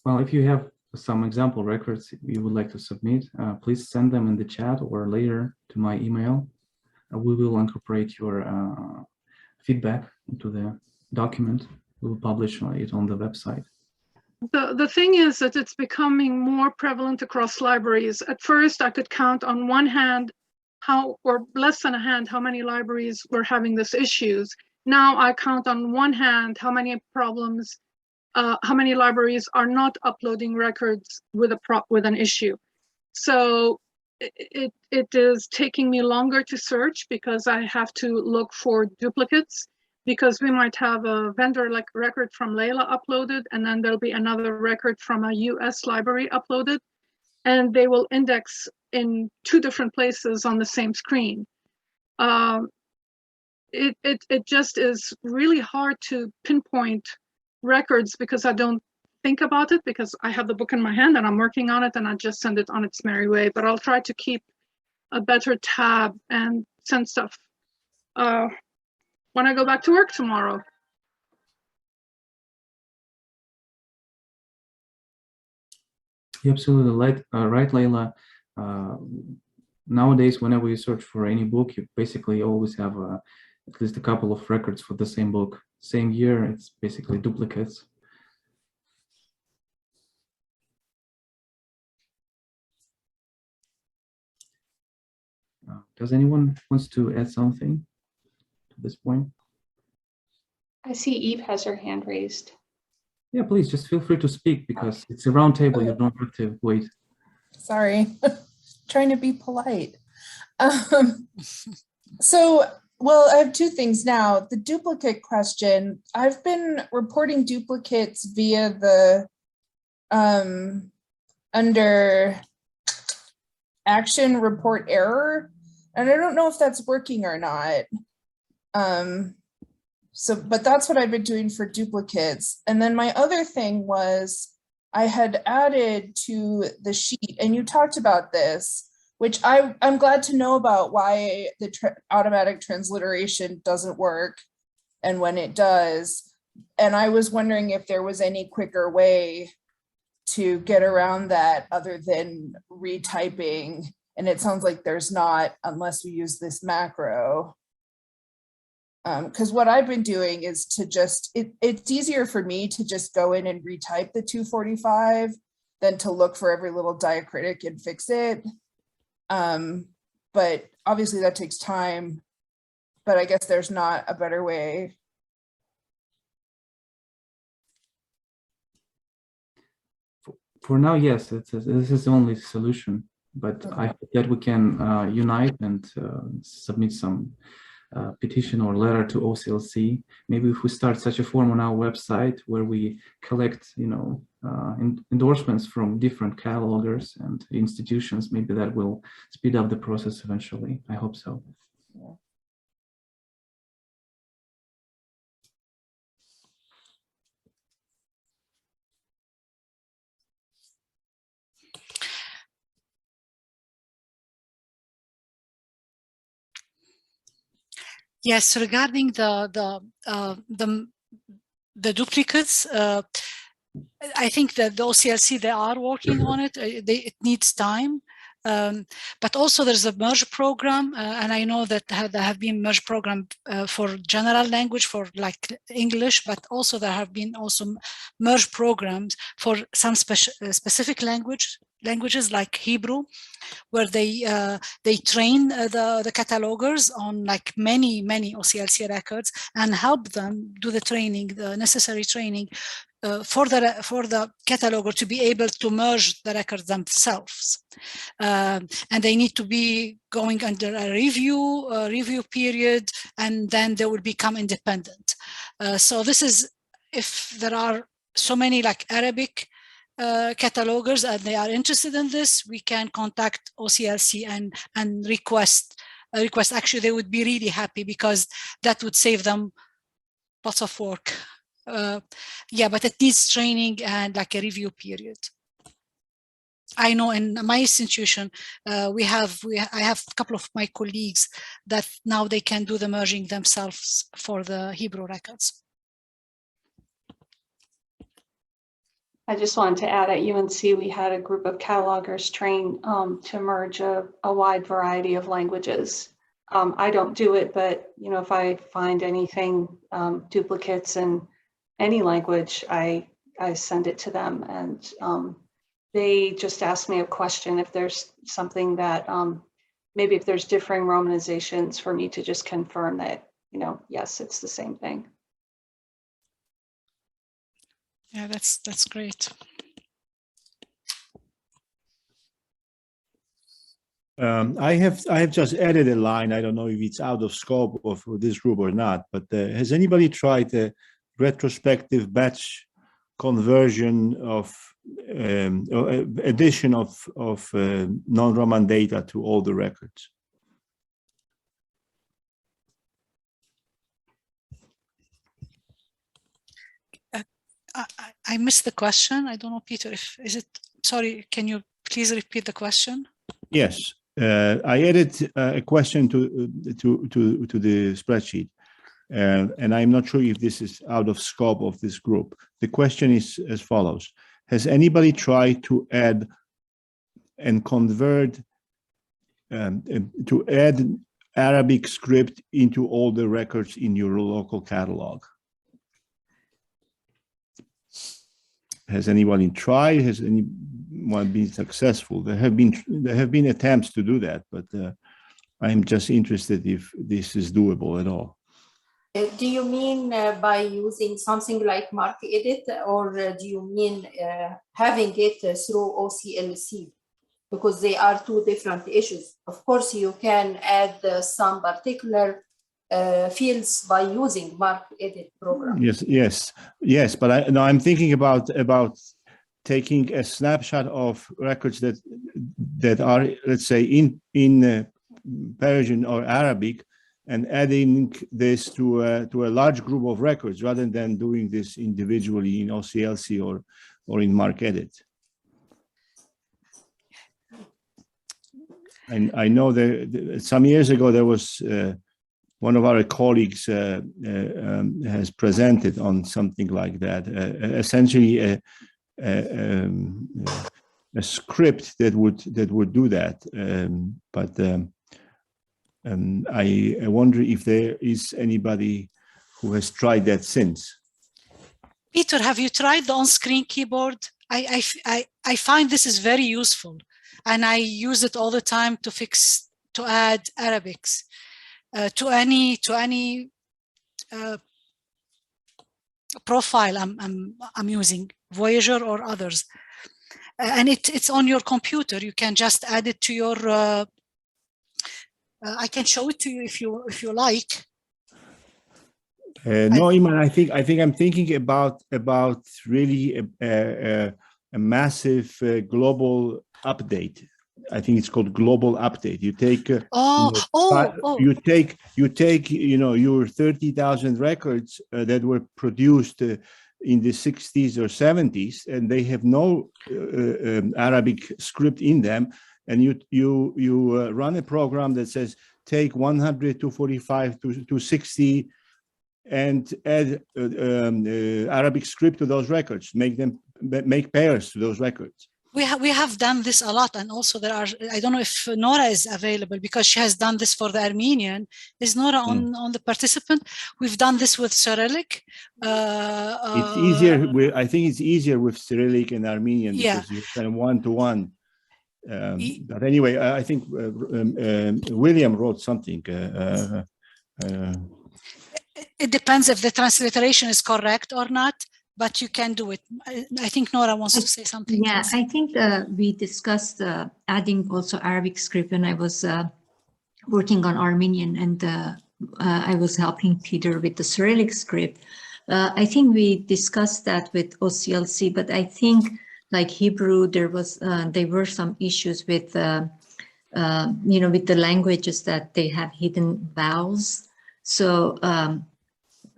Well, if you have some example records you would like to submit, please send them in the chat or later to my email. We will incorporate your feedback into the document. We will publish it on the website. The thing is that it's becoming more prevalent across libraries. At first, I could count on one hand or less than a hand, how many libraries were having these issues. Now I count on one hand how many problems, how many libraries are not uploading records with an issue. So it is taking me longer to search because I have to look for duplicates, because we might have a vendor like record from Layla uploaded, and then there'll be another record from a US library uploaded, and they will index in 2 different places on the same screen. It just is really hard to pinpoint records because I don't think about it, because I have the book in my hand and I'm working on it and I just send it on its merry way. But I'll try to keep a better tab and send stuff when I go back to work tomorrow. You're absolutely right, Layla. Nowadays, whenever you search for any book, you basically always have at least a couple of records for the same book. Same year, it's basically duplicates. Does anyone wants to add something to this point? I see Eve has her hand raised. Yeah, please just feel free to speak because it's a round table. You don't have to wait. Sorry, trying to be polite. Well, I have 2 things now. The duplicate question, I've been reporting duplicates via the under action report error, and I don't know if that's working or not. But that's what I've been doing for duplicates. And then my other thing was I had added to the sheet, and you talked about this, which I'm glad to know about why the automatic transliteration doesn't work and when it does. And I was wondering if there was any quicker way to get around that other than retyping. And it sounds like there's not, unless we use this macro. Because what I've been doing is to just, it's easier for me to just go in and retype the 245 than to look for every little diacritic and fix it. But obviously that takes time, but I guess there's not a better way. For now, yes, this is the only solution, but I hope that we can unite and submit some petition or letter to OCLC. Maybe if we start such a form on our website where we collect, endorsements from different catalogers and institutions, maybe that will speed up the process eventually. I hope so. Yeah. Yes, regarding the duplicates, I think that the OCLC, they are working on it. It needs time. But also there's a merge program, and I know that there have been merge program for general language, for like English, but also there have been also merge programs for some specific languages like Hebrew, where they train the catalogers on like many OCLC records and help them do the training, the necessary training for the cataloger to be able to merge the records themselves. And they need to be going under a review period, and then they will become independent. So this is, if there are so many like Arabic catalogers and they are interested in this, we can contact OCLC and request. Actually, they would be really happy because that would save them lots of work. Yeah, but it needs training and like a review period. I know in my institution, I have a couple of my colleagues that now they can do the merging themselves for the Hebrew records. I just wanted to add, at UNC, we had a group of catalogers trained to merge a wide variety of languages. I don't do it, but you know, if I find anything, duplicates in any language, I send it to them, and they just ask me a question if there's something that maybe if there's differing romanizations, for me to just confirm that, you know, yes, it's the same thing. Yeah, that's great. I have just added a line. I don't know if it's out of scope of this group or not, but has anybody tried a retrospective batch conversion of addition of non-Roman data to all the records? I missed the question. I don't know, Peter, is it, sorry, can you please repeat the question? Yes, I added a question to the spreadsheet, and I'm not sure if this is out of scope of this group. The question is as follows: has anybody tried to add and convert, to add Arabic script into all the records in your local catalog? Has anybody tried? Has anyone been successful? There have been attempts to do that, but I'm just interested if this is doable at all. Do you mean by using something like MarkEdit, or do you mean having it through OCLC? Because they are two different issues. Of course, you can add some particular fields by using MarkEdit program. Yes. But I'm thinking about taking a snapshot of records that are, let's say, in Persian or Arabic, and adding this to a large group of records rather than doing this individually in OCLC or in MarkEdit. And I know that some years ago there was one of our colleagues has presented on something like that, essentially a script that would do that. I wonder if there is anybody who has tried that since. Peter, have you tried the on-screen keyboard? I find this is very useful, and I use it all the time to add Arabics to any profile I'm using, Voyager or others, and it's on your computer. You can just add it to your. I can show it to you if you like. No, Iman, I think I'm thinking about really a massive global update. I think it's called global update. You take you take your 30,000 records that were produced in the 60s or 70s, and they have no Arabic script in them, and you run a program that says take 100 to 45 to 60 and add Arabic script to those records, make pairs to those records. We have done this a lot, and also there are, I don't know if Nora is available because she has done this for the Armenian. Is Nora on the participant? We've done this with Cyrillic. It's easier. I think it's easier with Cyrillic and Armenian because you can one-to-one. But anyway, I think William wrote something. It depends if the transliteration is correct or not, but you can do it. I think Nora wants to say something. Yeah, I think we discussed adding also Arabic script when I was working on Armenian, and I was helping Peter with the Cyrillic script. I think we discussed that with OCLC, but I think like Hebrew, there were some issues with, with the languages that they have hidden vowels. So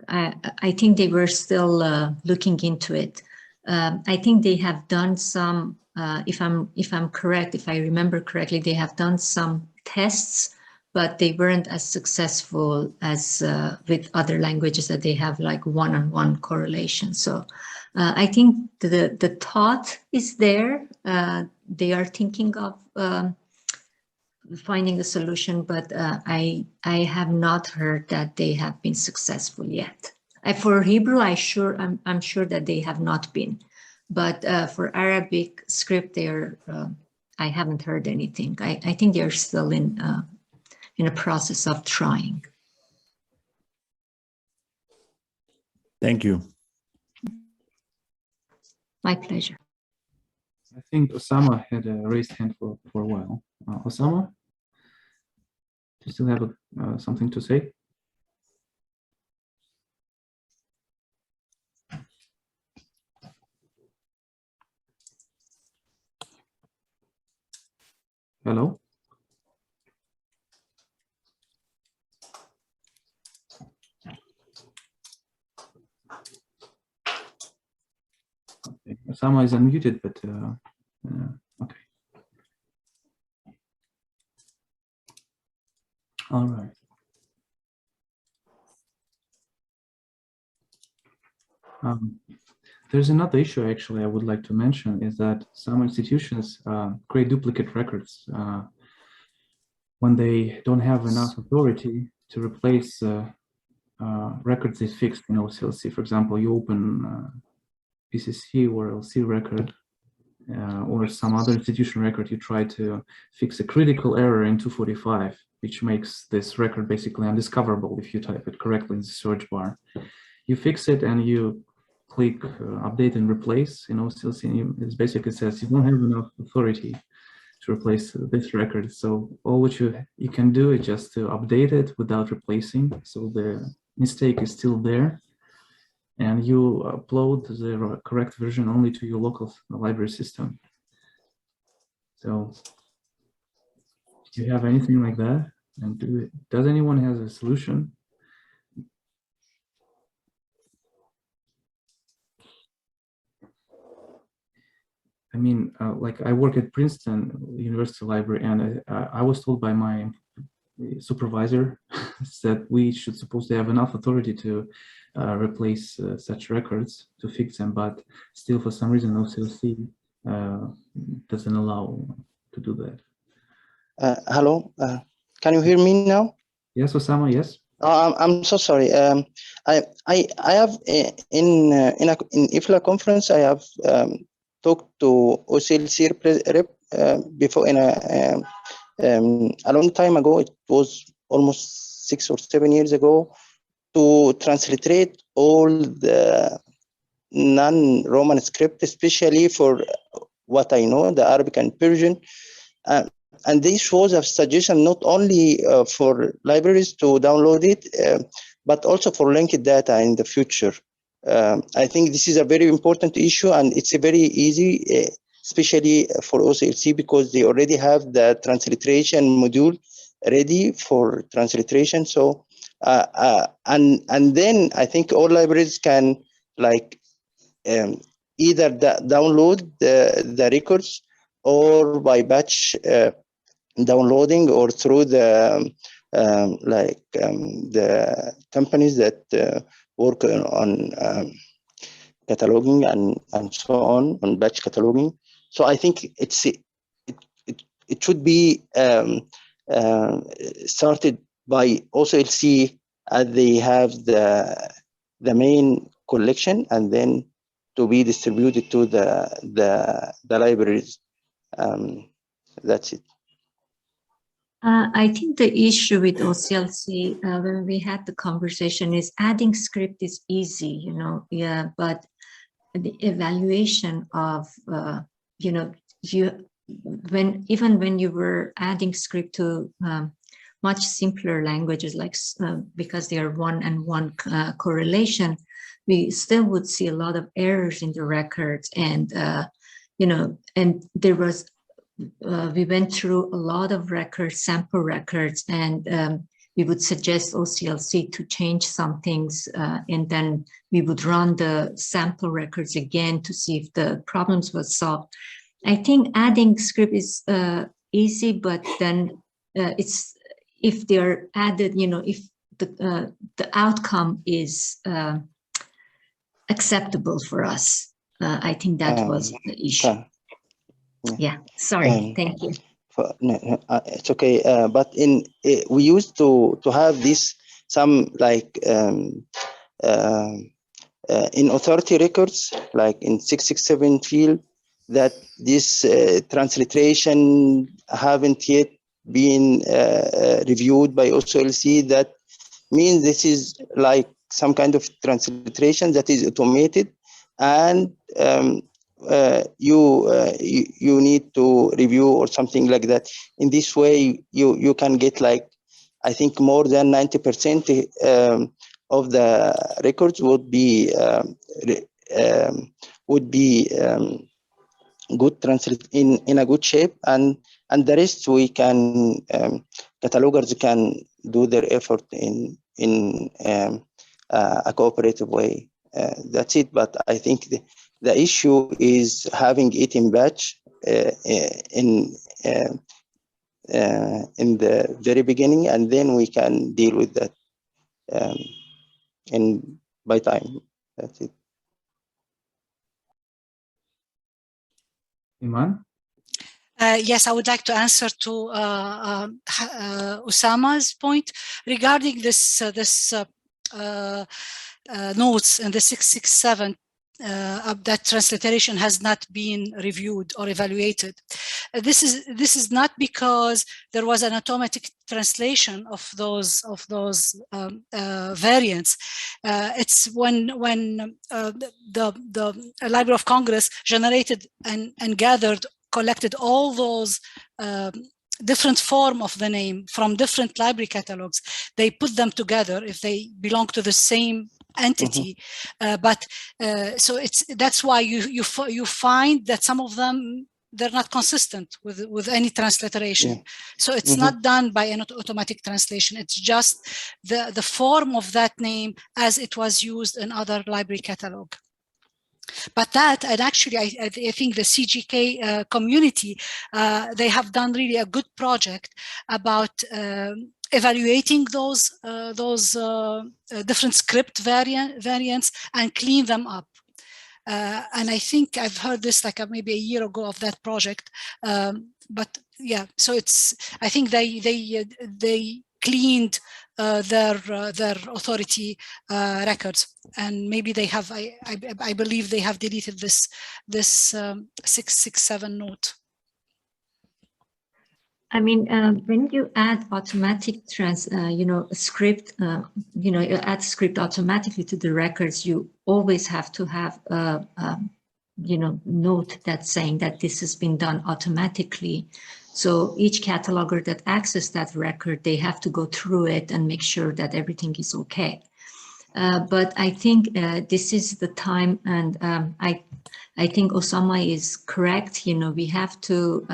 I think they were still looking into it. I think they have done some, if I'm correct, if I remember correctly, they have done some tests, but they weren't as successful as with other languages that they have like one-on-one correlation. So I think the thought is there. They are thinking of finding a solution, but I have not heard that they have been successful yet. For Hebrew, I'm sure that they have not been, but for Arabic script, I haven't heard anything. I think they're still in a process of trying. Thank you. My pleasure. I think Osama had a raised hand for a while. Osama, do you still have something to say? Hello? Okay. Osama is unmuted, but okay. All right. There's another issue actually I would like to mention is that some institutions create duplicate records when they don't have enough authority to replace records they fixed in OCLC. For example, you open PCC or LC record or some other institution record, you try to fix a critical error in 245, which makes this record basically undiscoverable if you type it correctly in the search bar. You fix it and you click update and replace in OCLC, and it basically says you don't have enough authority to replace this record. So all what you can do is just to update it without replacing. So the mistake is still there, and you upload the correct version only to your local library system. So do you have anything like that? And does anyone have a solution? I mean, like I work at Princeton University Library, and I was told by my supervisor that we should supposed to have enough authority to replace such records, to fix them, but still for some reason OCLC doesn't allow to do that. Hello, can you hear me now? Yes, Osama, yes. I'm so sorry. I have in IFLA conference, I have talked to OCLC rep before in a long time ago. It was almost 6 or 7 years ago, to transliterate all the non-Roman script, especially for what I know, the Arabic and Persian. And this was a suggestion not only for libraries to download it, but also for linked data in the future. I think this is a very important issue, and it's a very easy, especially for OCLC, because they already have the transliteration module ready for transliteration. So, and then I think all libraries can like either download the records or by batch downloading or through the the companies that work on cataloging and so on batch cataloging. So I think it should be started by OCLC as they have the main collection, and then to be distributed to the libraries. That's it. I think the issue with OCLC when we had the conversation is adding script is easy, you know, yeah, but the evaluation of, you know, even when you were adding script to much simpler languages, like because they are one-on-one correlation, we still would see a lot of errors in the records, and you know, and there was we went through a lot of records, sample records, and we would suggest OCLC to change some things, and then we would run the sample records again to see if the problems were solved. I think adding script is easy, but then it's if they're added, you know, if the outcome is acceptable for us. I think that was the issue. Yeah, sorry, thank you. It's okay, but we used to have this some like in authority records, like in 667 field, that this transliteration haven't yet been reviewed by OCLC. That means this is like some kind of transliteration that is automated, and you need to review or something like that. In this way, you can get like, I think more than 90% of the records would be good translate in a good shape, and the rest we can catalogers can do their effort in a cooperative way. That's it. But I think the issue is having it in batch in the very beginning, and then we can deal with that by time. That's it. Iman? Yes, I would like to answer to Usama's point regarding this notes in the 667 that transliteration has not been reviewed or evaluated. This is not because there was an automatic translation of those variants. It's when the Library of Congress generated and collected all those different form of the name from different library catalogs. They put them together if they belong to the same entity, so that's why you find that some of them, they're not consistent with any transliteration. So it's not done by an automatic translation. It's just the form of that name as it was used in other library catalog. But that, and actually I think the CGK community, they have done really a good project about evaluating those different script variants and clean them up. And I think I've heard this like maybe a year ago of that project. But yeah, so I think they cleaned their authority records, and maybe they have. I believe they have deleted this 667 note. I mean, when you add automatic script, you add script automatically to the records, you always have to have a note that's saying that this has been done automatically. So each cataloger that accesses that record, they have to go through it and make sure that everything is okay. But I think this is the time, and I think Osama is correct. We have to.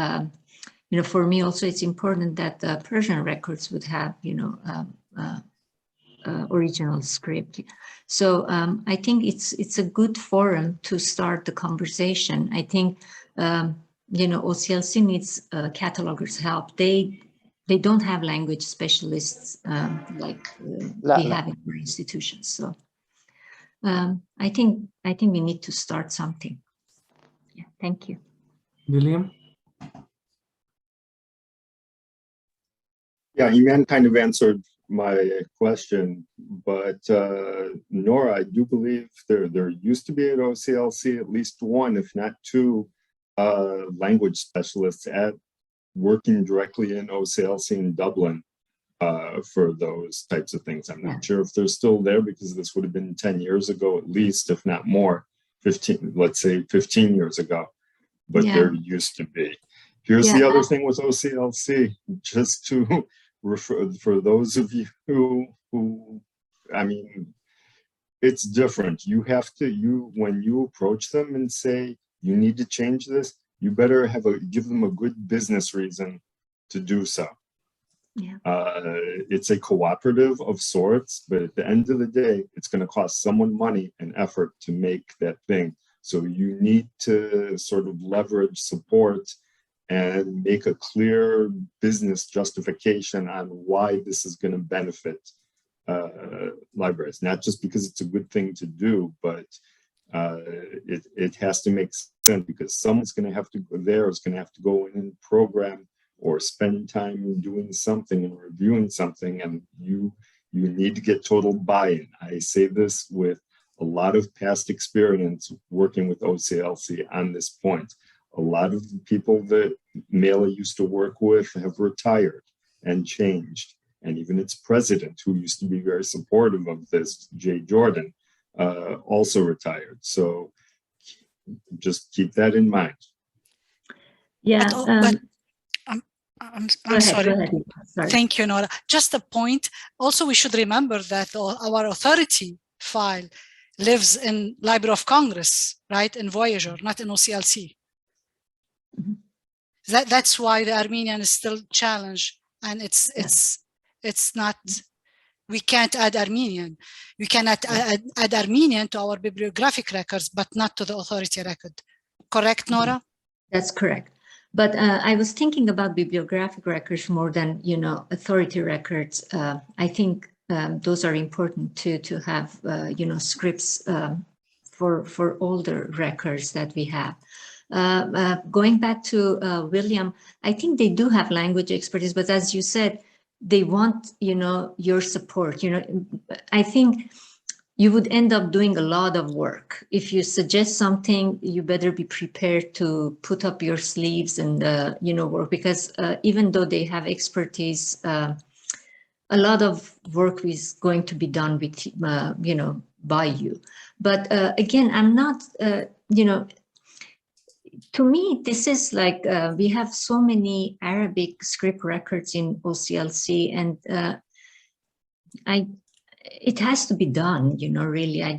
For me also, it's important that the Persian records would have, original script. So I think it's a good forum to start the conversation. I think, OCLC needs catalogers' help. They they don't have language specialists like we have in our institutions. So I think we need to start something. Yeah, thank you. William? Yeah, Iman kind of answered my question, but Nora, I do believe there used to be at OCLC at least one, if not two, language specialists working directly in OCLC in Dublin for those types of things. I'm not sure if they're still there because this would have been 10 years ago at least, if not more, 15, let's say 15 years ago, but there used to be. Here's the other thing with OCLC, just to refer, for those of you who, I mean, it's different. You have to, when you approach them and say, you need to change this, you better give them a good business reason to do so. Yeah. It's a cooperative of sorts, but at the end of the day, it's going to cost someone money and effort to make that thing. So you need to sort of leverage support and make a clear business justification on why this is going to benefit libraries. Not just because it's a good thing to do, but it has to make sense because someone's going to have to go there, is going to have to go in and program or spend time doing something and reviewing something, and you need to get total buy-in. I say this with a lot of past experience working with OCLC on this point. A lot of the people that MELA used to work with have retired and changed. And even its president, who used to be very supportive of this, Jay Jordan, also retired. So just keep that in mind. Yeah. I'm sorry. Thank you, Nora. Just a point. Also, we should remember that our authority file lives in Library of Congress, right? In Voyager, not in OCLC. Mm-hmm. That's why the Armenian is still challenged, and it's not. We can't add Armenian. We cannot add Armenian to our bibliographic records, but not to the authority record. Correct, Nora? That's correct. But I was thinking about bibliographic records more than, authority records. I think those are important to have, scripts for older records that we have. Going back to William, I think they do have language expertise, but as you said, they want, your support. I think you would end up doing a lot of work. If you suggest something, you better be prepared to put up your sleeves and, work, because even though they have expertise, a lot of work is going to be done with, by you. But again, I'm not, to me, this is like, we have so many Arabic script records in OCLC, and it has to be done, really. I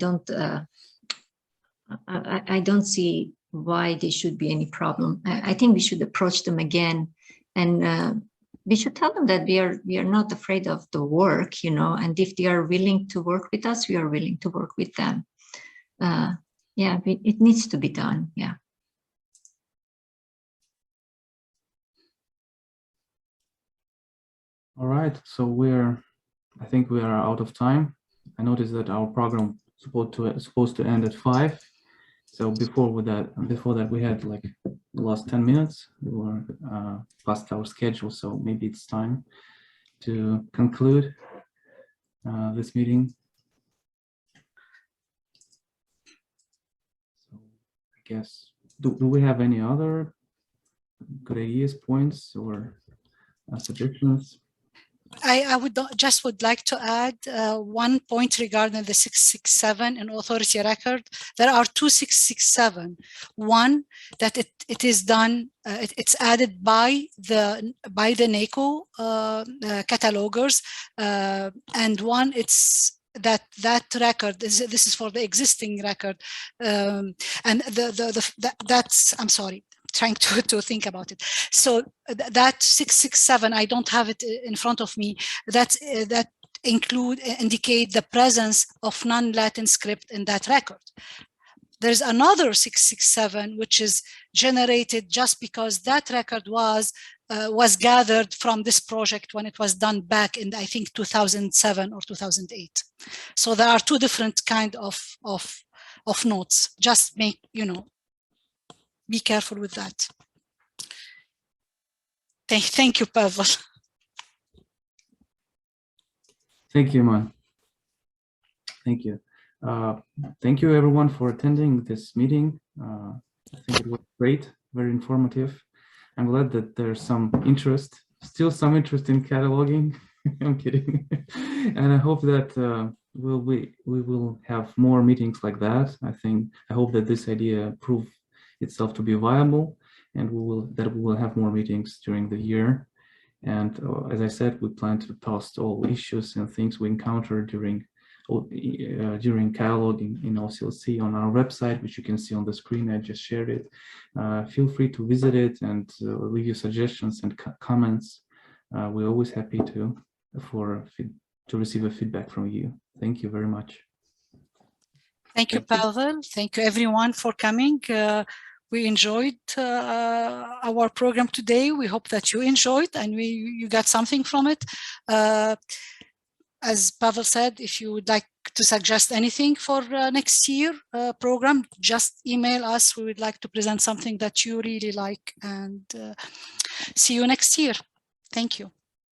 don't see why there should be any problem. I think we should approach them again, and we should tell them that we are not afraid of the work, and if they are willing to work with us, we are willing to work with them. It needs to be done. Yeah. All right, so I think we are out of time. I noticed that our program is supposed to end at 5. So before that we had like the last 10 minutes. We were past our schedule, so maybe it's time to conclude this meeting. So I guess, do we have any other good ideas, points, or suggestions? I would like to add one point regarding the 667 in authority record. There are two 667. One, that it is done, it's added by the NACO catalogers, and one, it's that record this is for the existing record, and that's, I'm sorry, trying to think about it. So that 667, I don't have it in front of me. That indicate the presence of non-Latin script in that record. There's another 667 which is generated just because that record was was gathered from this project when it was done back in, I think, 2007 or 2008. So there are two different kind of notes. Just make, be careful with that. Thank you, Pavel. Thank you, Iman. Thank you. Thank you, everyone, for attending this meeting. I think it was great, very informative. I'm glad that there's some interest, still some interest in cataloging. I'm kidding. And I hope that we will have more meetings like that. I hope that this idea prove itself to be viable, and we will have more meetings during the year. And as I said, we plan to post all issues and things we encounter during cataloging in OCLC on our website, which you can see on the screen. I just shared it. Feel free to visit it and leave your suggestions and comments. We're always happy to receive a feedback from you. Thank you very much. Thank you, Pavel. Thank you, everyone, for coming. We enjoyed our program today. We hope that you enjoyed and you got something from it. As Pavel said, if you would like to suggest anything for next year program, just email us. We would like to present something that you really like, and see you next year. Thank you.